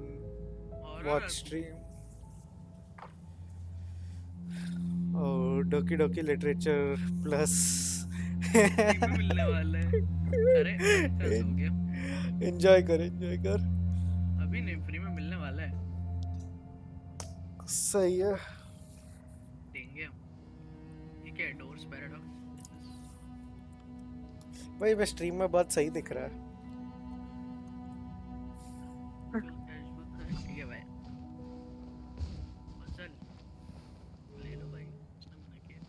watch stream. Oh, Doki Doki Literature Plus मिलने वाला है। अरे चल हो गया। एंजॉय कर। अभी नहीं, फ्री में मिलने वाला है। सही है। देंगे हम। ये क्या है? डोर्स पैराडॉक्स भाई मैं स्ट्रीम में बहुत सही दिख रहा है। ठीक है भाई। चल ले लो भाई। मना किया।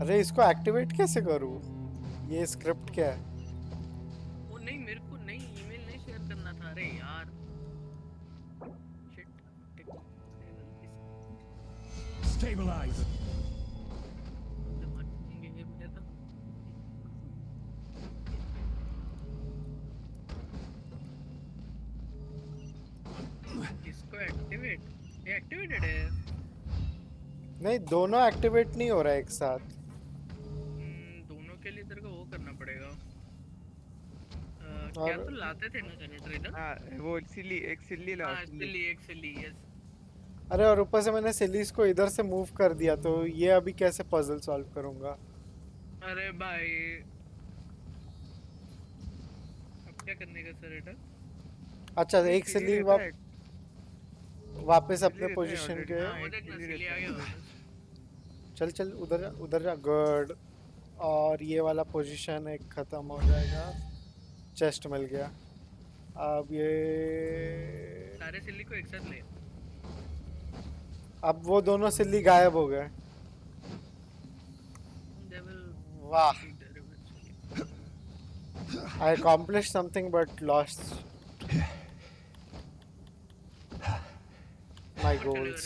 अरे इसको एक्टिवेट कैसे करूँ? ये स्क्रिप्ट क्या है? वो नहीं, मेरे को नहीं, ईमेल नहीं शेयर करना था। अरे यार शिट। Stabilize. इसको एक्टिवेट, ये एक्टिवेटेड है। नहीं, दोनों एक्टिवेट नहीं हो रहा है एक साथ। दोनों के लिए तेरे को वो करना पड़ेगा। क्या तो लाते थे ना जनरेटर इधर? हाँ वो सिल्ली, एक सिल्ली लाओ। हाँ सिल्ली, एक सिल्ली, यस। अरे और ऊपर से मैंने सिलीज को इधर से मूव कर दिया, तो ये अभी कैसे पजल सॉल्व करूंगा? अरे भाई अब क्या करने का सर बेटा? अच्छा एक सिली वापस अपने पोजीशन के। चल उधर जा। गुड। और ये वाला पोजीशन एक खत्म हो जाएगा। चेस्ट मिल गया। अब ये सारे सिल्ली को एक साथ ले। अब वो दोनों सिल्ली गायब हो गए। वाह। I accomplished something but lost my goals.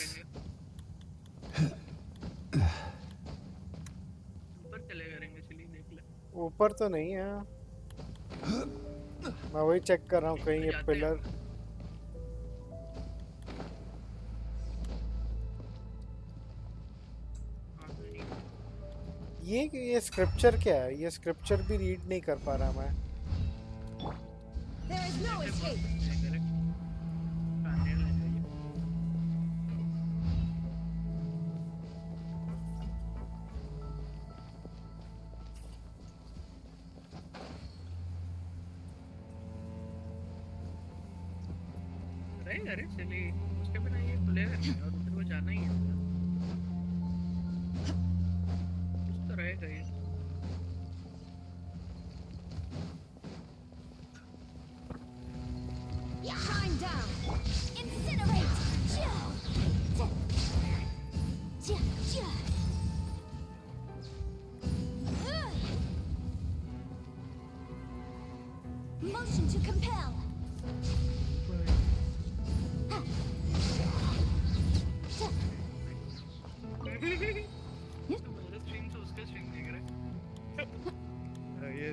ऊपर चले करेंगे सिल्ली, देख ले। ऊपर तो नहीं है, मैं वही चेक कर रहा हूँ कहीं ये पिलर। ये स्क्रिप्चर क्या है? ये स्क्रिप्चर भी रीड नहीं कर पा रहा मैं। There is no escape. अरे चलिए, उसके बिना ये खुलेगा नहीं और उधर को जाना ही है। कुछ तो रहेगा ये। Shine down. Incinerate. Motion to compel. मेरा स्ट्रीम तो उसका स्ट्रीम देख रहा है। ये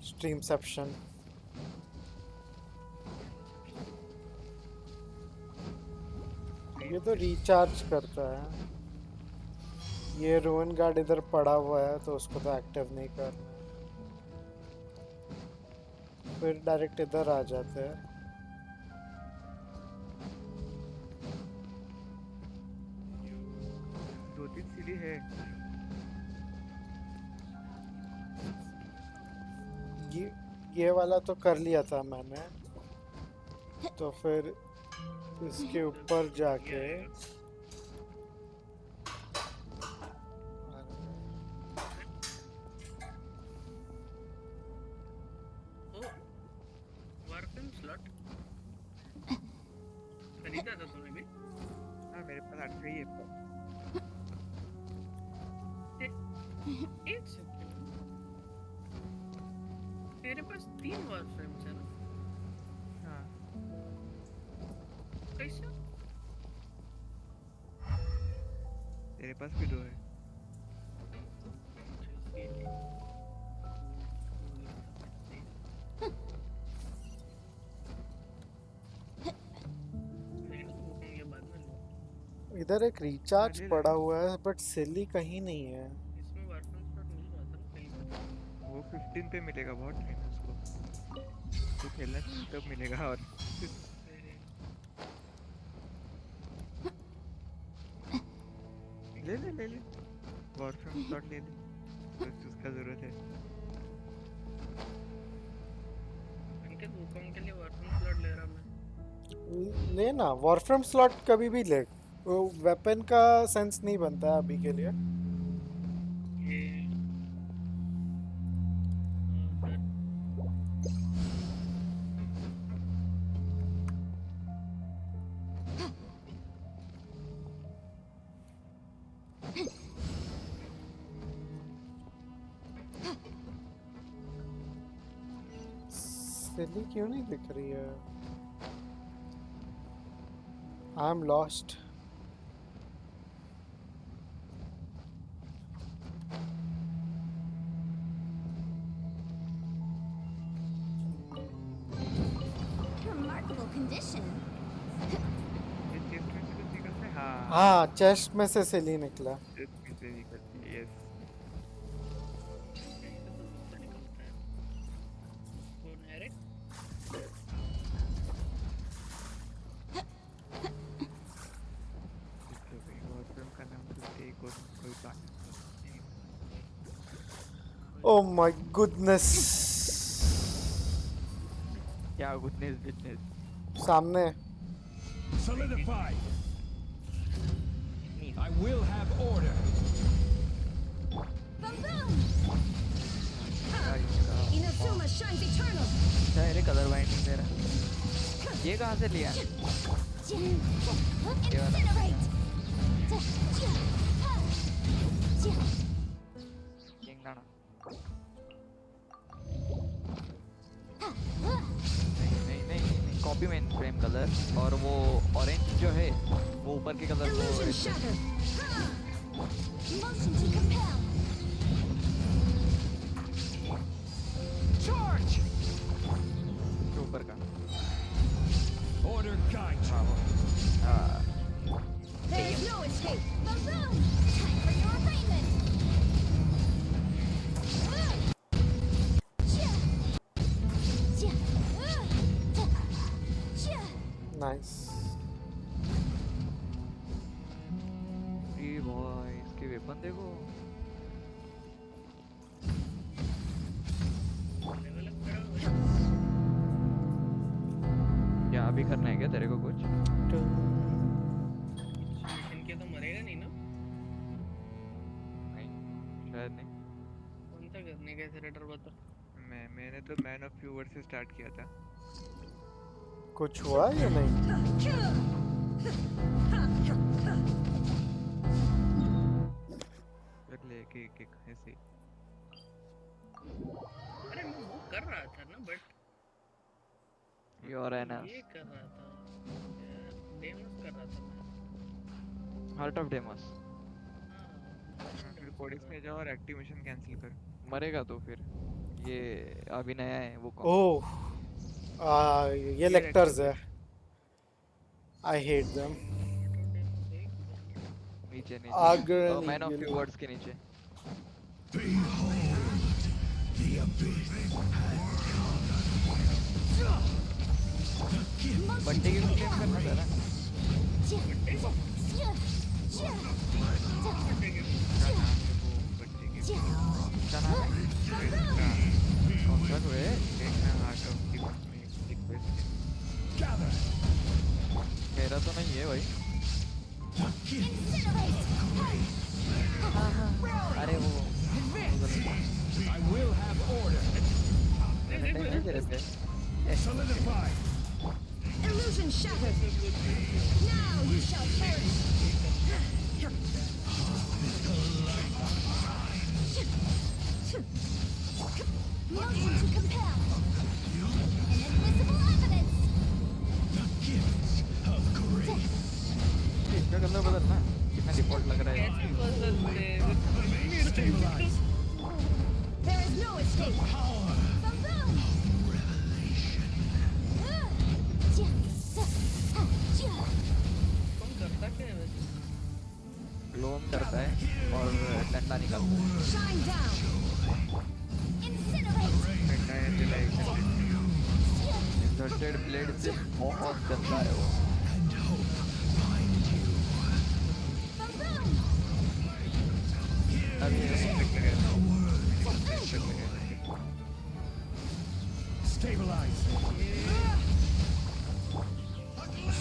स्ट्रीमसेप्शन। ये तो रिचार्ज करता है। ये रोहन गार्ड इधर पड़ा हुआ है तो उसको तो एक्टिव नहीं करना, फिर डायरेक्ट इधर आ जाते हैं। दो तीन सिल्ली है। ये वाला तो कर लिया था मैंने, तो फिर इसके ऊपर जाके वारफेम स्लॉट खरीदा था तूने भी? हाँ मेरे पास 8 ही है। एक सेकंड, तेरे पास 3 वारफेम्स कैसे? तेरे पास भी 2 है। इधर एक रिचार्ज पड़ा हुआ है बट सिली कहीं नहीं है। इसमें वर्कन स्लॉट मिल रहा था कहीं पर। वो 15 पे मिलेगा, बहुत टाइम है उसको। तू खेलना तब मिलेगा। और ले ले ले ले वॉरफ्रेम स्लॉट ले ले, तो उसका जरूरत है। इनके वुकॉन्ग के लिए वर्कन स्लॉट ले रहा मैं। लेना वॉरफ्रेम स्लॉट कभी भी ले, वो वेपन का सेंस नहीं बनता है अभी के लिए। सिली क्यों नहीं दिख रही है? I am lost. Remarkable condition. हाँ चेस्ट में से सिली निकला। यस। Oh my goodness. क्या गुडनेस बिजनेस? सामने। Solidify. I will have order. Inazuma shines eternal. तेरे कलर बाइंडिंग तेरा ये कहाँ से लिया? ये वाला किंग नहीं कॉपी मेन फ्रेम कलर, और वो ऑरेंज जो है वो ऊपर के कलर को ऊपर का Order guide. There is no escape. Baboon! Time for your arraignment. Nice. ये बॉय इसके वेपन देखो। क्या अभी करना है क्या तेरे को कुछ? इनके तो मरेगा नहीं ना? नहीं शायद नहीं। कौन सा करने का थ्रेडर बता? मैंने तो मैन ऑफ व्यूअर से स्टार्ट किया था। कुछ हुआ या नहीं? फिर लेके एक ऐसे। अरे मैं वो कर रहा था ना बट योर एना ये कर रहा था, डेमोस कर रहा था मैं। Heart of demos. फिर कोडिक्स में जाओ और एक्टिवेशन कैंसिल कर। मरेगा तो फिर ये अभी नया है वो कौन? ओह ये लेक्टर्स है। I hate them. नीचे नीचे मैन ऑफ व्यूअर्स के नीचे। बंटे की क्लेम करना था ना। कौन सा है? देखना हार्ट ऑफ मेरा तो नहीं है भाई। अरे वो I will have order. Solidify. Illusion shattered. Now you shall perish. Motion to compel. An invisible evidence. The gifts of grace. Colour बदलना कितना डिफॉल्ट लग रहा है कैसे बदलते हैं? Stabilize. There is no escape. Ba-boom! कौन करता क्या है वैसे? ग्लोम करता है और डंडा निकालता है Shine down. Incinerate. डंडा है रिलाइजेशन इंसर्टेड ब्लेड से बहुत गंदा है वो Ba-boom! अभी Stabilize.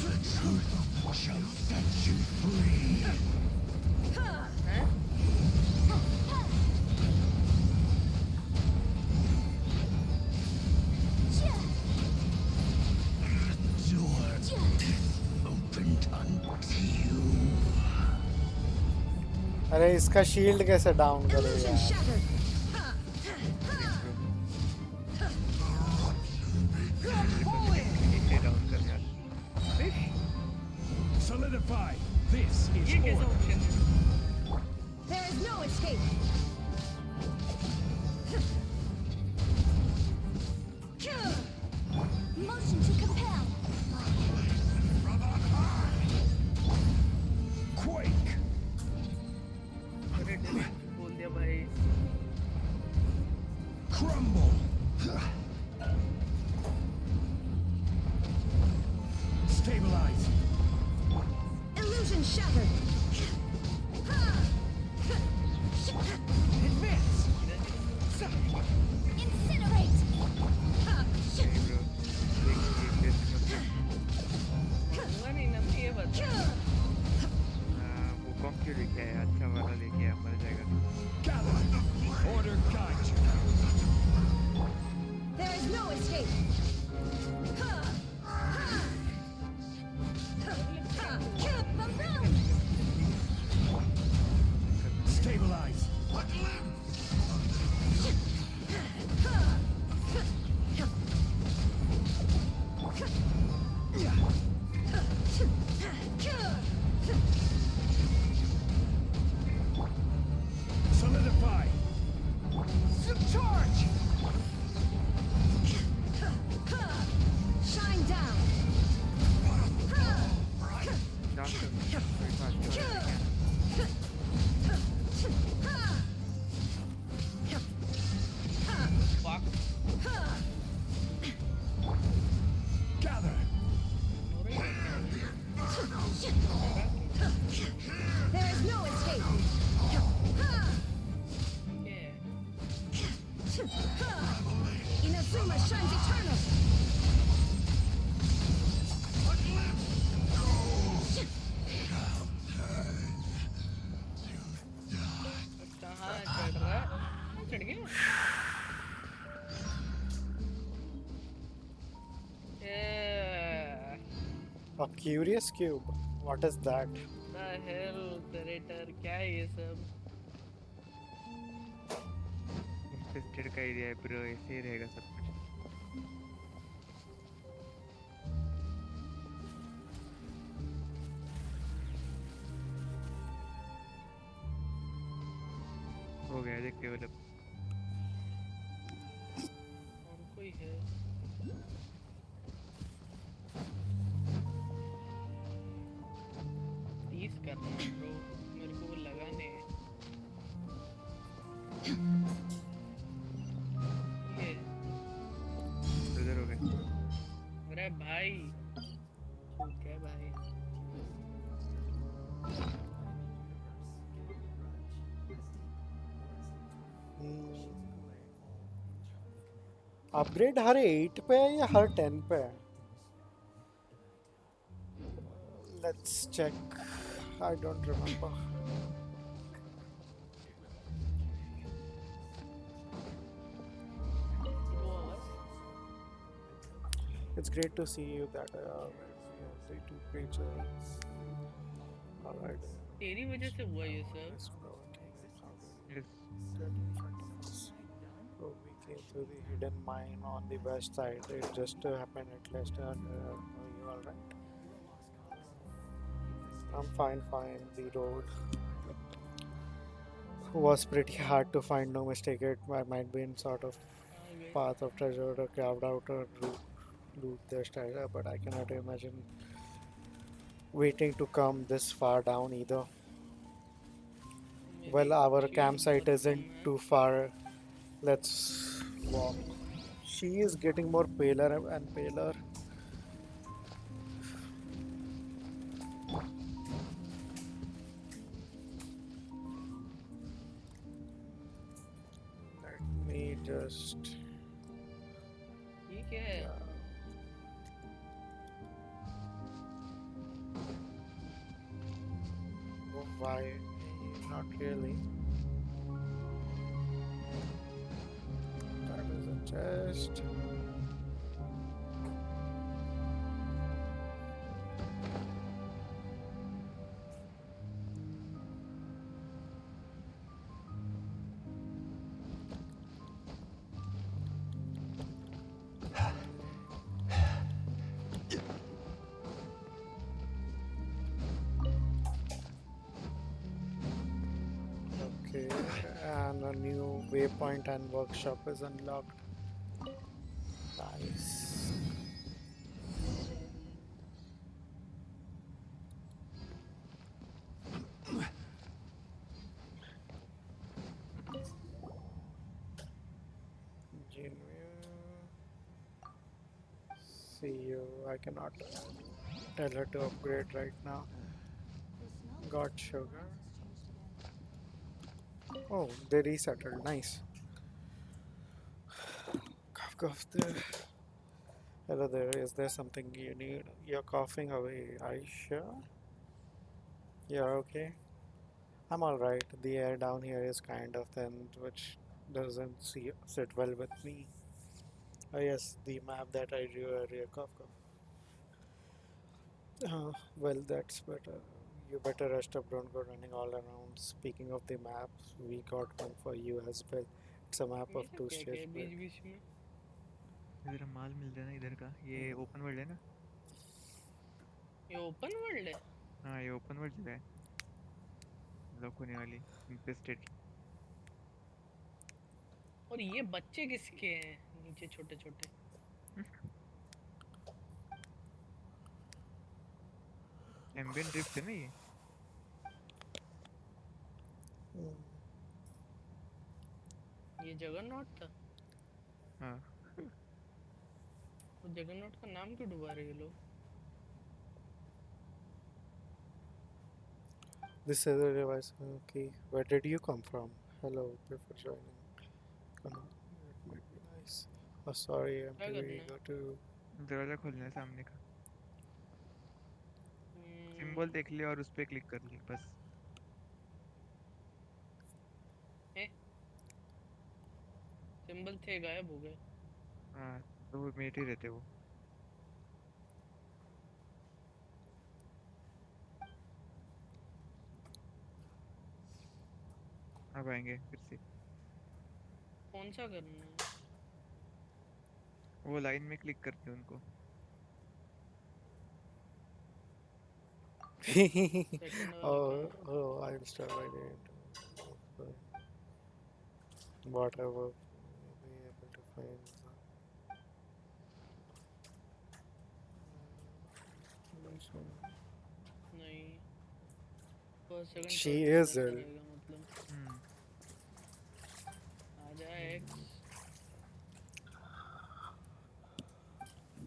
The truth shall set you free. The door is opened unto you. अरे इसका शील्ड कैसे डाउन करेगा Illusion shattered. नीचे डाउन कर यार Solidify. This is ये कैसा order. ऑप्शन है? There is no escape. Motion to compel. Quake. अरे डिलीट बोल दिया भाई. Crumble. Stabilize. Illusion shattered. Advance. Incinerate. दूंगा नहीं ना मैं ये बता. वो कॉम क्यों लेके आया अच्छा वाला लेके आया मर जाएगा Gather. Order guide you. There is no escape. Ba-boom! Stabilize. Solidify. Charge. Shine down. Fuck. Gather. There is no escape. Inazuma shines eternal. कहाँ चढ़ रहा है? चढ़ गया? Yeah. A curious cube. What is that? The hell, narrator, क्या है ये सब? इंफेस्टेड का एरिया है ब्रो ऐसे ही रहेगा सब कुछ हो गया देख डेवलप और कोई है? Tease करना है bro, मेरे को वो लगाने हैं. ये उधर हो गए अरे भाई ठीक है भाई. अपग्रेड हर 8 पे है या हर 10 पे है? Let's check. I don't remember. It's great to see you that the two creatures. All right. तेरी वजह से हुआ ये सब. So we came through the hidden mine on the west side. It just happened at last. You all right? I'm fine. The road was pretty hard to find, no mistake. I might be in sort of path of treasure or carved out or loot this treasure, but I cannot imagine waiting to come this far down either. Well, our campsite isn't too far. Let's walk. She is getting more paler and paler. Let me just. ये क्या है? Oh, why? Not really. That is a chest. Okay, and a new waypoint and workshop is unlocked. Nice. See you. I cannot tell her to upgrade right now. Got sugar. Oh, they resettled. Nice. Cough there. Hello there. Is there something you need? You're coughing away. Are you sure? You're okay? I'm alright. The air down here is kind of thin, which doesn't sit well with me. Oh yes, the map that I drew earlier. Cough. Well, that's better. You better rest up. Don't go running all around. Speaking of the maps, we got one for you as well. It's a map of ये two क्या क्या states. है बीच में? इधर माल मिल रहा है ना इधर का, ये ओपन वर्ल्ड है ना? ये ओपन वर्ल्ड है? हाँ ये ओपन वर्ल्ड जगह है, लॉक होने वाली, इन्फेस्टेड। और ये बच्चे किसके हैं नीचे छोटे छोटे? एम्बियंट ड्रिफ्ट है ना ये। ये जगरनॉट था? हाँ। वो जगरनॉट का नाम क्यों डुबा रहे हैं लोग? This is a device. Okay, where did you come from? Hello, before joining. Come on, it might be nice. Oh, sorry, I'm क्या too करना है? eager to. दरवाजा खोलना है सामने का, सिंबल देख ले और उस पे क्लिक कर ले बस। सिंबल थे गायब हो गए। हाँ तो वो मेट ही रहते वो। अब आएंगे फिर से। कौन सा करना है? वो लाइन में क्लिक करते हैं उनको। Oh, I'll start right in. Whatever. Be able to find. नहीं, first second She third is करना ill. रहेगा मतलब। आजा एक्स।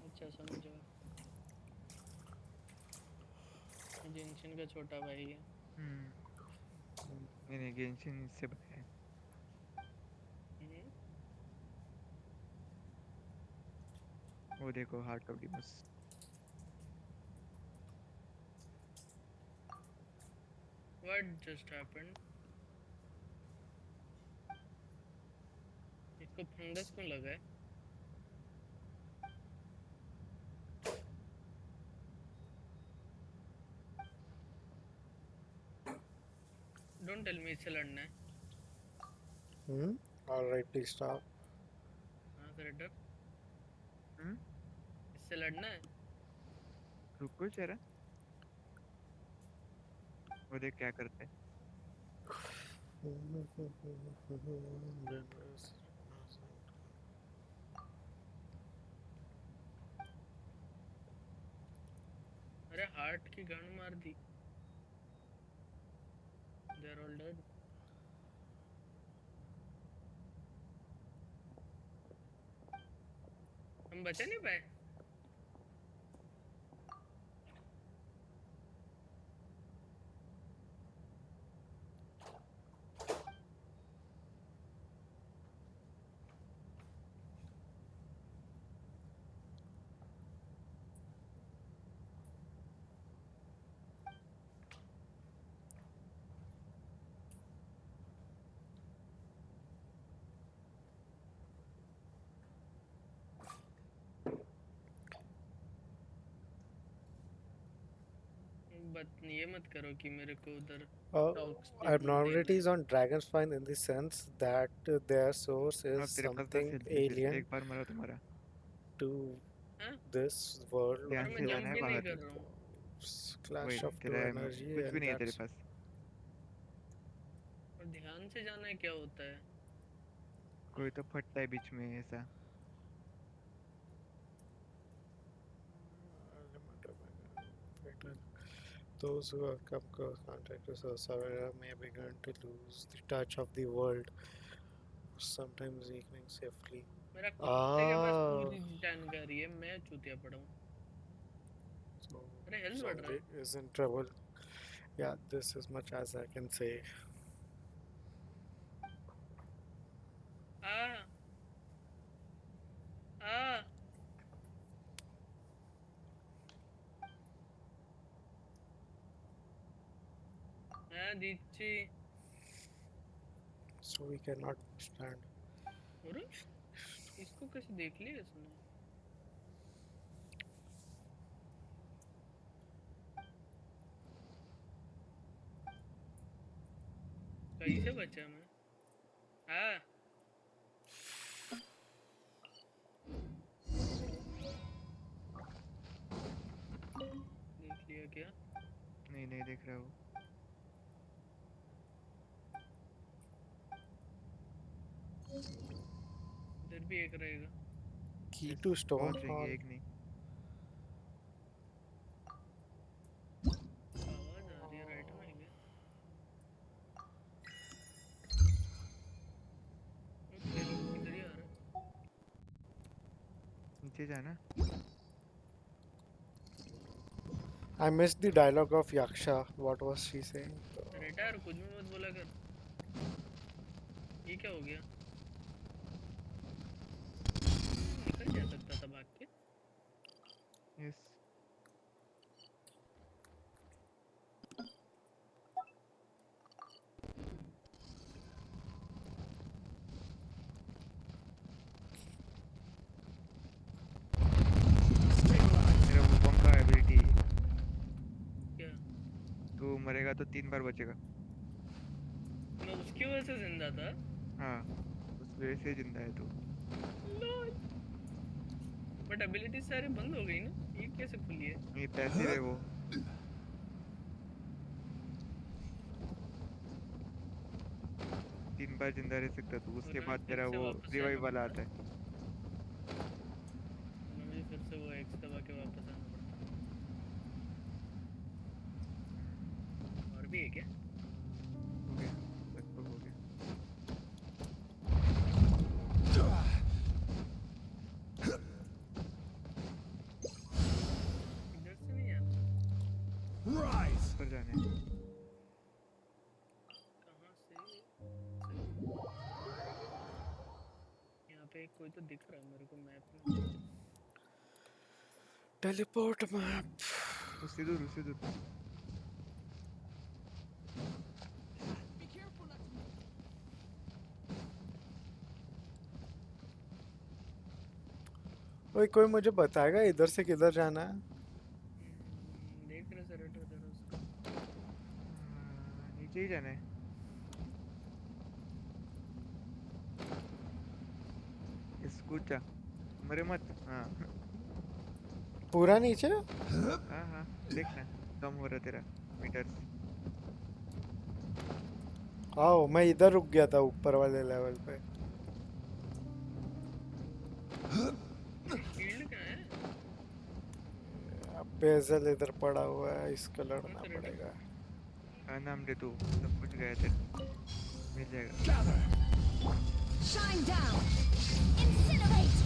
अच्छा समझ गया। जिनशिन का छोटा भाई है। नहीं गेंशिन इससे बड़ा है। वो देखो heart of Deimos. What just happened? इसको फंगस क्यों लगा है? Don't tell me इससे लड़ना है। Alright, please stop. हाँ सरेंडर। इससे लड़ना है? रुको जरा। वो देख क्या करते हैं। अरे हार्ट की गन मार दी। They are all dead. हम बचे नहीं पाए। बट ये मत करो कि मेरे को उधर Abnormalities on dragon spine in the sense that their source is तेरे पास 10 something health pieces, alien एक बार मरा तो मरा। to this world. ध्यान से जाना है बाहर। Clash वही of two तेरा energy कुछ भी and नहीं है तेरे that's पास। और ध्यान से जाना है क्या होता है? कोई तो फटता है बीच में ऐसा। those who have come close contact with Savera may begin to lose the touch of the world, sometimes weakening safely. मेरा कुत्ते के पास पूरी जानकारी है, मैं चूतिया पड़ा हूँ। अरे हेल्थ बढ़ रहा है। Somebody is in trouble. Yeah, this is much as I can say. So we cannot stand. अरे इसको कैसे देख लिया इसने? कैसे बचा मैं? देख लिया क्या? नहीं देख रहा हूँ। इधर भी एक रहेगा। Key to stone hall. एक नहीं। आवाज आ रही है राइट में क्या? इधर ही आ रहा है। नीचे जाना। I missed the dialogue of Yaksha. What was she saying? Retire कुछ भी मत बोला कर। ये क्या हो गया? निकल जा सकता था भाग के। यस। मेरा वुकोंग का एबिलिटी क्या? तू मरेगा तो 3 बार बचेगा। मैं उसकी वजह से जिंदा था। हाँ, उस वजह से जिंदा है तू। बट एबिलिटी सारी बंद हो गई ना? ये कैसे खुली है? ये पैसिव है वो। तीन बार जिंदा रह सकता तू, उसके बाद तेरा वो रिवाइव वाला आता है। मुझे फिर से वो एक्स दबा के वापस आना पड़ता है। और भी है क्या? हो गया, लगभग हो गया। इधर से नहीं आता। राइज पर जाने। यहाँ पे कोई तो दिख रहा है मेरे को मैप में। Teleport map. उससे दूर। ओए कोई मुझे बताएगा इधर से किधर जाना है? देख रहे सर उधर उसको। नीचे ही जाना है। स्कूटा मरे मत। हाँ पूरा नीचे? हाँ देखना कम हो रहा तेरा मीटर्स। आओ मैं इधर रुक गया था ऊपर वाले लेवल पे। शील्ड कहाँ है? अब बेजल इधर पड़ा हुआ है, इसको लड़ना पड़ेगा। नाम दे तू, सब कुछ गया तेरा, मिल जाएगा। Shine down! Incinerate!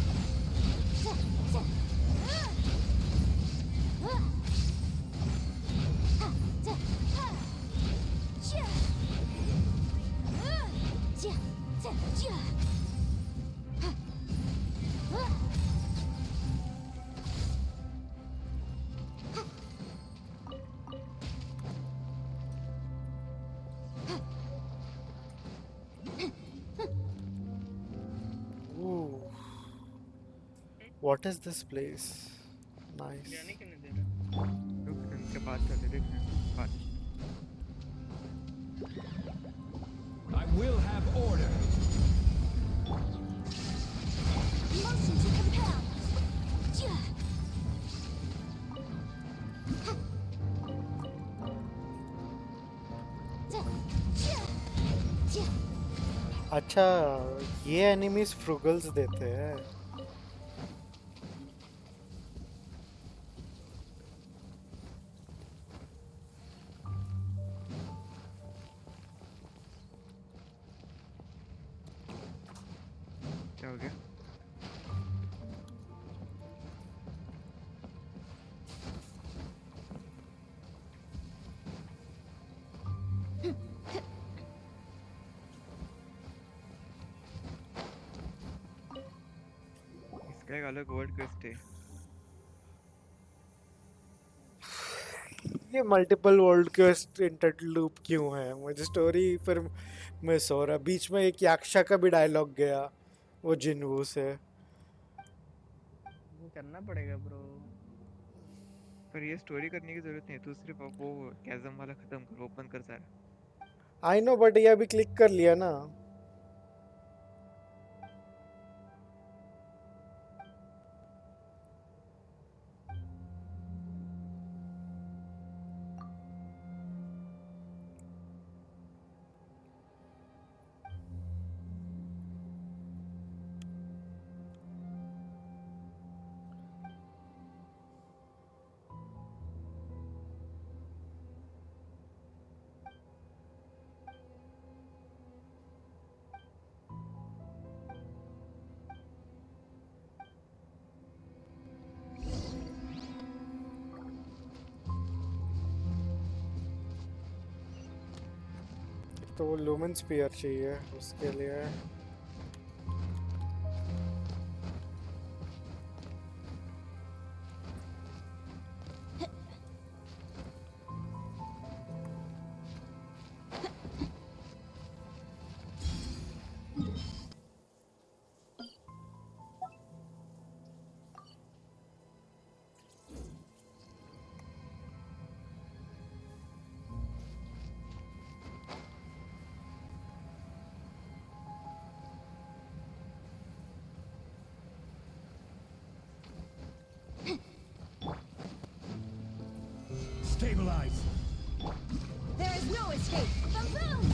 Ooh. What is this place? Nice. जाने क्यों नहीं दे रहा? रुक इनके पास चले, देख पास। I will have order. Motion to compel! अच्छा ये एनिमीज फ्रूगल्स देते हैं। क्या हो गया? इसका एक अलग वर्ल्ड क्वेस्ट है। ये मल्टीपल वर्ल्ड क्वेस्ट इंटरलूप क्यों है? मुझे स्टोरी फिर मिस हो रहा। बीच में एक याक्षा का भी डायलॉग गया वो जिनवू से। करना पड़ेगा ब्रो। पर ये स्टोरी करने की जरूरत नहीं है, तू सिर्फ अब वो कैज़म वाला खत्म कर, ओपन कर सारा। आई नो बट ये अभी क्लिक कर लिया ना। तो वो लूमन स्पीयर चाहिए उसके लिए। Stabilize. There is no escape! The room!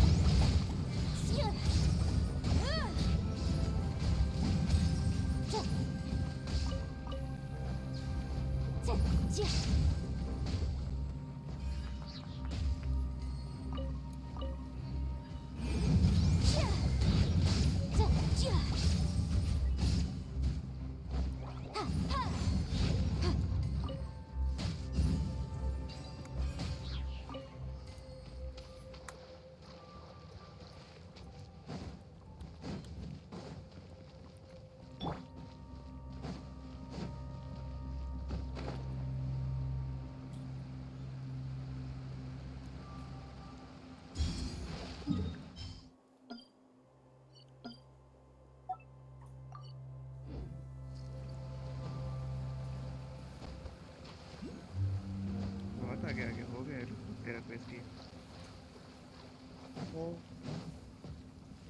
आगे हो गया तेरा क्वेस्ट ही।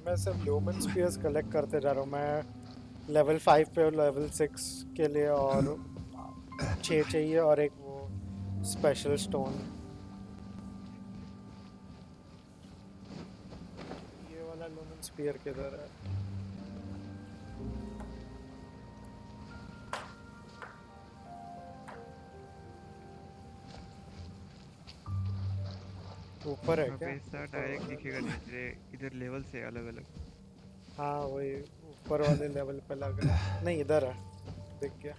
मैं सब लूमन स्पीयर्स कलेक्ट करते जा रहा हूँ। मैं लेवल 5 पे और लेवल 6 के लिए और 6 चाहिए और एक वो स्पेशल स्टोन। स्पीयर किधर है? ऊपर है क्या? ऐसा डायरेक्ट दिखेगा नीचे इधर लेवल से अलग अलग। हाँ वही ऊपर वाले लेवल पे लग रहा है। नहीं इधर है, दिख गया।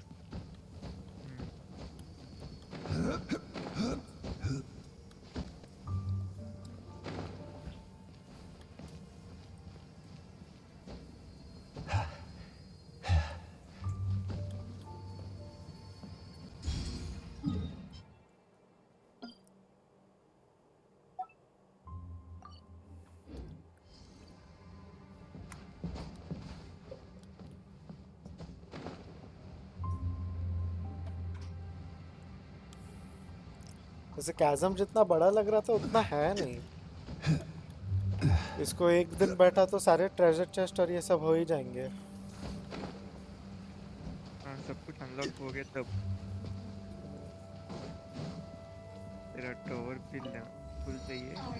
जैसे कैज़म जितना बड़ा लग रहा था उतना है नहीं। इसको एक दिन बैठा तो सारे ट्रेजर चेस्ट और ये सब हो ही जाएंगे। हाँ सब कुछ अनलॉक हो गया तब तेरा टॉवर फुल चाहिए। हाँ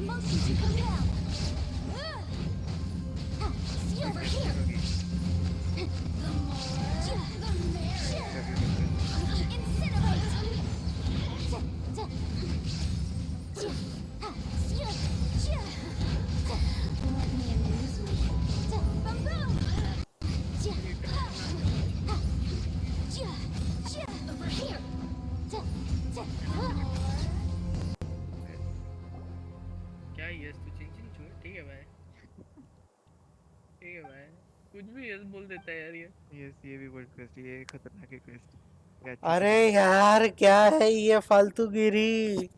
Motion to compel. See over here. The more, the merrier. Let me amuse me. Boom! Over here. क्या यस तू चिंचिन छू? ठीक है भाई, ठीक है भाई, कुछ भी यस बोल देता है यार ये। यस ये भी वर्ल्ड क्वेस्ट, ये खतरनाक है क्वेस्ट। अरे यार क्या है ये फालतूगिरी?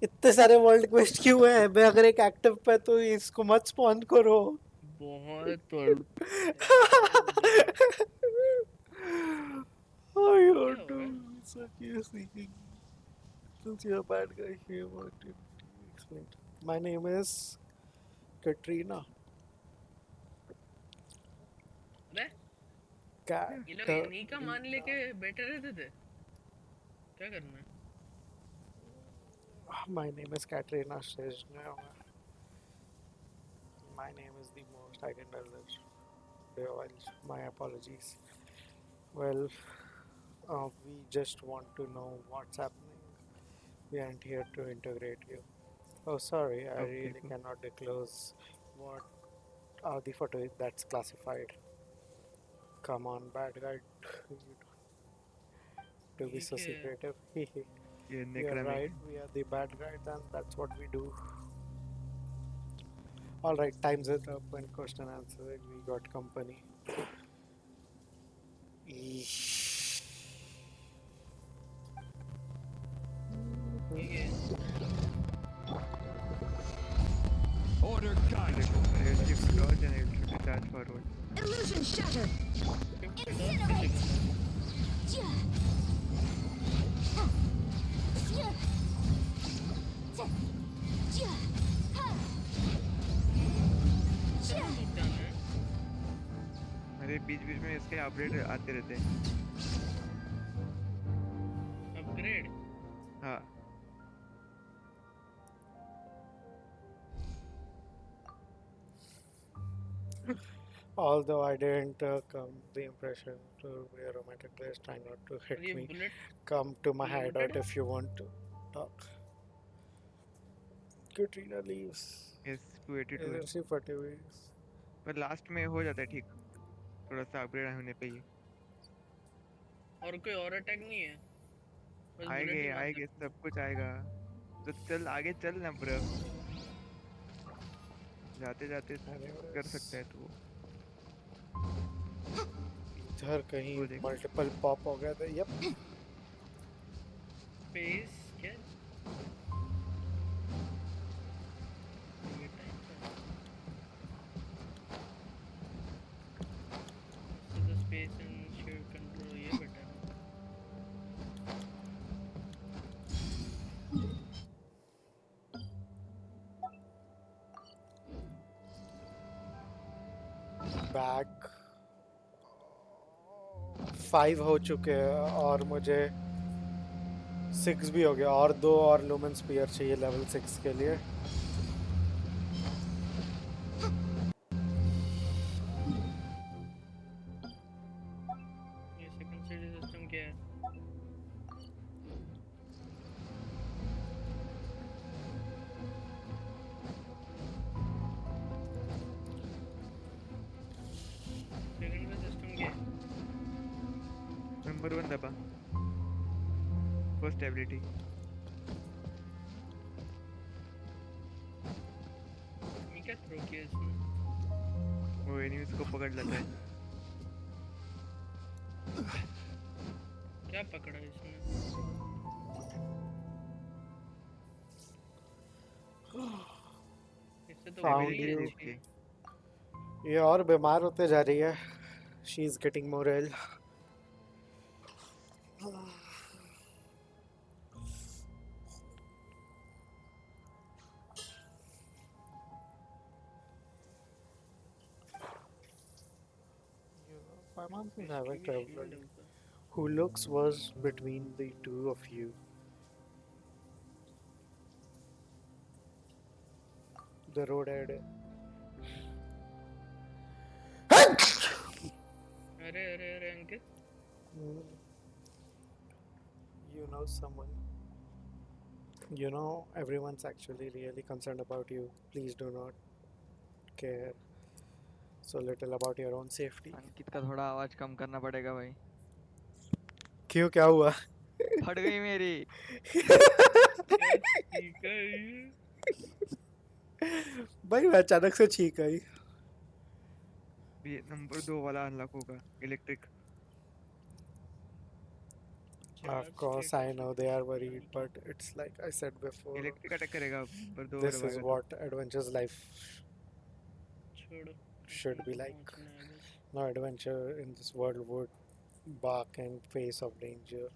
इतने सारे वर्ल्ड क्वेस्ट क्यों है? मैं अगर एक एक्टिव पे तो इसको मत स्पॉन करो। बहुत I want to suck your seeking. Since you're a bad guy here, what did you explain? My name is Katrina. अरे ये लोग इन्हीं का मान लेके बैठे रहते थे, क्या करना है? My name is Katrina Shrestha. My name is the most I can tell it. My apologies. Well, we just want to know what's happening. We aren't here to integrate you. Oh, sorry, I really cannot disclose what are the photos that's classified. Come on, bad guy. To be so secretive. You're right, we are the bad guys and that's what we do. Alright, time's it up and question answered. We got company. Order guide. Illusion shattered. Incinerate. अरे बीच बीच में इसके update आते रहते हैं। Upgrade? हाँ Although I didn't come the impression to be a romantic place, try not to hit me. Come to my hideout if you want to talk. Katrina leaves. yes 282 है। Agency फटे हुए। पर last में हो जाता है ठीक, थोड़ा सा अपग्रेड होने पे ही। और कोई और अटैक नहीं है? आएंगे सब कुछ आएगा। तो चल आगे चल ना ब्रो, जाते जाते कर सकता है तू। इधर कहीं मल्टीपल पॉप हो गया था। यप स्पेस क्या? स्पेस एंड शेयर कंट्रोल ये बेटा। back 5 हो चुके हैं और मुझे 6 भी हो गया और 2 और लूमन स्पीयर चाहिए लेवल 6 के लिए। ये सेकंड सिटी सिस्टम क्या है? सेकंड का सिस्टम क्या है? नंबर 1 दबा, फर्स्ट एबिलिटी। ये क्या थ्रो किया इसने? वो एनिमीज को पकड़ लेता है। क्या पकड़ा इसने? इससे तो Found गोली you. अच्छी है। ये और बीमार होते जा रही है। She is getting more ill. My mom is having trouble. Who looks was between the two of you? The road ahead. अरे अरे अरे अंकित, You know someone. You know everyone's actually really concerned about you. Please do not care so little about your own safety. अंकित का थोड़ा आवाज कम करना पड़ेगा भाई। क्यों, क्या हुआ? फट गई मेरी। ठीक है ये। भाई मैं अचानक से छींक आई। ये नंबर 2 वाला अनलॉक होगा, electric. Of course, I know they are worried, but it's like I said before. Electric attack करेगा नंबर 2 This is दबाएगा तो। what adventure's life छोड़ो, should be like. No adventure in this world would bark in face of danger,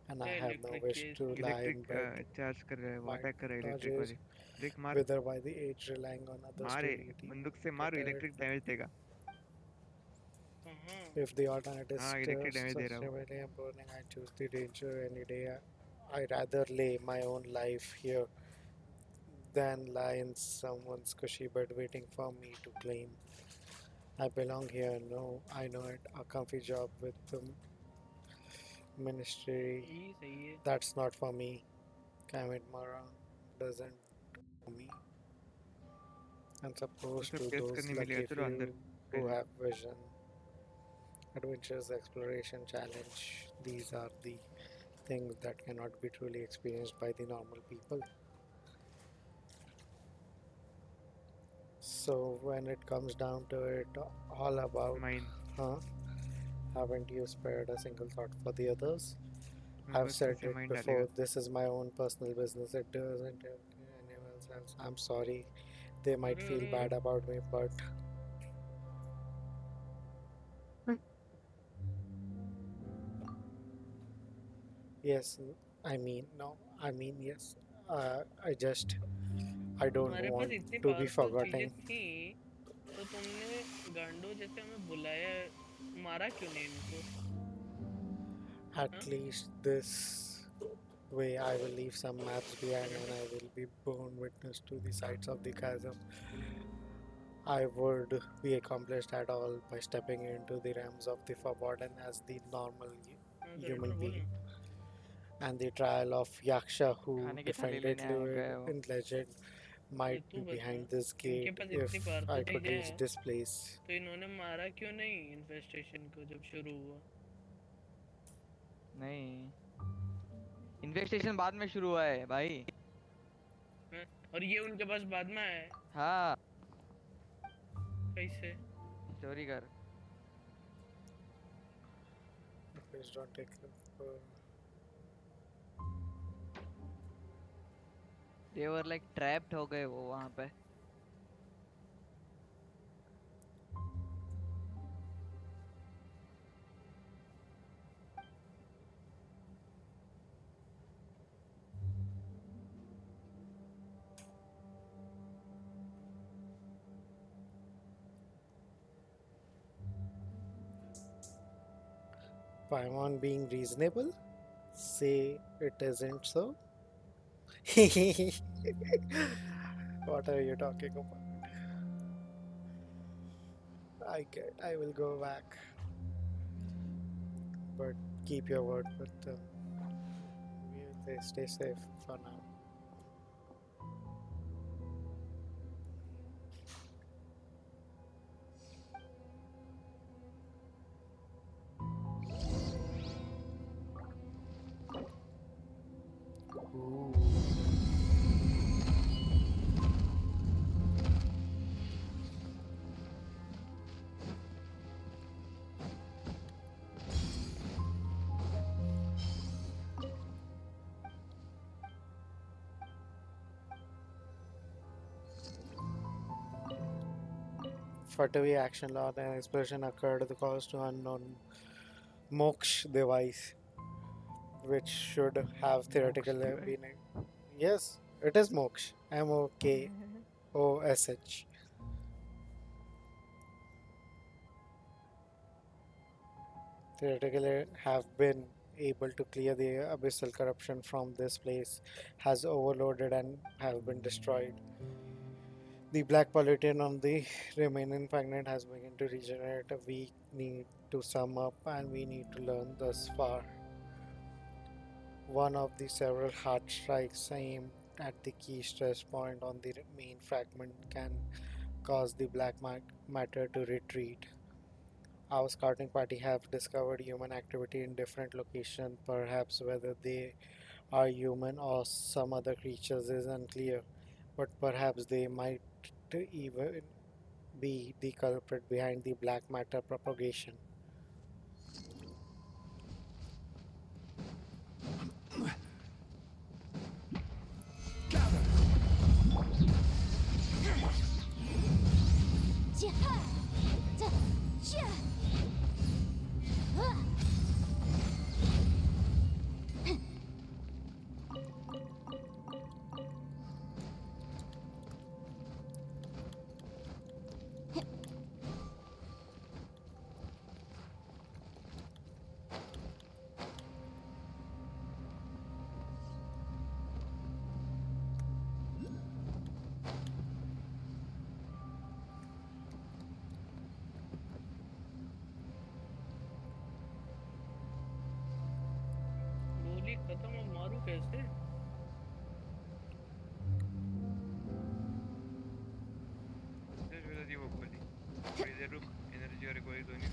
and I have no wish to lie in electric bed. Charge कर रहा है, वो My attack कर रहा है electric dodges, वाली। देख मार, whether by the age relying on others to मारे meet you, बंदूक से मारो, get it. इलेक्ट्रिक डैमेज देगा। If the alternate is हाँ इलेक्ट्रिक डैमेज दे such रहा है वो। rebellion burning, I choose the danger any day. I rather lay my own life here than lie in someone's cushy bed waiting for me to claim. I belong here. No, I know it. A comfy job with the ministry. That's not for me. Kamit Mara doesn't for me. I'm supposed उसे to face those करने मिलेगा, lucky चलो few अंदर who पहले। have vision. Adventures, exploration, challenge. These are the things that cannot be truly experienced by the normal people. So when it comes down to it, all about, Mine. huh? Haven't you spared a single thought for the others? मैं I've बस said ऐसे it mind before, डालेगा। this is my own personal business. It doesn't have anyone else. I'm sorry. They might feel bad about me, but yes, I mean, no, I mean, yes. I just, I don't तुम्हारे पास want इतनी to be powerful चीजें forgotten. थी, तो तुमने गांडो जैसे हमें बुलाया, मारा क्यों नहीं इनको? At least this way I will leave some maps behind and I will be born witness to the sights of the chasm. I would be accomplished at all by stepping into the realms of the forbidden as the normal human being. And the trial of Yaksha who खाने की थाली defended लेने आया Lewid गया वो। in legend might be behind this इनके gate pass if इतनी I powerful could चीजें reach हैं, this place. तो इन्होंने मारा क्यों नहीं इन्फेस्टेशन को जब शुरू हुआ? नहीं, इन्वेस्टेशन बाद में शुरू हुआ है भाई। और ये उनके पास बाद में आया है? हाँ। कैसे? चोरी कर। Please don't take it. They were like trapped हो गए वो वहाँ पे। Paimon being reasonable? Say it isn't so? What are you talking about? I will go back. But keep your word with them. They stay safe for now. Ooh. Fatui action law, an explosion occurred. The cause to unknown Moksh device, which should have theoretically been. Yes, it is Moksh. Mokosh. Theoretically have been able to clear the abyssal corruption from this place, has overloaded and have been destroyed. The black pollutant on the remaining fragment has begun to regenerate. We need to sum up and we need to learn thus far. One of the several hard strikes aimed at the key stress point on the main fragment can cause the black matter to retreat. Our scouting party have discovered human activity in different locations. Perhaps whether they are human or some other creatures is unclear, but perhaps they might even be the culprit behind the black matter propagation. गोली खत्म अब मारू कैसे? दी वो गोली थोड़ी देर रुक energy और गोली दोनों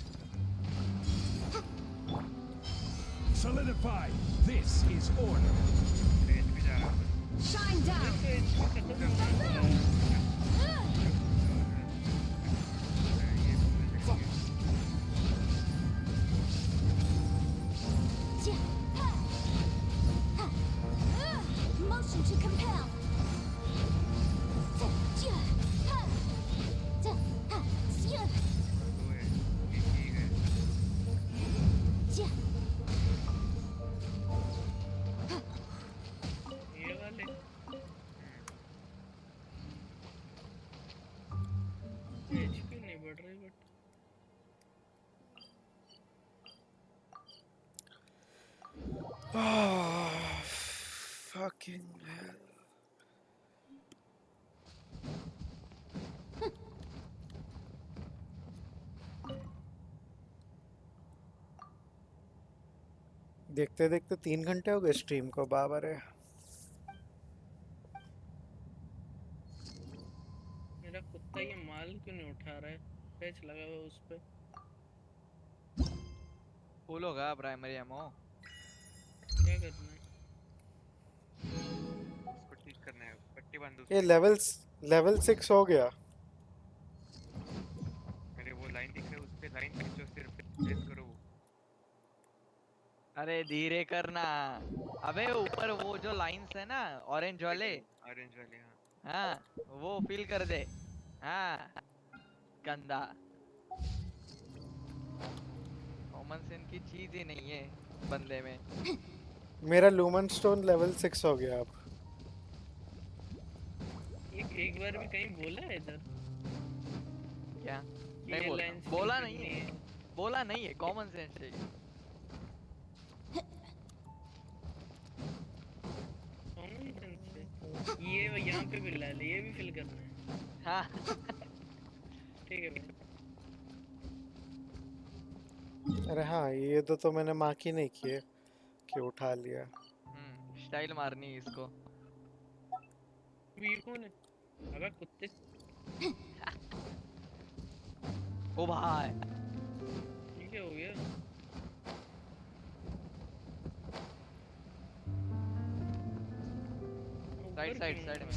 Solidify. This is order. Range भी जा रहा है Shine down. Motion to compel. ये वाले HP नहीं बढ़ रही बट Fucking hell. देखते देखते 3 घंटे हो गए स्ट्रीम को बाबर है. मेरा कुत्ता ये माल क्यों नहीं उठा रहा है? पैच लगा हुआ है उस पे. फुल होगा प्राइमरी एमो क्या करना है? उसको ठीक करना है पट्टी बांध दो ये लेवल 6 हो गया. मेरे वो लाइन दिख रहा है उस पे लाइन खींचो सिर्फ प्रेस करो वो अरे धीरे करना. अबे ऊपर वो जो लाइंस है ना ऑरेंज वाले हाँ हाँ वो फिल कर दे. हाँ गंदा कॉमन सेंस की चीज ही नहीं है बंदे में. मेरा लूमन स्टोन लेवल 6 हो गया अब. एक बार भी कहीं बोला है इधर? क्या ये नहीं बोला? lines बोला फिल नहीं करनी है. बोला नहीं है. कॉमन सेंस चाहिए. ये यहाँ पे भी ला ले, ये भी फिल करना है। हाँ ठीक है भाई। अरे हाँ, ये तो मैंने मार्क ही नहीं किए कि उठा लिया। स्टाइल मारनी है इसको। ये कौन है? अबे कुत्ते। ओ भाई ये क्या हो गया? साइड साइड साइड में।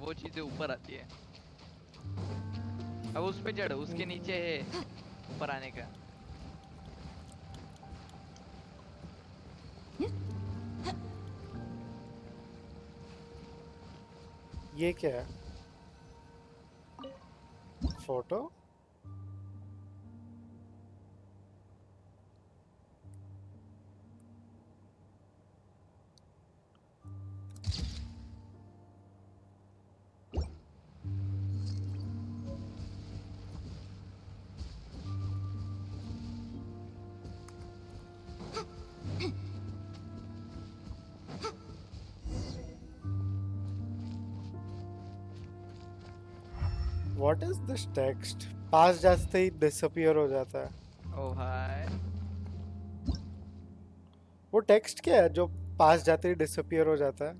वो चीजें ऊपर आती है। अब उस पे चढ़, उसके नीचे है ऊपर आने का। ये क्या है? Photo? What is this text? पास जाते ही डिसअपियर हो जाता है। ओ भाई वो टेक्स्ट क्या है जो पास जाते ही डिसअपियर हो जाता है?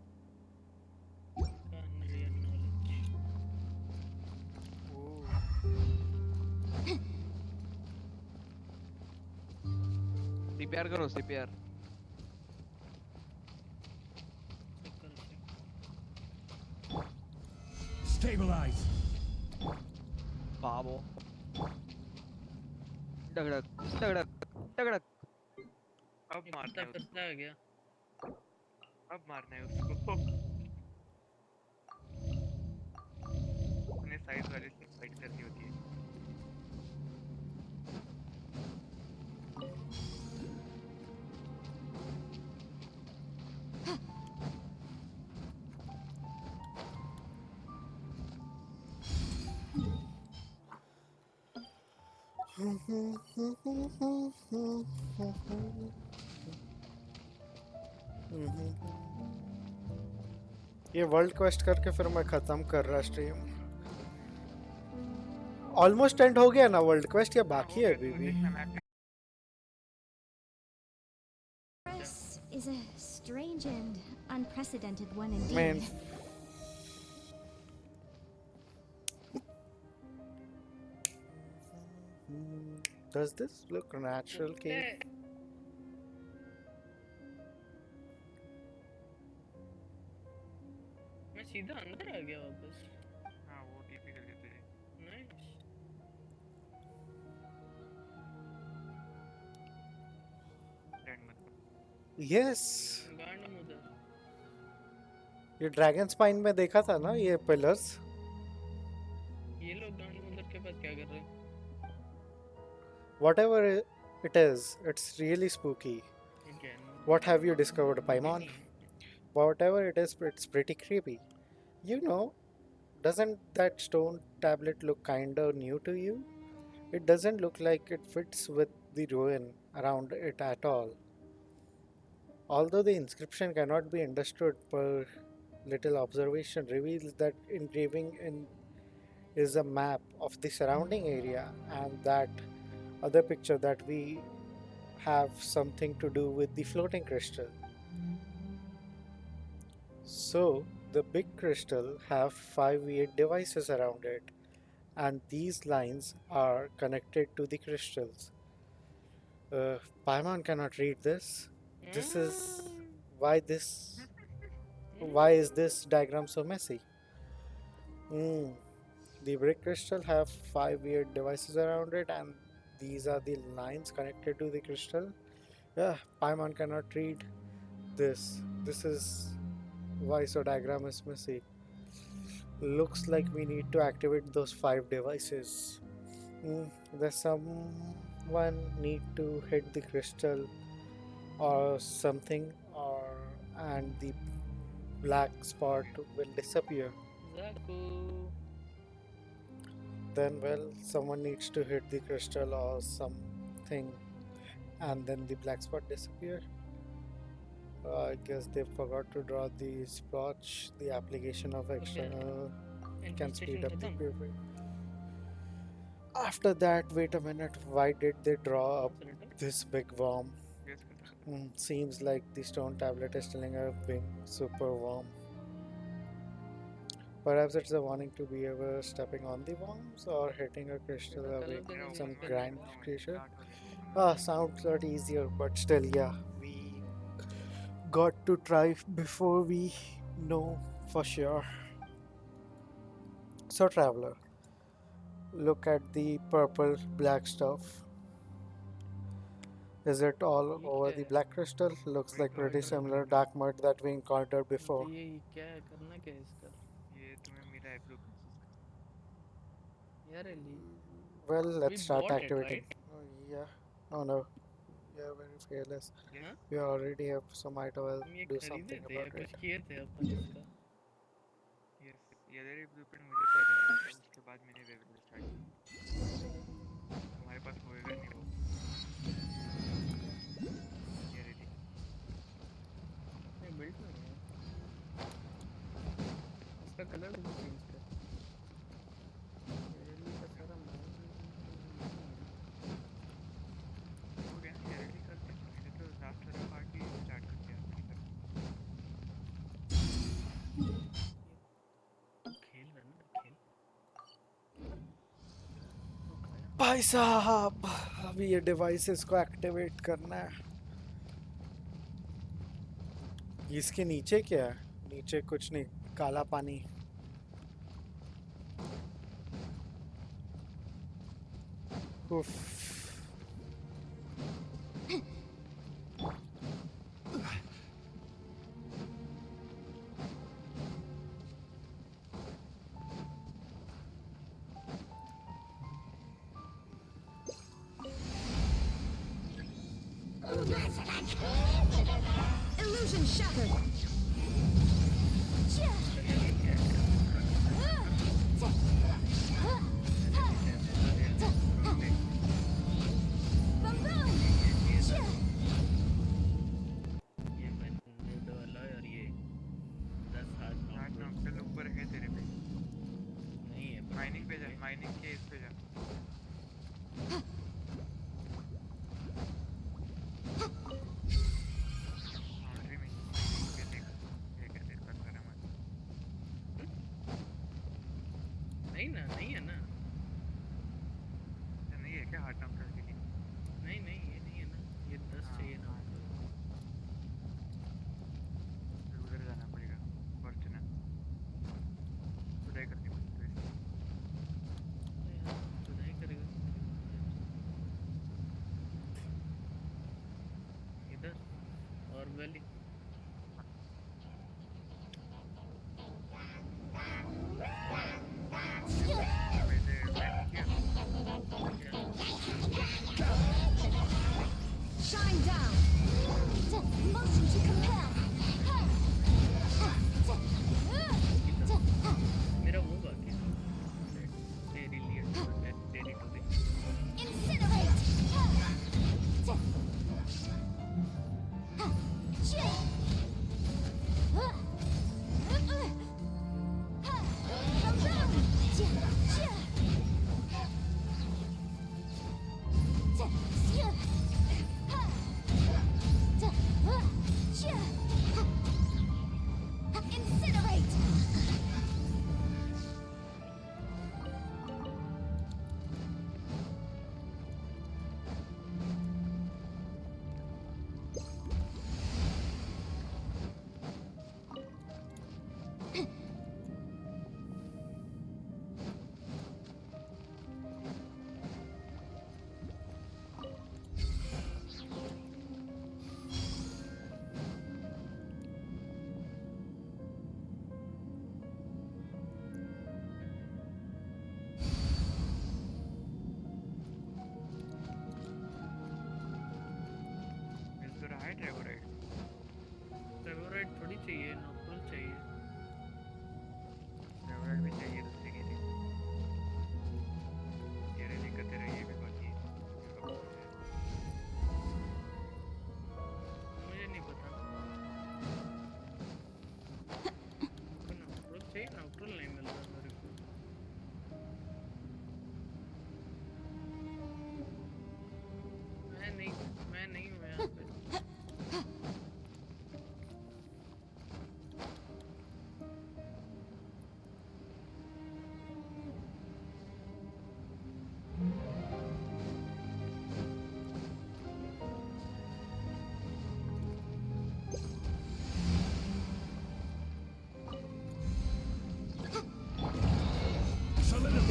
सीपीआर करो सीपीआर। Stabilize. बाबो डगड़क डगड़क डगड़क। अब मारना है उसको। है क्या? अब मारना है उसको। उन्हें साइड वाले से फाइट करनी होती है। ये वर्ल्ड क्वेस्ट करके फिर मैं खत्म कर रहा स्ट्रीम। ऑलमोस्ट एंड हो गया ना वर्ल्ड क्वेस्ट, या बाकी है अभी भी? Is a strange and unprecedented one Man. indeed. Does this look natural, Kate? मैं सीधा अंदर आ गया वापस। हाँ वो टीपी कर लेते हैं। नाइस। Yes. गांड मुदर। ये ड्रैगन स्पाइन में देखा था ना ये पिलर्स। ये लोग गांड मुदर के पास क्या कर रहे हैं? Whatever it is, it's really spooky. What have you discovered, Paimon? Whatever it is, it's pretty creepy. You know, doesn't that stone tablet look kinda new to you? It doesn't look like it fits with the ruin around it at all. Although the inscription cannot be understood per little observation reveals that engraving is a map of the surrounding area, and that other picture that we have something to do with the floating crystal. So the big crystal have 5 weird devices around it, and these lines are connected to the crystals. Paimon cannot read this. This is why is this diagram so messy? The brick crystal have 5 weird devices around it, and these are the lines connected to the crystal. Yeah, Paimon cannot read this. This is why so diagram is messy. Looks like we need to activate those 5 devices. There's someone need to hit the crystal or something, and the black spot will disappear. Zaku. Then, well, someone needs to hit the crystal or something, and then the black spot disappear. I guess they forgot to draw the splotch. The application of external can speed up the purify. After that, wait a minute. Why did they draw up this big worm? Seems like the stone tablet is telling a big super worm. Perhaps it's a warning to be ever stepping on the worms or hitting a crystal away some grand creature. Sounds a lot easier, but still, yeah, we got to try before we know for sure. So, traveler, look at the purple black stuff. Is it all over the black crystal? Looks like pretty similar dark mud that we encountered before. ये क्या है करना क्या है इसका ये तुम्हें मिला है ब्लूप्रिंट्स इसका यार Eli Well, let's we start bought it activating. right Yeah. Oh no. Yeah, very fearless. We already have some item. I'll हम ये do खरीदे something थे या about कुछ it. किए थे अपन इसका यस ये अदर ब्लूप्रिंट मुझे पहले मिला था उसके बाद मैंने वेवल स्टार्ट किया तुम्हारे पास होएगा नहीं वो ये रेडी नहीं बिल्ड नहीं है इसका कलर भी चेंज कर एली का सारा हो गया ये रेडी करते हैं मैंने तो लास्ट वाला पार्ट भी स्टार्ट कर दिया खेल रहा ना खेल भाई साहब, अभी ये डिवाइसेस को एक्टिवेट करना है. इसके नीचे क्या है? नीचे कुछ नहीं, काला पानी. उफ. Illusion shattered. ये मैं नेट वाला और ये 10 हाथ हार्ट नॉकल ऊपर है तेरे पे नहीं है माइनिंग पे जा माइनिंग के इस पे जा बाउंड्री में माइनिंग पे देख ये क्या तेरे पास सारा मत नहीं है ना नहीं है क्या हार्ट नॉकल के लिए नहीं ये नहीं है ना ये 10 चाहिए ना फिर उधर जाना पड़ेगा फॉर्च्यूनर खुदाई करनी पड़ेगी खुदाई करेगा इधर और वैली Shine down.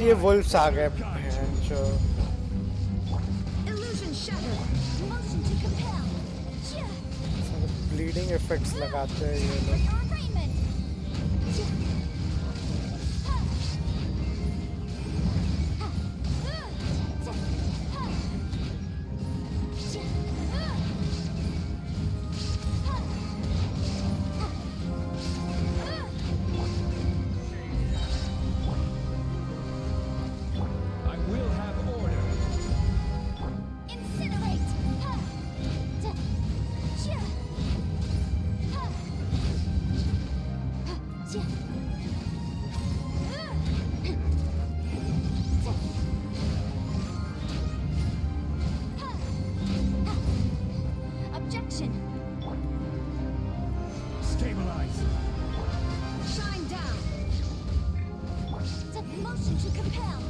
ये वुल्फ्स आ गए भैंचो। Illusion shattered. Motion to compel. Bleeding effects लगाते हैं ये लोग। Objection. Stabilize. Shine down. Motion to compel.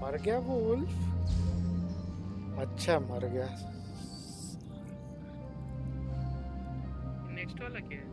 मर गया वो वुल्फ? अच्छा मर गया। नेक्स्ट वाला क्या है ये?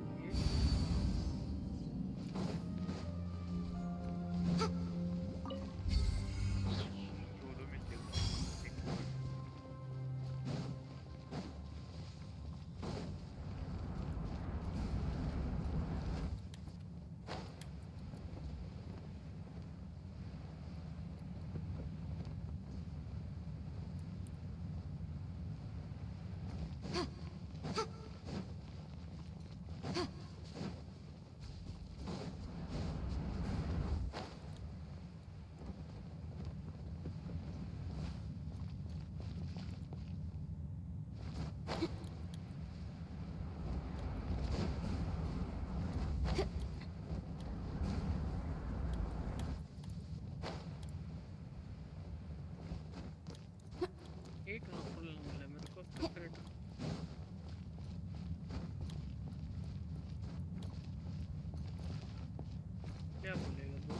एक नोटफुल मिला मेरे को सेपरेट। क्या बोलेगा तू?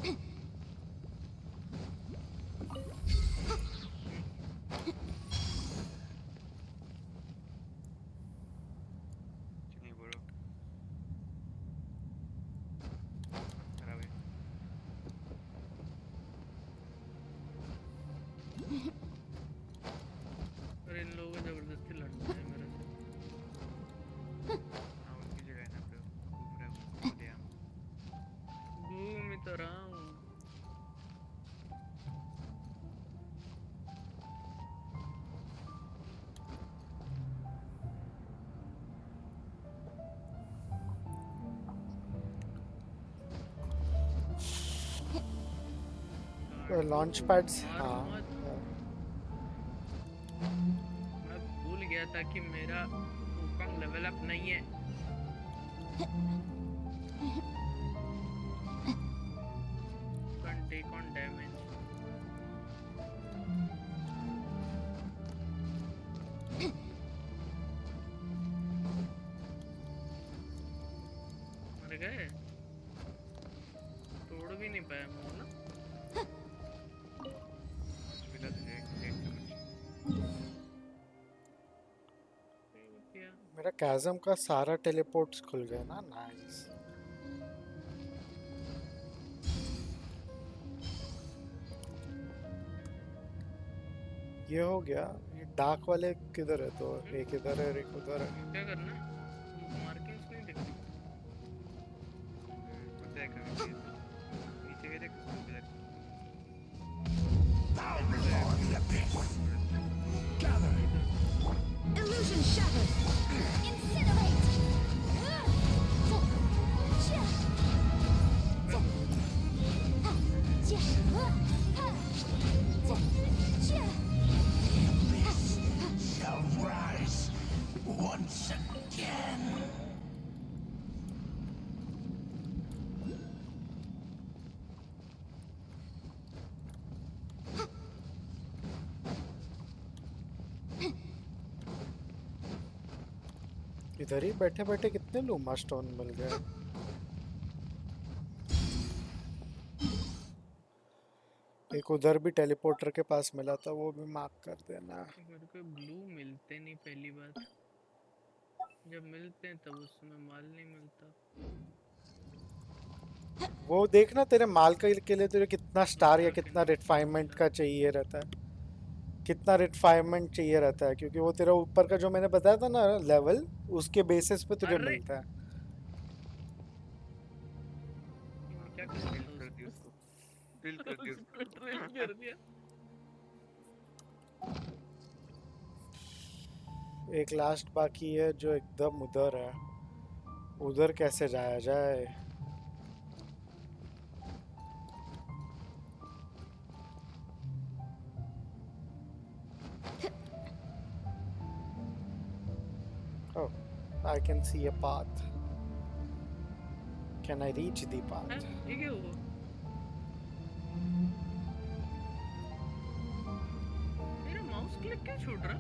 नहीं बोलो खराब है। और इन लोगों को जबरदस्ती लड़ना है मेरे से। हाँ उनकी जगह है ना ब्रो, घूम रहे हो ले हम। घूम ही तो रहा हूँ। लॉन्च पैड्स हाँ। मैं भूल गया था कि मेरा वुकांग लेवल अप नहीं है। Can't take on damage. मर गए? तोड़ भी नहीं पाया मुझे ना। मिला तुझे एक मेरा कैज़म का सारा टेलीपोर्ट्स खुल गया ना। नाइस। ये हो गया। ये डार्क वाले किधर है? तो एक इधर है एक उधर है। क्या करना है? मार्किंग्स नहीं दिख रही। पता है कभी नीचे के देख इधर। Gather. Illusion shattered. Incinerate. Shall rise once again. इधर ही बैठे बैठे कितने लूमा स्टोन मिल गए। एक उधर भी टेलीपोर्टर के पास मिला था, वो भी मार्क कर देना। मेरे को ब्लू मिलते नहीं पहली बात, जब मिलते हैं तब उसमें माल नहीं मिलता। वो देखना तेरे माल के लिए तुझे कितना स्टार या कितना रिफाइनमेंट का चाहिए रहता है, कितना रिफाइनमेंट चाहिए रहता है, क्योंकि वो तेरा ऊपर का जो मैंने बताया था ना लेवल, उसके बेसिस पे तुझे मिलता है। क्या ड्रिल कर दी उसको, ड्रिल कर दी उसको। ड्रिल कर दिया। एक लास्ट बाकी है जो एकदम उधर है, उधर कैसे जाया जाए? Oh, I can see a path. Can I reach the path? ये क्या हुआ? मेरा माउस क्लिक क्यों छूट रहा?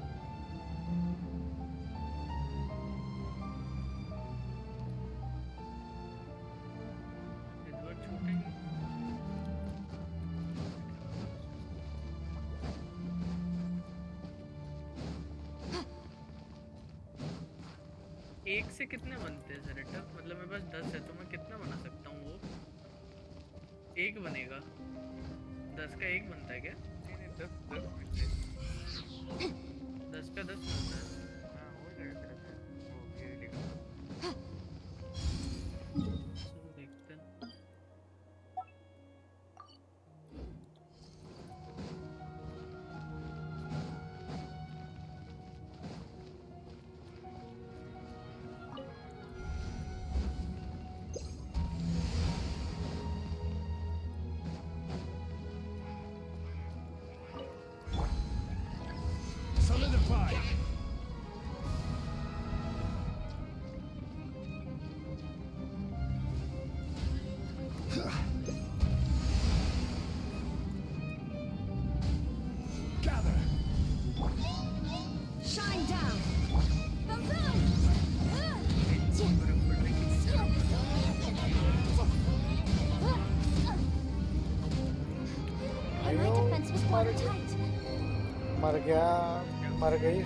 इस बार छूटेंगे। एक से कितने बनते हैं सेरेटर? मतलब मेरे पास 10 है तो मैं कितना बना सकता हूँ? वो एक बनेगा, 10 का एक बनता है क्या? नहीं 10 का 10 बनता है। हाँ हो जाएगा तेरा शायद, वो ये लिखा। चलो देखते हैं। Solidify. Gather. Shine down. Boom boom. I My know, defense was watertight. मर गया, मर गई।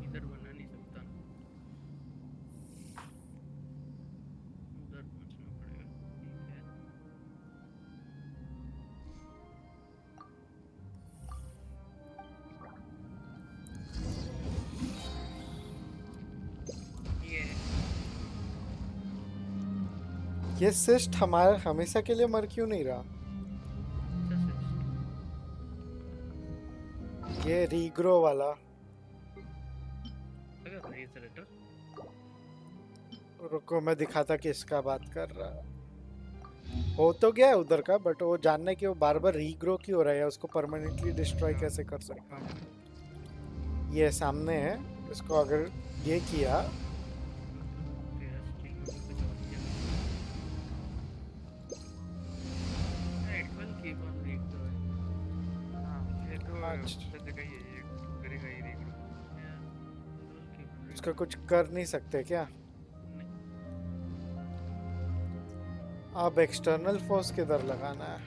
इधर बना नहीं सकता, उधर पहुंचना पड़ेगा। ठीक है, ये ये सिस्ट हमारे हमेशा के लिए मर क्यों नहीं रहा? ये रीग्रो वाला। अगर रही सेरेटर रुको मैं दिखाता किसका बात कर रहा। हो तो गया है उधर का, बट वो जानना है कि वो बार बार रीग्रो क्यों हो रहा है, उसको परमानेंटली डिस्ट्रॉय कैसे कर सकता हूँ। ये सामने है, इसको अगर ये किया it will keep on regrowing. हाँ ये तो सब जगह ही है, ये करेगा ही रीग्रो। उसका कुछ कर नहीं सकते क्या? अब एक्सटर्नल फोर्स किधर लगाना है?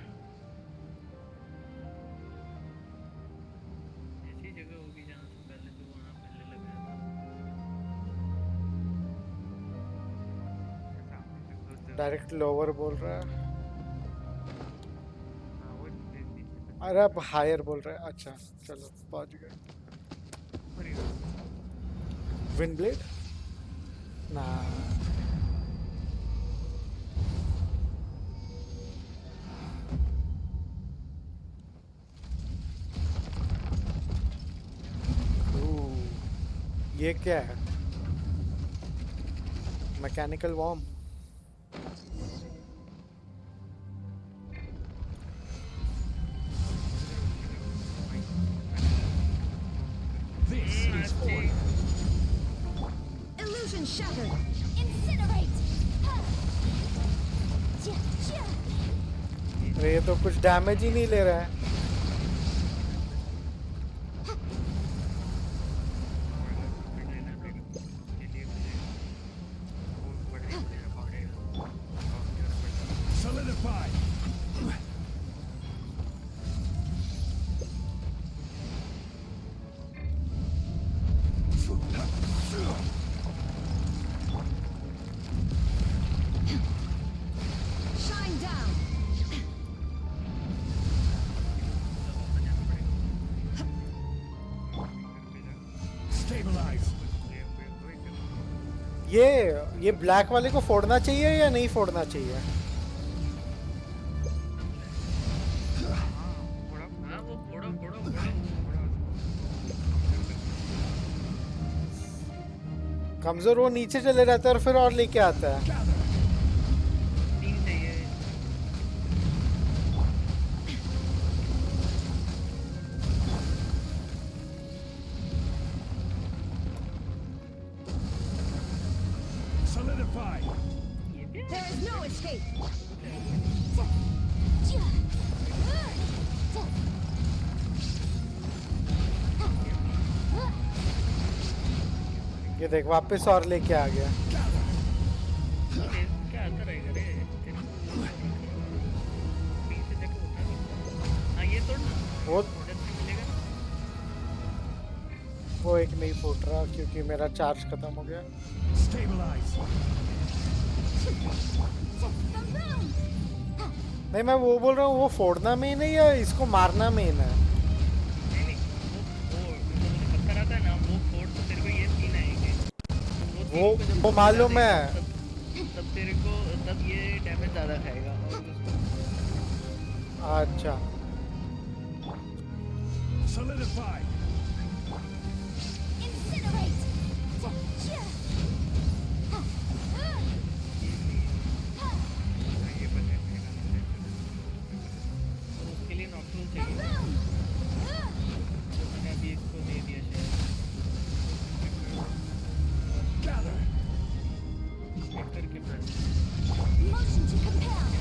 ऐसी जगह होगी जहाँ से पहले तो वहाँ पहले लगाया था। डायरेक्ट लोअर बोल रहा है। अरे अब हायर बोल रहा है। अच्छा चलो पहुंच गए। विंड ब्लेड ना, ये क्या है? Mechanical worm. This is order. Illusion shattered. Incinerate. अरे ये तो कुछ डैमेज ही नहीं ले रहा है। ये ब्लैक वाले को फोड़ना चाहिए या नहीं फोड़ना चाहिए? कमजोर वो नीचे चले जाता है और फिर और लेके आता है। There is no escape. ये देख वापस और लेके आ गया। क्या आता रहेगा रे पीछे जाके उठा सकता। हाँ ये तोड़ना वो एक नहीं फूट रहा क्योंकि मेरा चार्ज खत्म हो गया। नहीं मैं वो बोल रहा हूँ, वो फोड़ना मेन है या इसको मारना मेन है? वो मालूम है। तब तेरे को तब ये डैमेज ज्यादा खाएगा। अच्छा उसके लिए नॉकडाउन चाहिए। मैंने अभी इसको दे दिया शायद करके Motion to compel.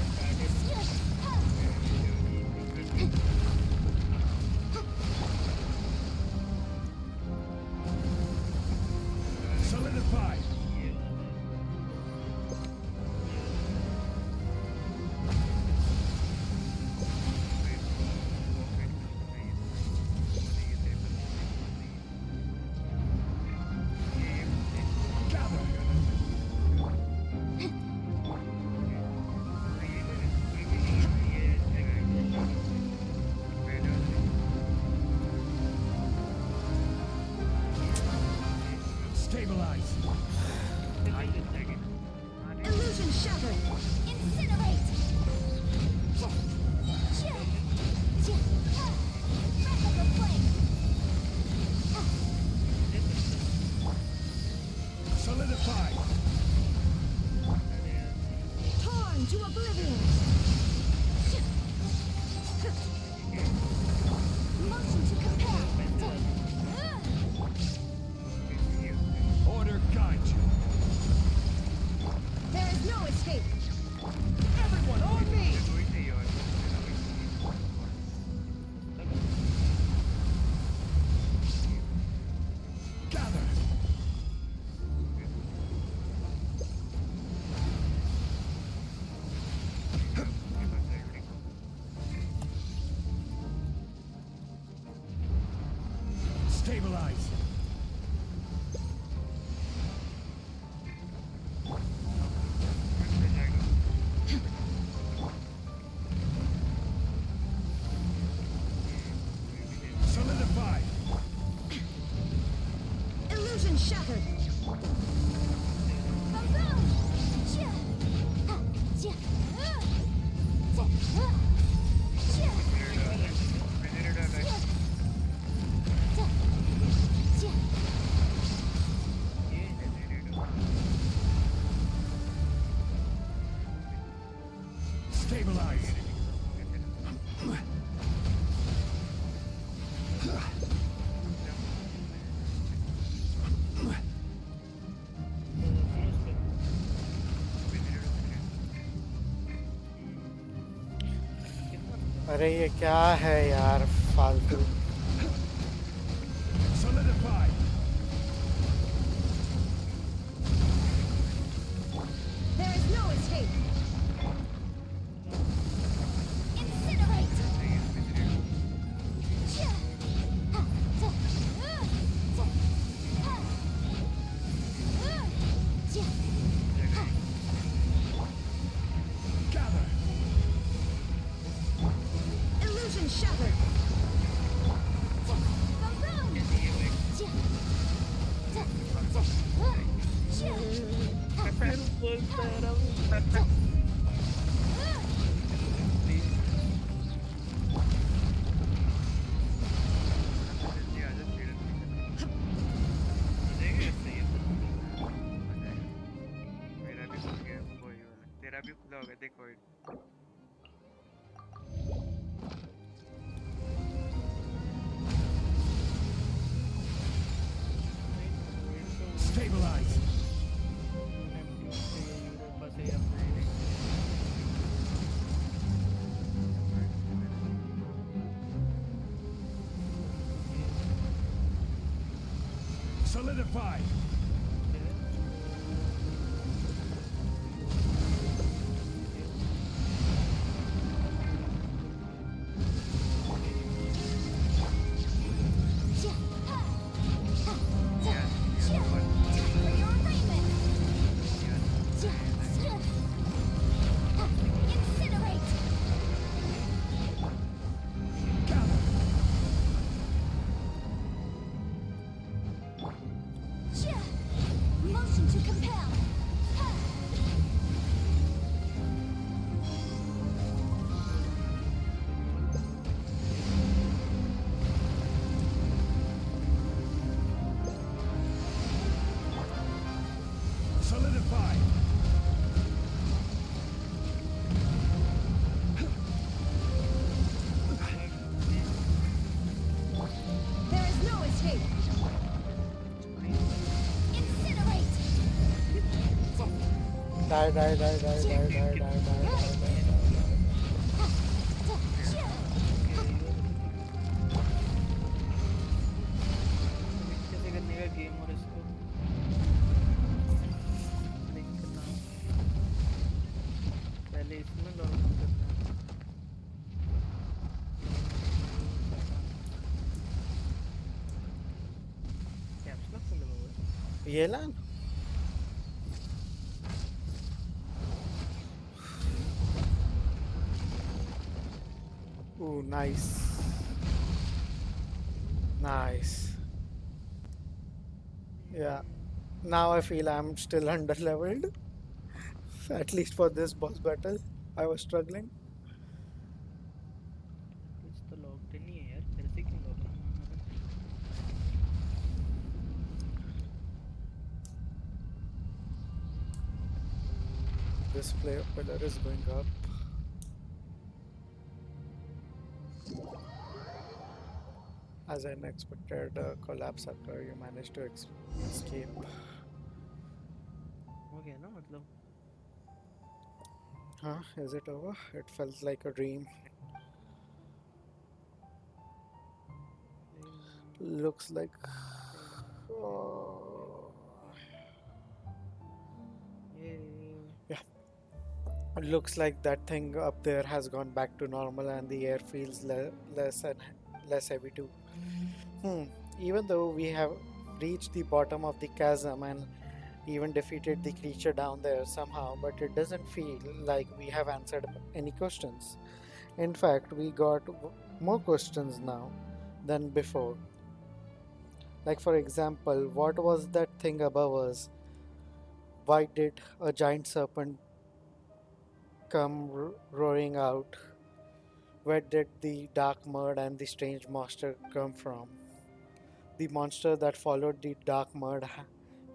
Illusion shattered. Incinerate. Breath of the flame. Solidify. Torn to oblivion. Motion to compel. Order guide you. There is no escape. Everyone on me. Gather. Stabilize. Solidify. Illusion shattered. Stabilize. अरे ये क्या है यार फालतू। Solidify. There is no escape. Incinerate. Gather. Illusion shattered. बोलता है रहा मेरा भी खुल गया वही वाला तेरा भी खुला होगा देखो Stabilize. Solidify. Motion to compel. Solidify. There is no escape. Incinerate. Die. कैसे करने का गेम और इसको देखना पहले इसमें लॉग इन करना कैप्स लॉक खोलो हुआ ये लान Ooh, nice. Yeah. Now I feel I'm still under leveled. At least for this boss battle. I was struggling. कुछ तो लॉक्ड नहीं है यार फिर से क्यों लॉक करना है This pillar is going up. As an expected collapse occurred, you managed to escape. हो गया ना मतलब Huh? Is it over? It felt like a dream. Looks like. Oh. Yeah. It looks like that thing up there has gone back to normal and the air feels less heavy too. Even though we have reached the bottom of the chasm and even defeated the creature down there somehow, but it doesn't feel like we have answered any questions. In fact, we got more questions now than before. Like, for example, what was that thing above us? Why did a giant serpent come roaring out? Where did the dark mud and the strange monster come from? The monster that followed the dark mud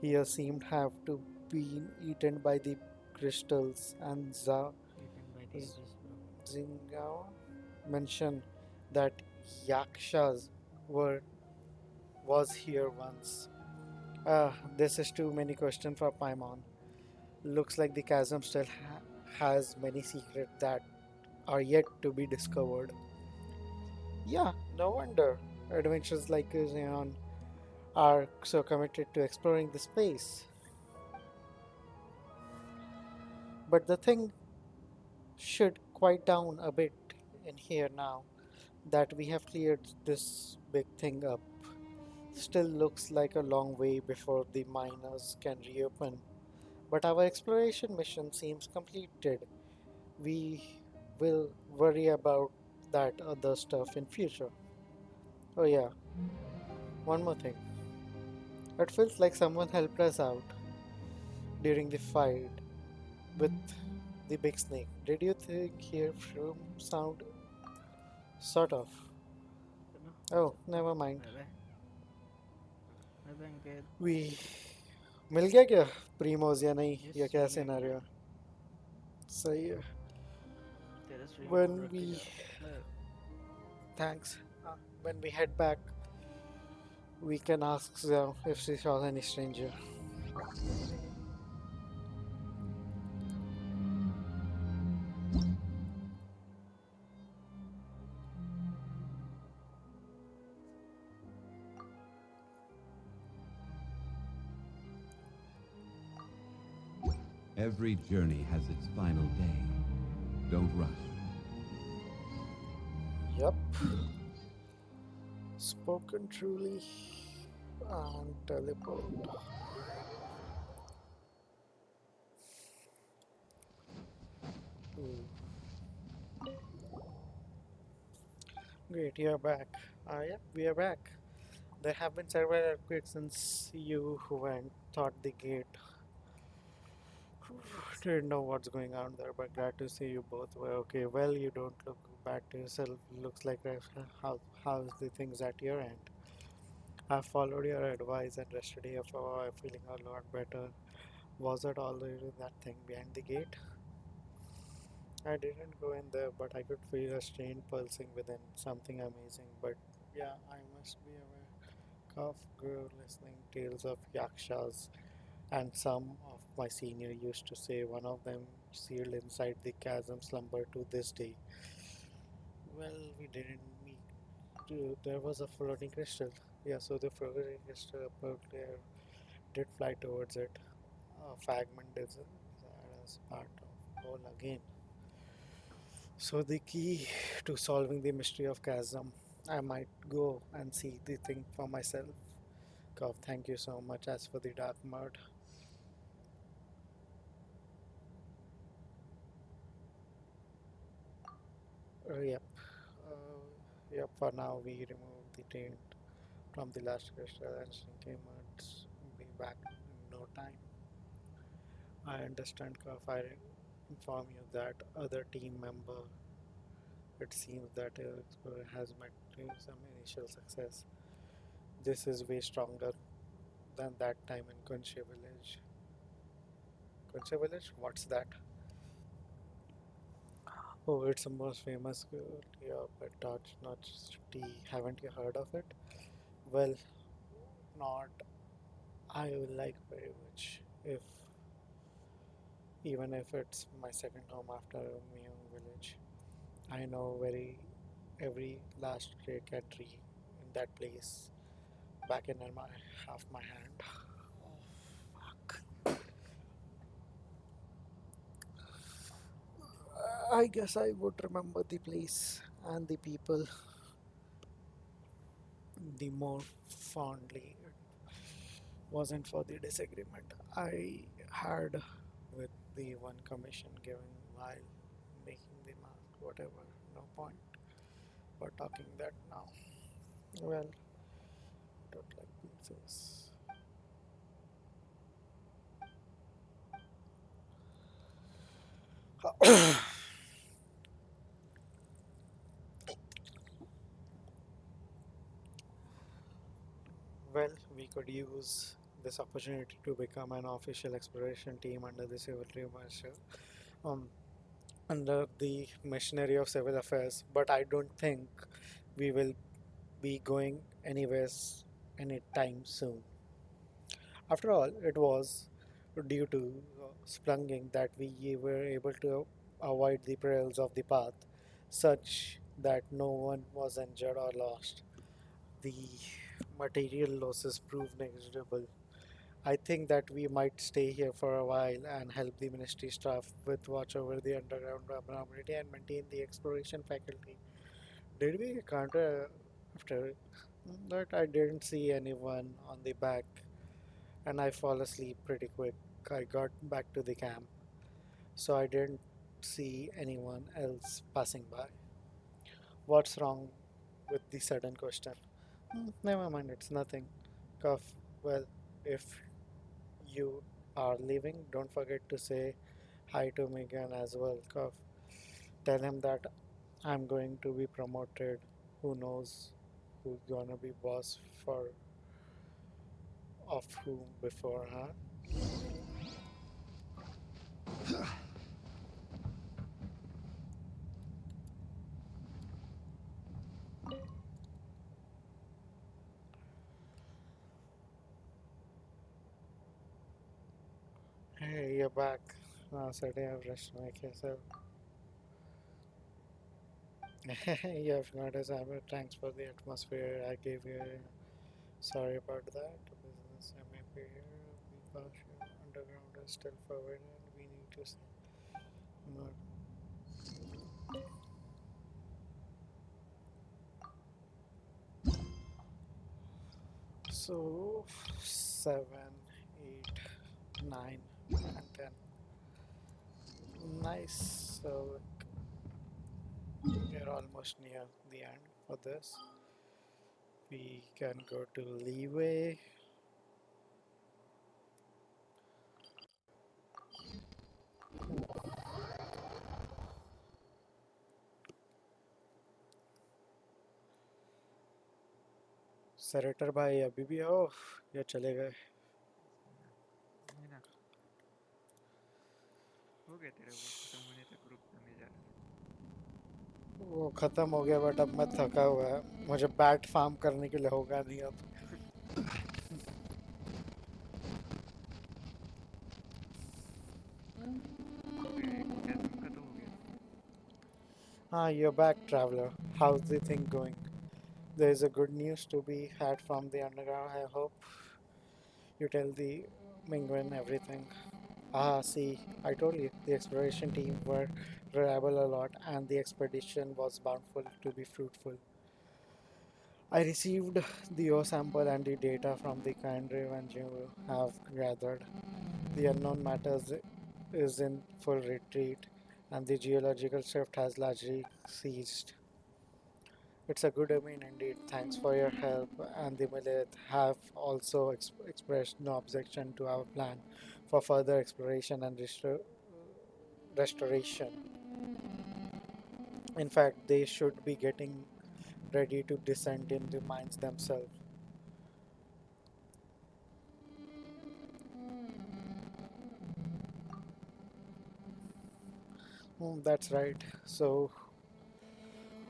here seemed have to been eaten by the crystals, and Zingao mentioned that yakshas was here once. This is too many questions for Paimon. Looks like the chasm still has many secrets that are yet to be discovered. Yeah, no wonder adventures like Xenon are so committed to exploring the space. But the thing should quiet down a bit in here now that we have cleared this big thing up. Still looks like a long way before the miners can reopen. But our exploration mission seems completed. We will worry about that other stuff in future. Oh yeah, one more thing. It feels like someone helped us out during the fight. with the big snake. Did you think hear from sound? Sort of. Oh, never mind. We मिल गया क्या प्रीमोज या नहीं या क्या scenario सही है when we thanks when we head back we can ask them if she saw any stranger. Every journey has its final day. Don't rush. Yup. Spoken truly and teleport. Great, you're back. Yeah, we are back. There have been several earthquakes since you went thought the gate. Didn't know what's going on there, but glad to see you both were okay. Well, you don't look bad to yourself. Looks like how's the things at your end. I followed your advice and rested here for I'm feeling a lot better. Was it already that thing behind the gate? I didn't go in there, but I could feel a strain pulsing within. Something amazing. But yeah, I must be aware. Cough grew listening tales of yakshas, and some of my senior used to say one of them sealed inside the chasm slumber to this day. Well, we didn't meet. There was a floating crystal. Yeah, so the floating crystal apparently did fly towards it. A fragment is as part of whole again. So the key to solving the mystery of chasm, I might go and see the thing for myself. God, thank you so much. As for the dark mud, yep. Yep, for now we remove the taint from the last crystal and shrinking muds be back in no time. I understand, Kaf. I inform you that other team member. It seems that explorer has met some initial success. This is way stronger than that time in Kunche village. Kunche village? What's that? Oh, it's the most famous yeah, but touch not tea. Haven't you heard of it? Well, not. I will like very much if even if it's my second home after Myung village. I know very every last stray cat tree in that place back in my half my hand. I guess I would remember the place and the people the more fondly. It wasn't for the disagreement I had with the one commission given while making the mask. Whatever, no point for talking that now. Well, don't like pizzas. Well, we could use this opportunity to become an official exploration team under the Civil Minister, um, under the Machinery of Civil Affairs. But I don't think we will be going anywhere anytime soon. After all, it was due to splunking that we were able to avoid the perils of the path, such that no one was injured or lost. The material losses proved negligible. I think that we might stay here for a while and help the ministry staff with watch over the underground abnormality and maintain the exploration faculty. Did we encounter after that? I didn't see anyone on the back, and I fall asleep pretty quick. I got back to the camp, so I didn't see anyone else passing by. What's wrong with the sudden question? Never mind, it's nothing. Cuff. Well, if you are leaving, don't forget to say hi to Megan as well. Tell him that I'm going to be promoted. Who knows who's gonna be boss for of whom before, huh? Hey, you're back. Saturday I've rushed to make yourself. You have noticed. Thanks for the atmosphere I gave you. Sorry about that. Business I may be here. Be partial. Underground is still forward and we need to see. Not. So 7, 8, 9, and 10. Nice. So we're almost near the end for this. We can go to leeway. सेरेटर भाई अभी भी हो या चले गए? नहीं ना, हो गया तेरा वो खत्म होने तक ग्रुप में मिल जा रहा वो खत्म हो गया बट अब मैं थका हुआ है. मुझे बैट फार्म करने के लिए होगा नहीं अब. orgasm का तो हो गया. Ah, you're back, traveler. How's the thing going? There's a good news to be had from the underground. I hope you tell the Mingwen everything. Ah, see, I told you, the exploration team were reliable a lot and the expedition was bountiful to be fruitful. I received the O sample and the data from the kind and you have gathered. The unknown matters is in full retreat and the geological shift has largely ceased. It's a good omen indeed. Thanks for your help, and the Millith have also expressed no objection to our plan for further exploration and restoration. In fact, they should be getting ready to descend in the mines themselves. That's right. So,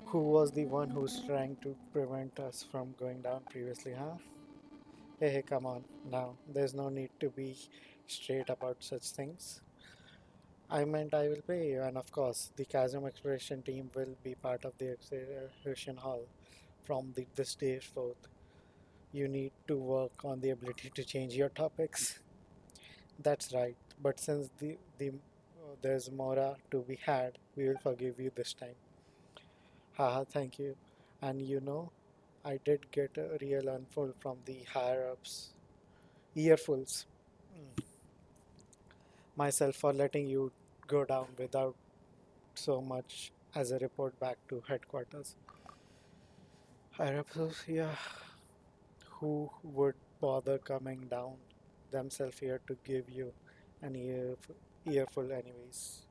who was the one who's trying to prevent us from going down previously, huh? Hey, come on now. There's no need to be straight about such things. I meant I will pay you, and of course, the Chasm Exploration team will be part of the Exploration Hall from this day forth. You need to work on the ability to change your topics. That's right. But since there's more to be had, we will forgive you this time. Haha, thank you. And you know, I did get a real unfold from the higher ups, earfuls myself for letting you go down without so much as a report back to headquarters. Higher ups, yeah, who would bother coming down themselves here to give you an earful, anyways?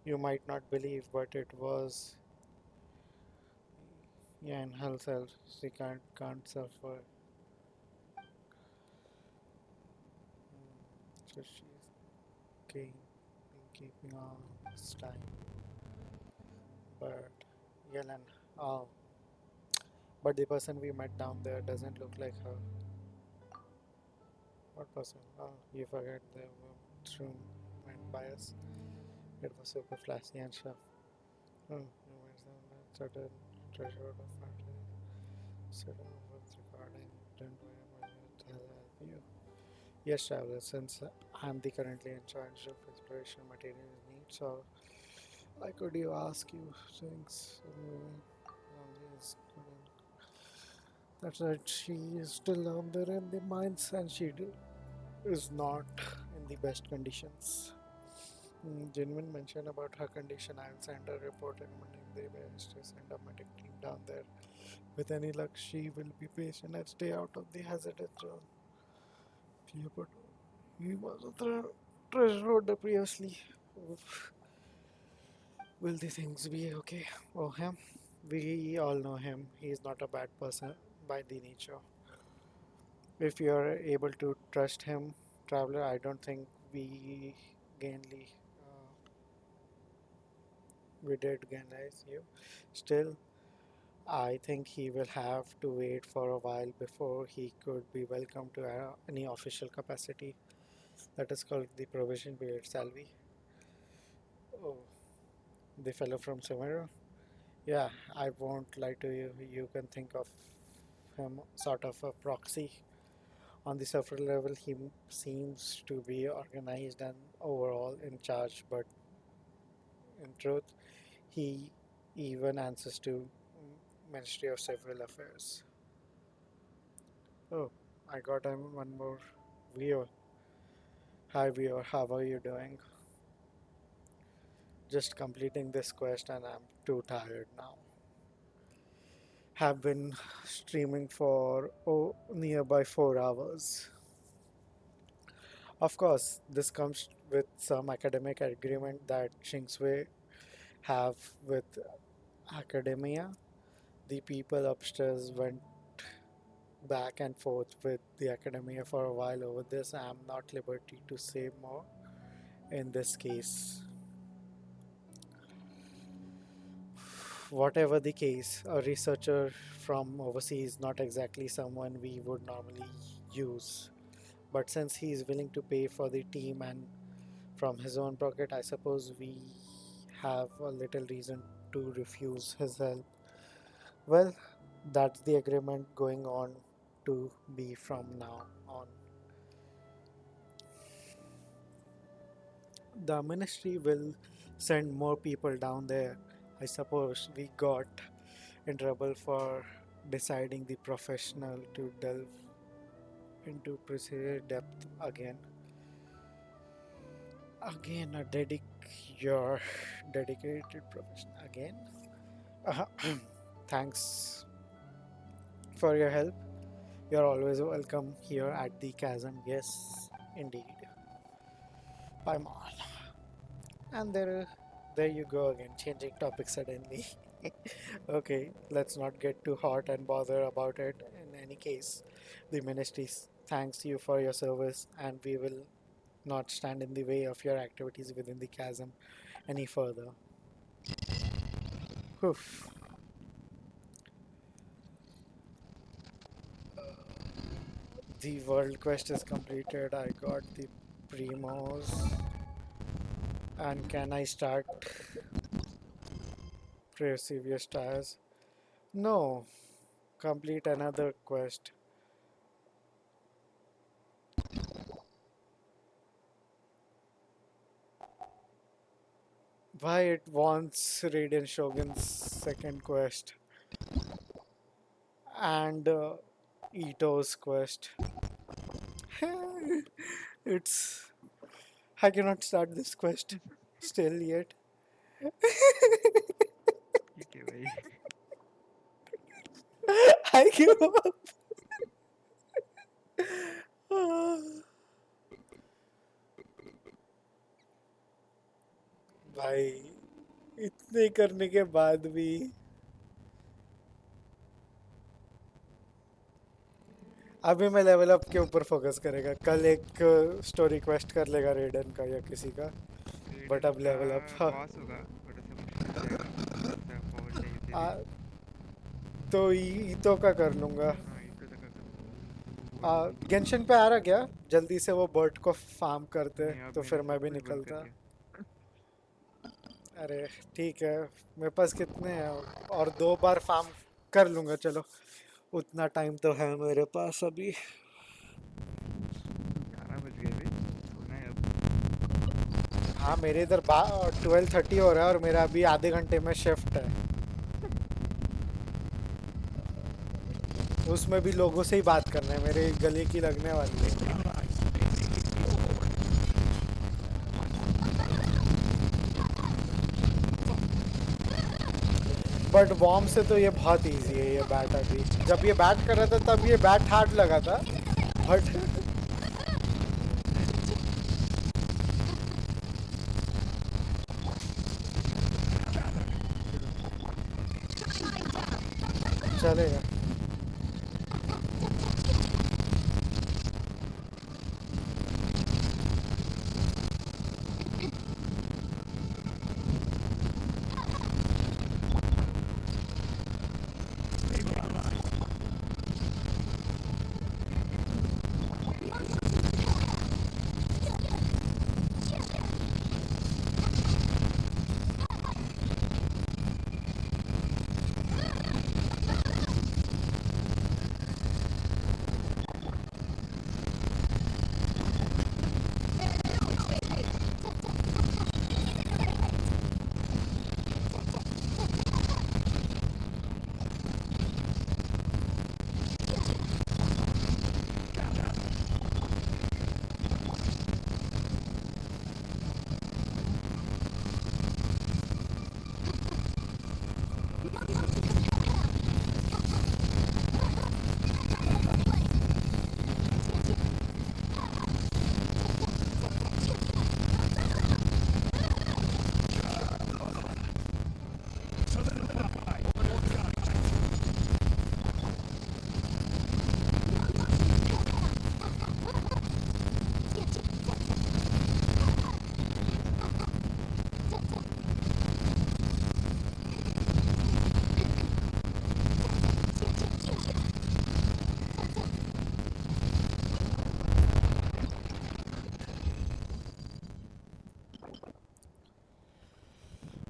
You might not believe, but it was yeah, in herself. She can't suffer. So she's keeping on this time. But Yellen, oh, but the person we met down there doesn't look like her. What person? Oh, you forget the room went by us. It was super flashy and sharp. Oh, you went down that certain treasure of family. Certain was recording. Don't worry about it. I'll help you. Yes, traveler, since I'm the currently in charge of exploration materials needs, so I could you ask you things. That's right, she is still down there in the mines and is not in the best conditions. Genuine mention about her condition. I'll send a report in morning. They will send a medic team down there. With any luck, she will be patient and stay out of the hazardous zone. Clear, He was a treasure hunter previously. Will the things be okay? Oh, him? We all know him. He is not a bad person by the nature. If you are able to trust him, traveler, I don't think gainly we did organize you. Still, I think he will have to wait for a while before he could be welcomed to any official capacity. That is called the probation period, Salvi. Oh, the fellow from Sumera? Yeah, I won't lie to you. You can think of him sort of a proxy. On the surface level, he seems to be organized and overall in charge, but in truth, he even answers to Ministry of Civil Affairs. Oh, I got him one more viewer. Hi viewer, how are you doing? Just completing this quest and I'm too tired now. Have been streaming for nearby 4 hours. Of course, this comes with some academic agreement that Shingswei have with academia. The people upstairs went back and forth with the academia for a while over this. I am not liberty to say more in this case. Whatever the case, a researcher from overseas is not exactly someone we would normally use. But since he is willing to pay for the team and from his own pocket, I suppose we have a little reason to refuse his help. Well, that's the agreement going on to be from now on. The ministry will send more people down there. I suppose we got in trouble for deciding the professional to delve into precise depth again. Again, your dedicated profession again. Thanks for your help. You're always welcome here at the chasm. Yes, indeed. Bye, Mall. And there you go again, changing topic suddenly. Okay, let's not get too hot and bother about it. In any case, the ministry thanks you for your service, and we will not stand in the way of your activities within the chasm any further. Oof. The world quest is completed. I got the primos. And can I start previous tires? No. Complete another quest. Why it wants Radiant Shogun's second quest and Ito's quest. It's I cannot start this quest still yet. I give up. भाई इतने करने के बाद भी अभी मैं level up के ऊपर फोकस करेगा कल एक स्टोरी क्वेस्ट कर लेगा रेडन का या किसी का बट अब लेवल अप तो ईतो का कर लूँगा गेंशन पे आ रहा क्या जल्दी से वो बर्ड को फार्म करते तो फिर मैं भी निकलता अरे ठीक है मेरे पास कितने हैं और 2 बार फार्म कर लूँगा चलो उतना टाइम तो है मेरे पास अभी 11 बज गए भी सोना है अब हाँ मेरे इधर 12:30 हो रहा है और मेरा अभी आधे घंटे में शिफ्ट है उसमें भी लोगों से ही बात करना है मेरे गले की लगने वाली है बट वॉर्म से तो ये बहुत इजी है ये बैट अभी जब ये बैट कर रहा था तब ये बैट हार्ड लगा था बट चलेगा.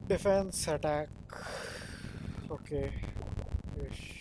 Defense attack. Okay. Ish.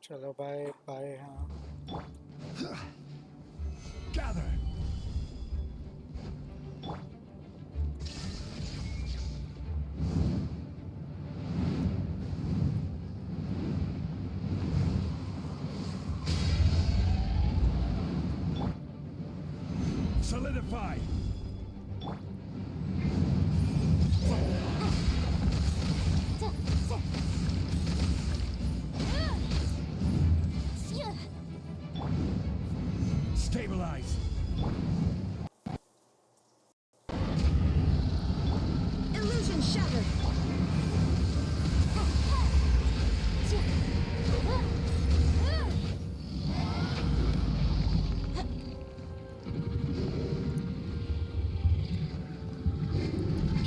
चलो बाय बाय हाँ Gather. Solidify. Stabilize. Illusion shattered.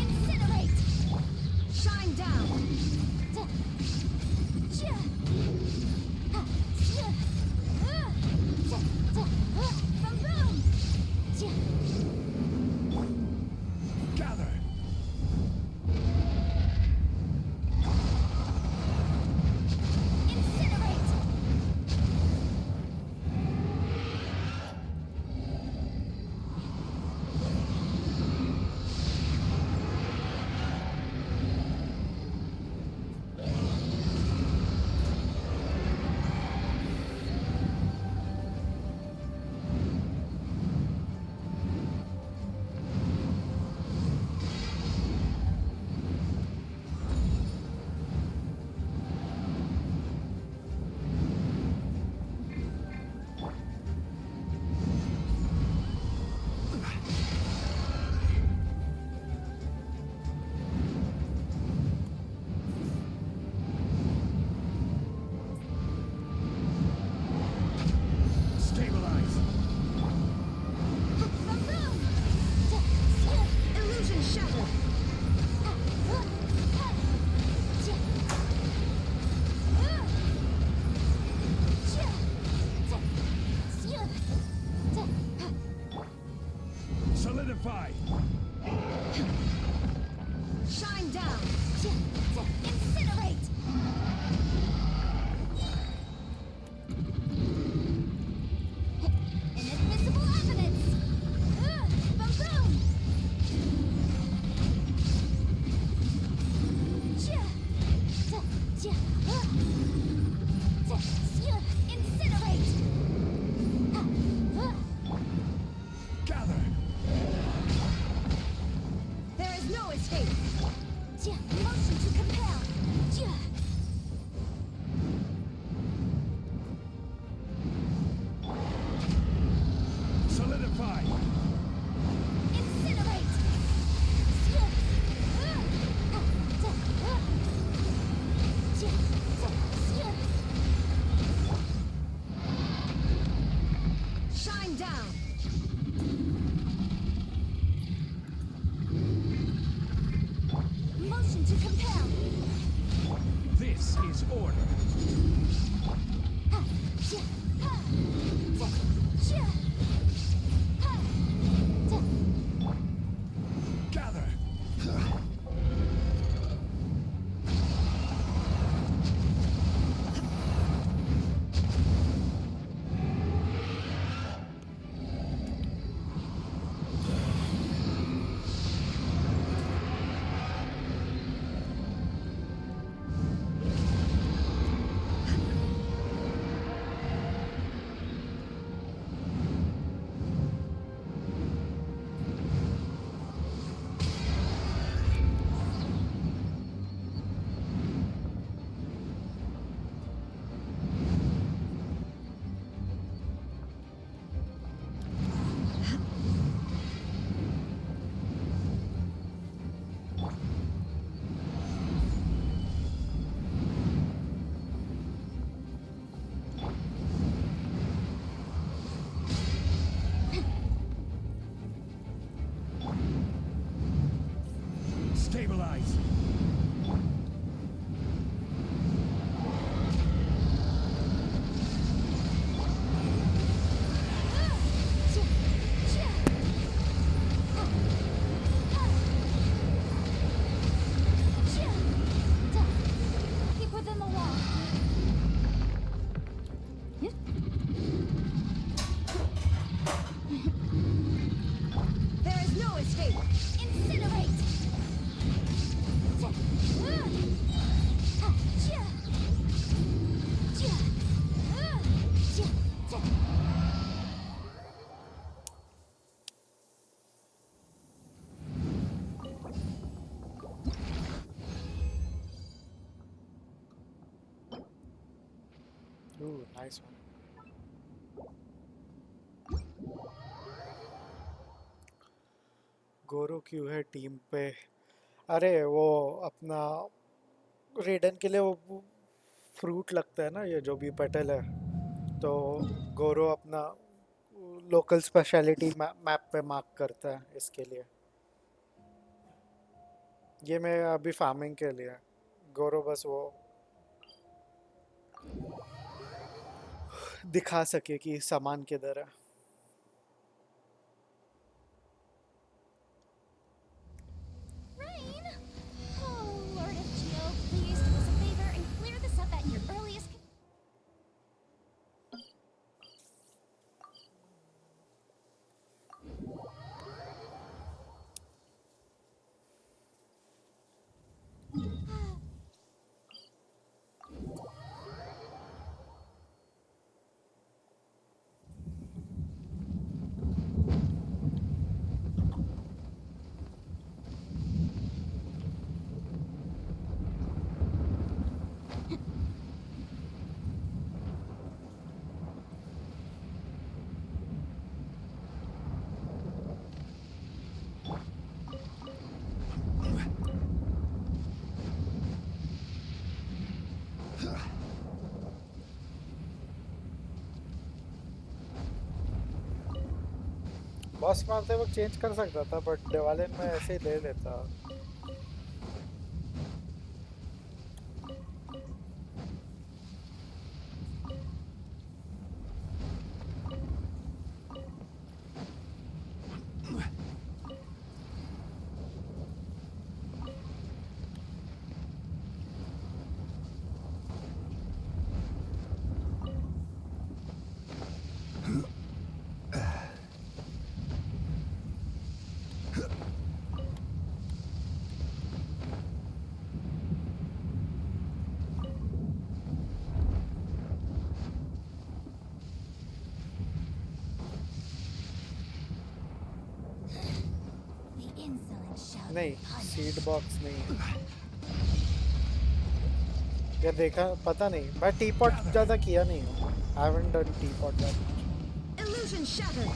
Incinerate. Shine down. Boom. Gather. Incinerate. Stabilize. Illusion shattered. Solidify. Shine down. Incinerate. Inadmissible evidence. Boom. Incinerate. Gather. escape! Incinerate! Ooh, nice one. गोरो क्यों है team पे? अरे वो अपना रेडन के लिए वो फ्रूट लगता है ना, ये जो भी पेटल है, तो गोरो अपना लोकल स्पेशलिटी मैप पे मार्क करता है इसके लिए। ये मैं अभी फार्मिंग के लिए, गोरो बस वो दिखा सके कि सामान किधर है। Rain? Oh, Lord of Geo, please do us a favor and clear this up at your earliest. Boss मारते वक्त चेंज कर सकता था, बट दिवाली में ऐसे ही ले लेता। The insolent shout. नहीं, सीड बॉक्स नहीं। ये देखा, पता नहीं, मैं टी पॉट ज़्यादा किया नहीं हूँ। I haven't done T pot that much. Illusion shattered!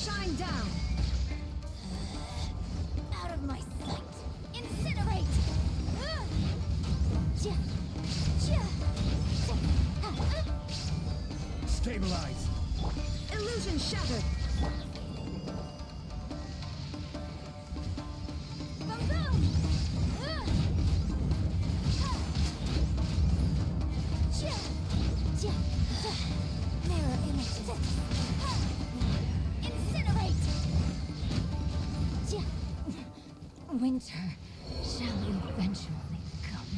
Shine down! Out of my sight! Incinerate! Stabilize. Illusion shattered! Mirror images! Incinerate! Winter shall eventually come.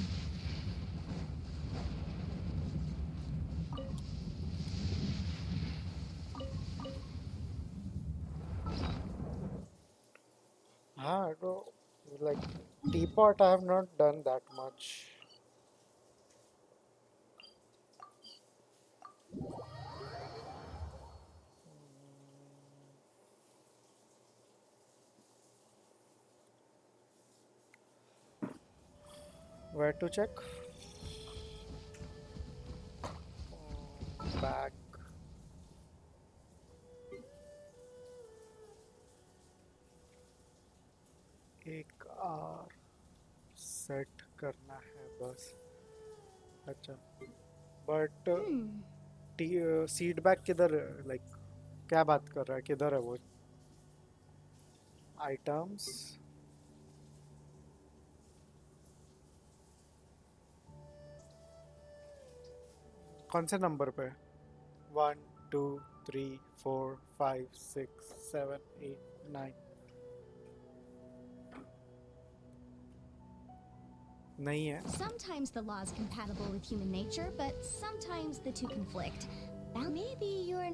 हाँ, तो like T pot I have not done that much. Where to check? Back. एक are set करना है बस। अच्छा, but seed bag किधर, like क्या बात कर रहा है, किधर है वो? आइटम्स, कौन से नंबर पे? 1 2 3 4 5 6 7 8 9 नहीं है. Sometimes the law is compatible with human nature, but sometimes the two conflict. Maybe you're...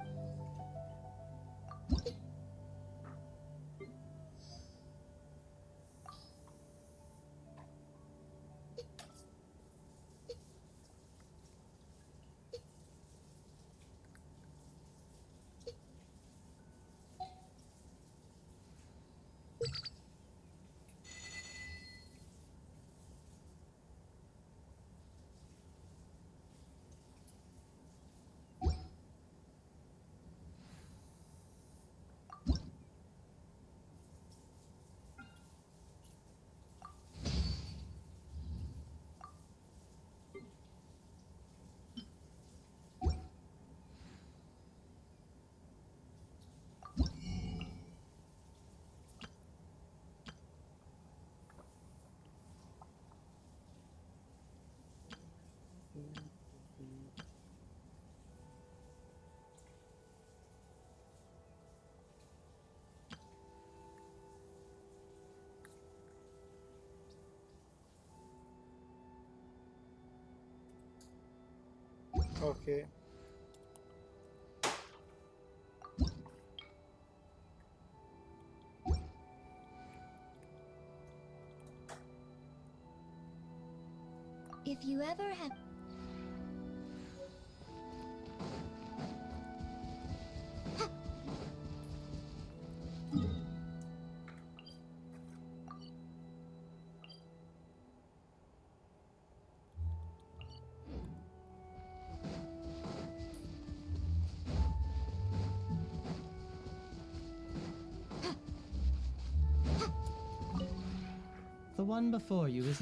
Okay. If you ever have... The one before you is...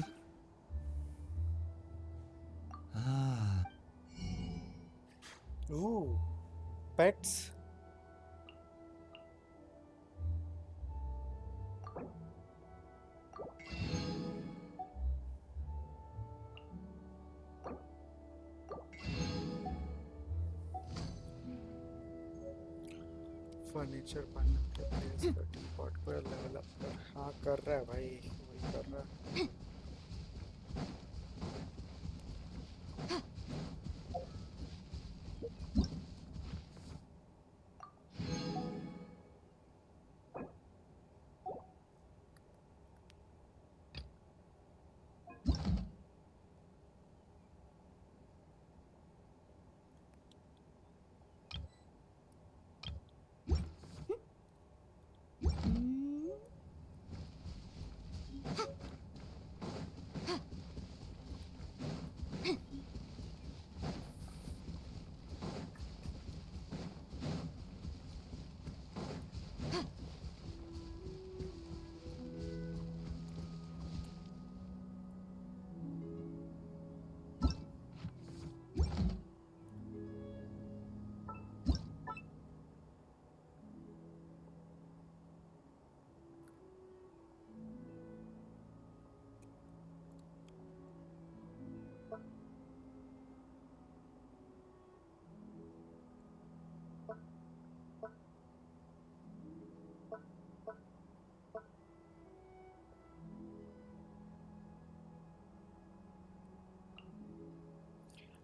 Ah. Ooh. Pets. Furniture panel के place पर teapot को level up कर. हाँ कर रहा है भाई, वही कर रहा है.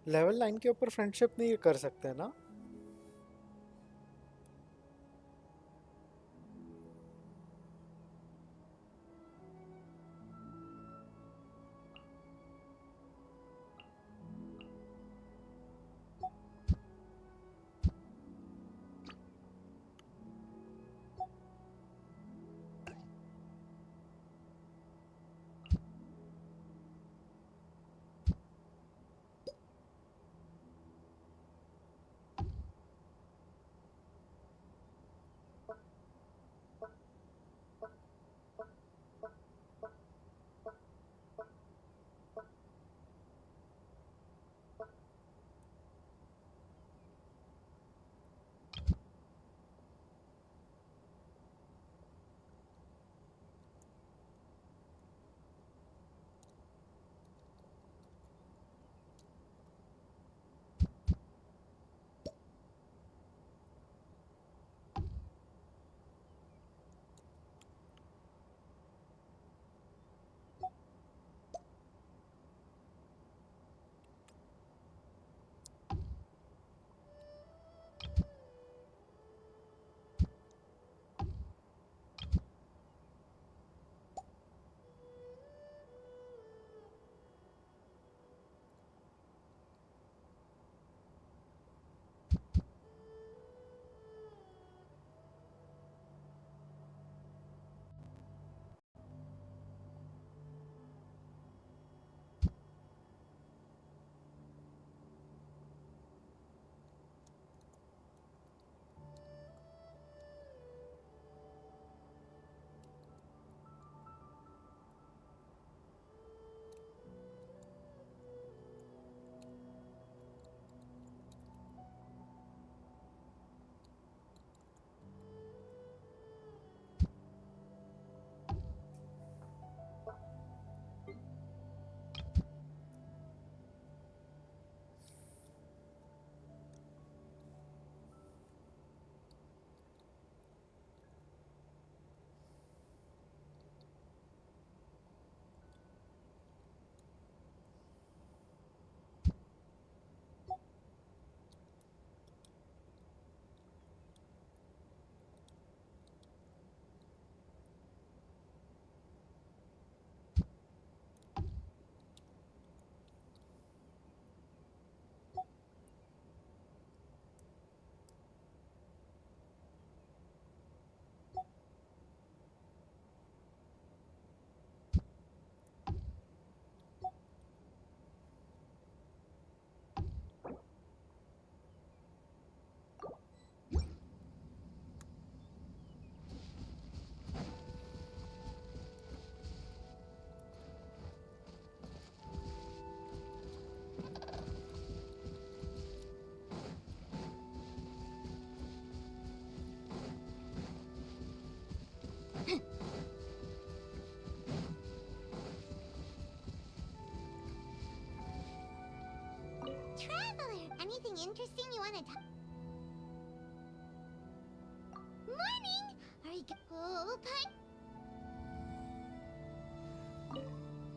लेवल 9 के ऊपर फ्रेंडशिप नहीं कर सकते ना. interesting you want to talk? Morning! Are you oh,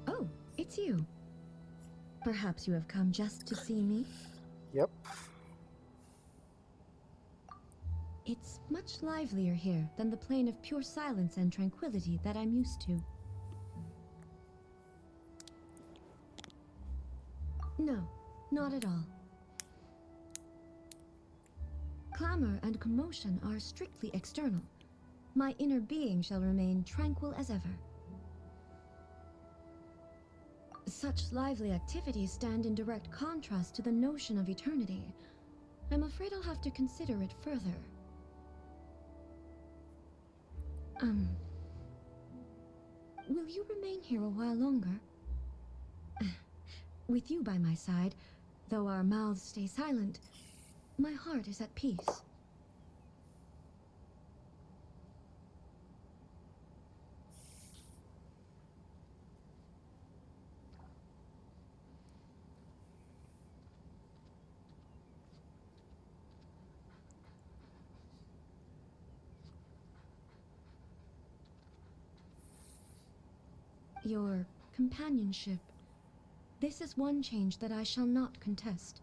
Oh, it's you. Perhaps you have come just to see me? Yep. It's much livelier here than the plane of pure silence and tranquility that I'm used to. No, not at all. Clamor and commotion are strictly external. My inner being shall remain tranquil as ever. Such lively activities stand in direct contrast to the notion of eternity. I'm afraid I'll have to consider it further. Will you remain here a while longer? With you by my side, though our mouths stay silent, my heart is at peace. Your companionship. This is one change that I shall not contest.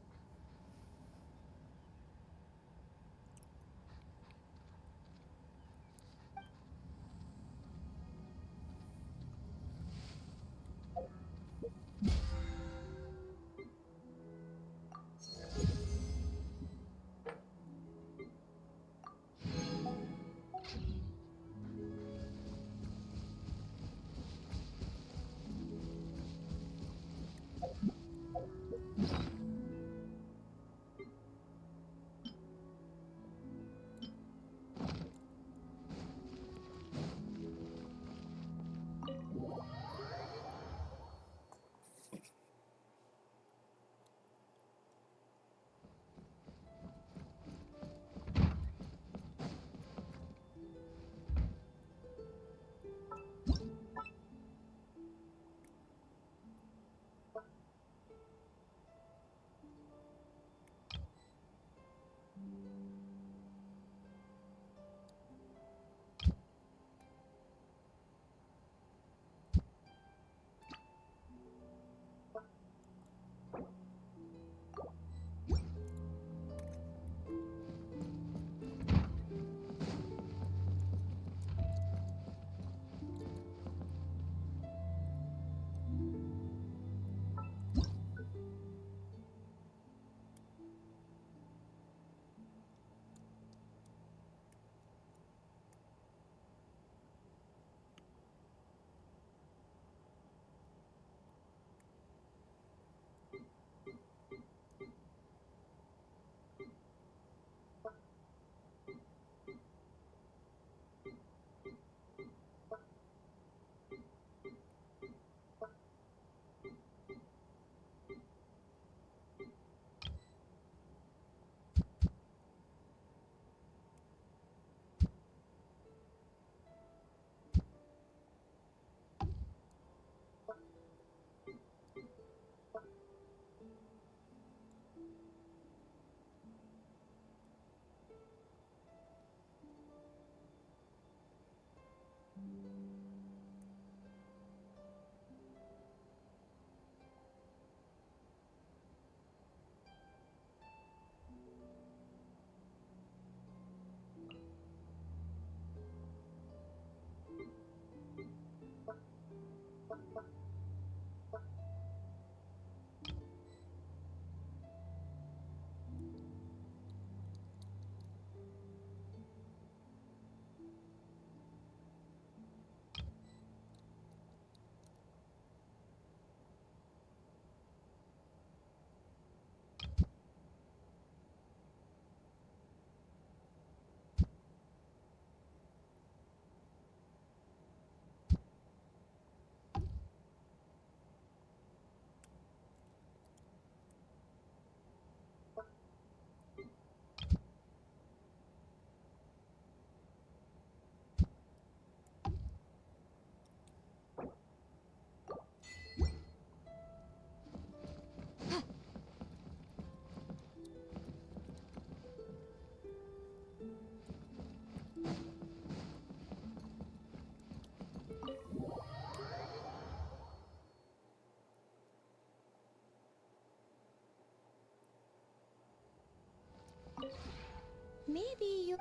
Maybe you...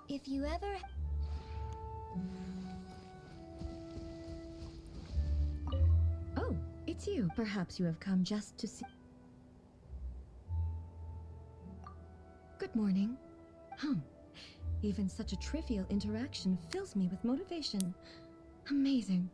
If you ever... Oh, it's you. Perhaps you have come just to see... Good morning. Even such a trivial interaction fills me with motivation. Amazing.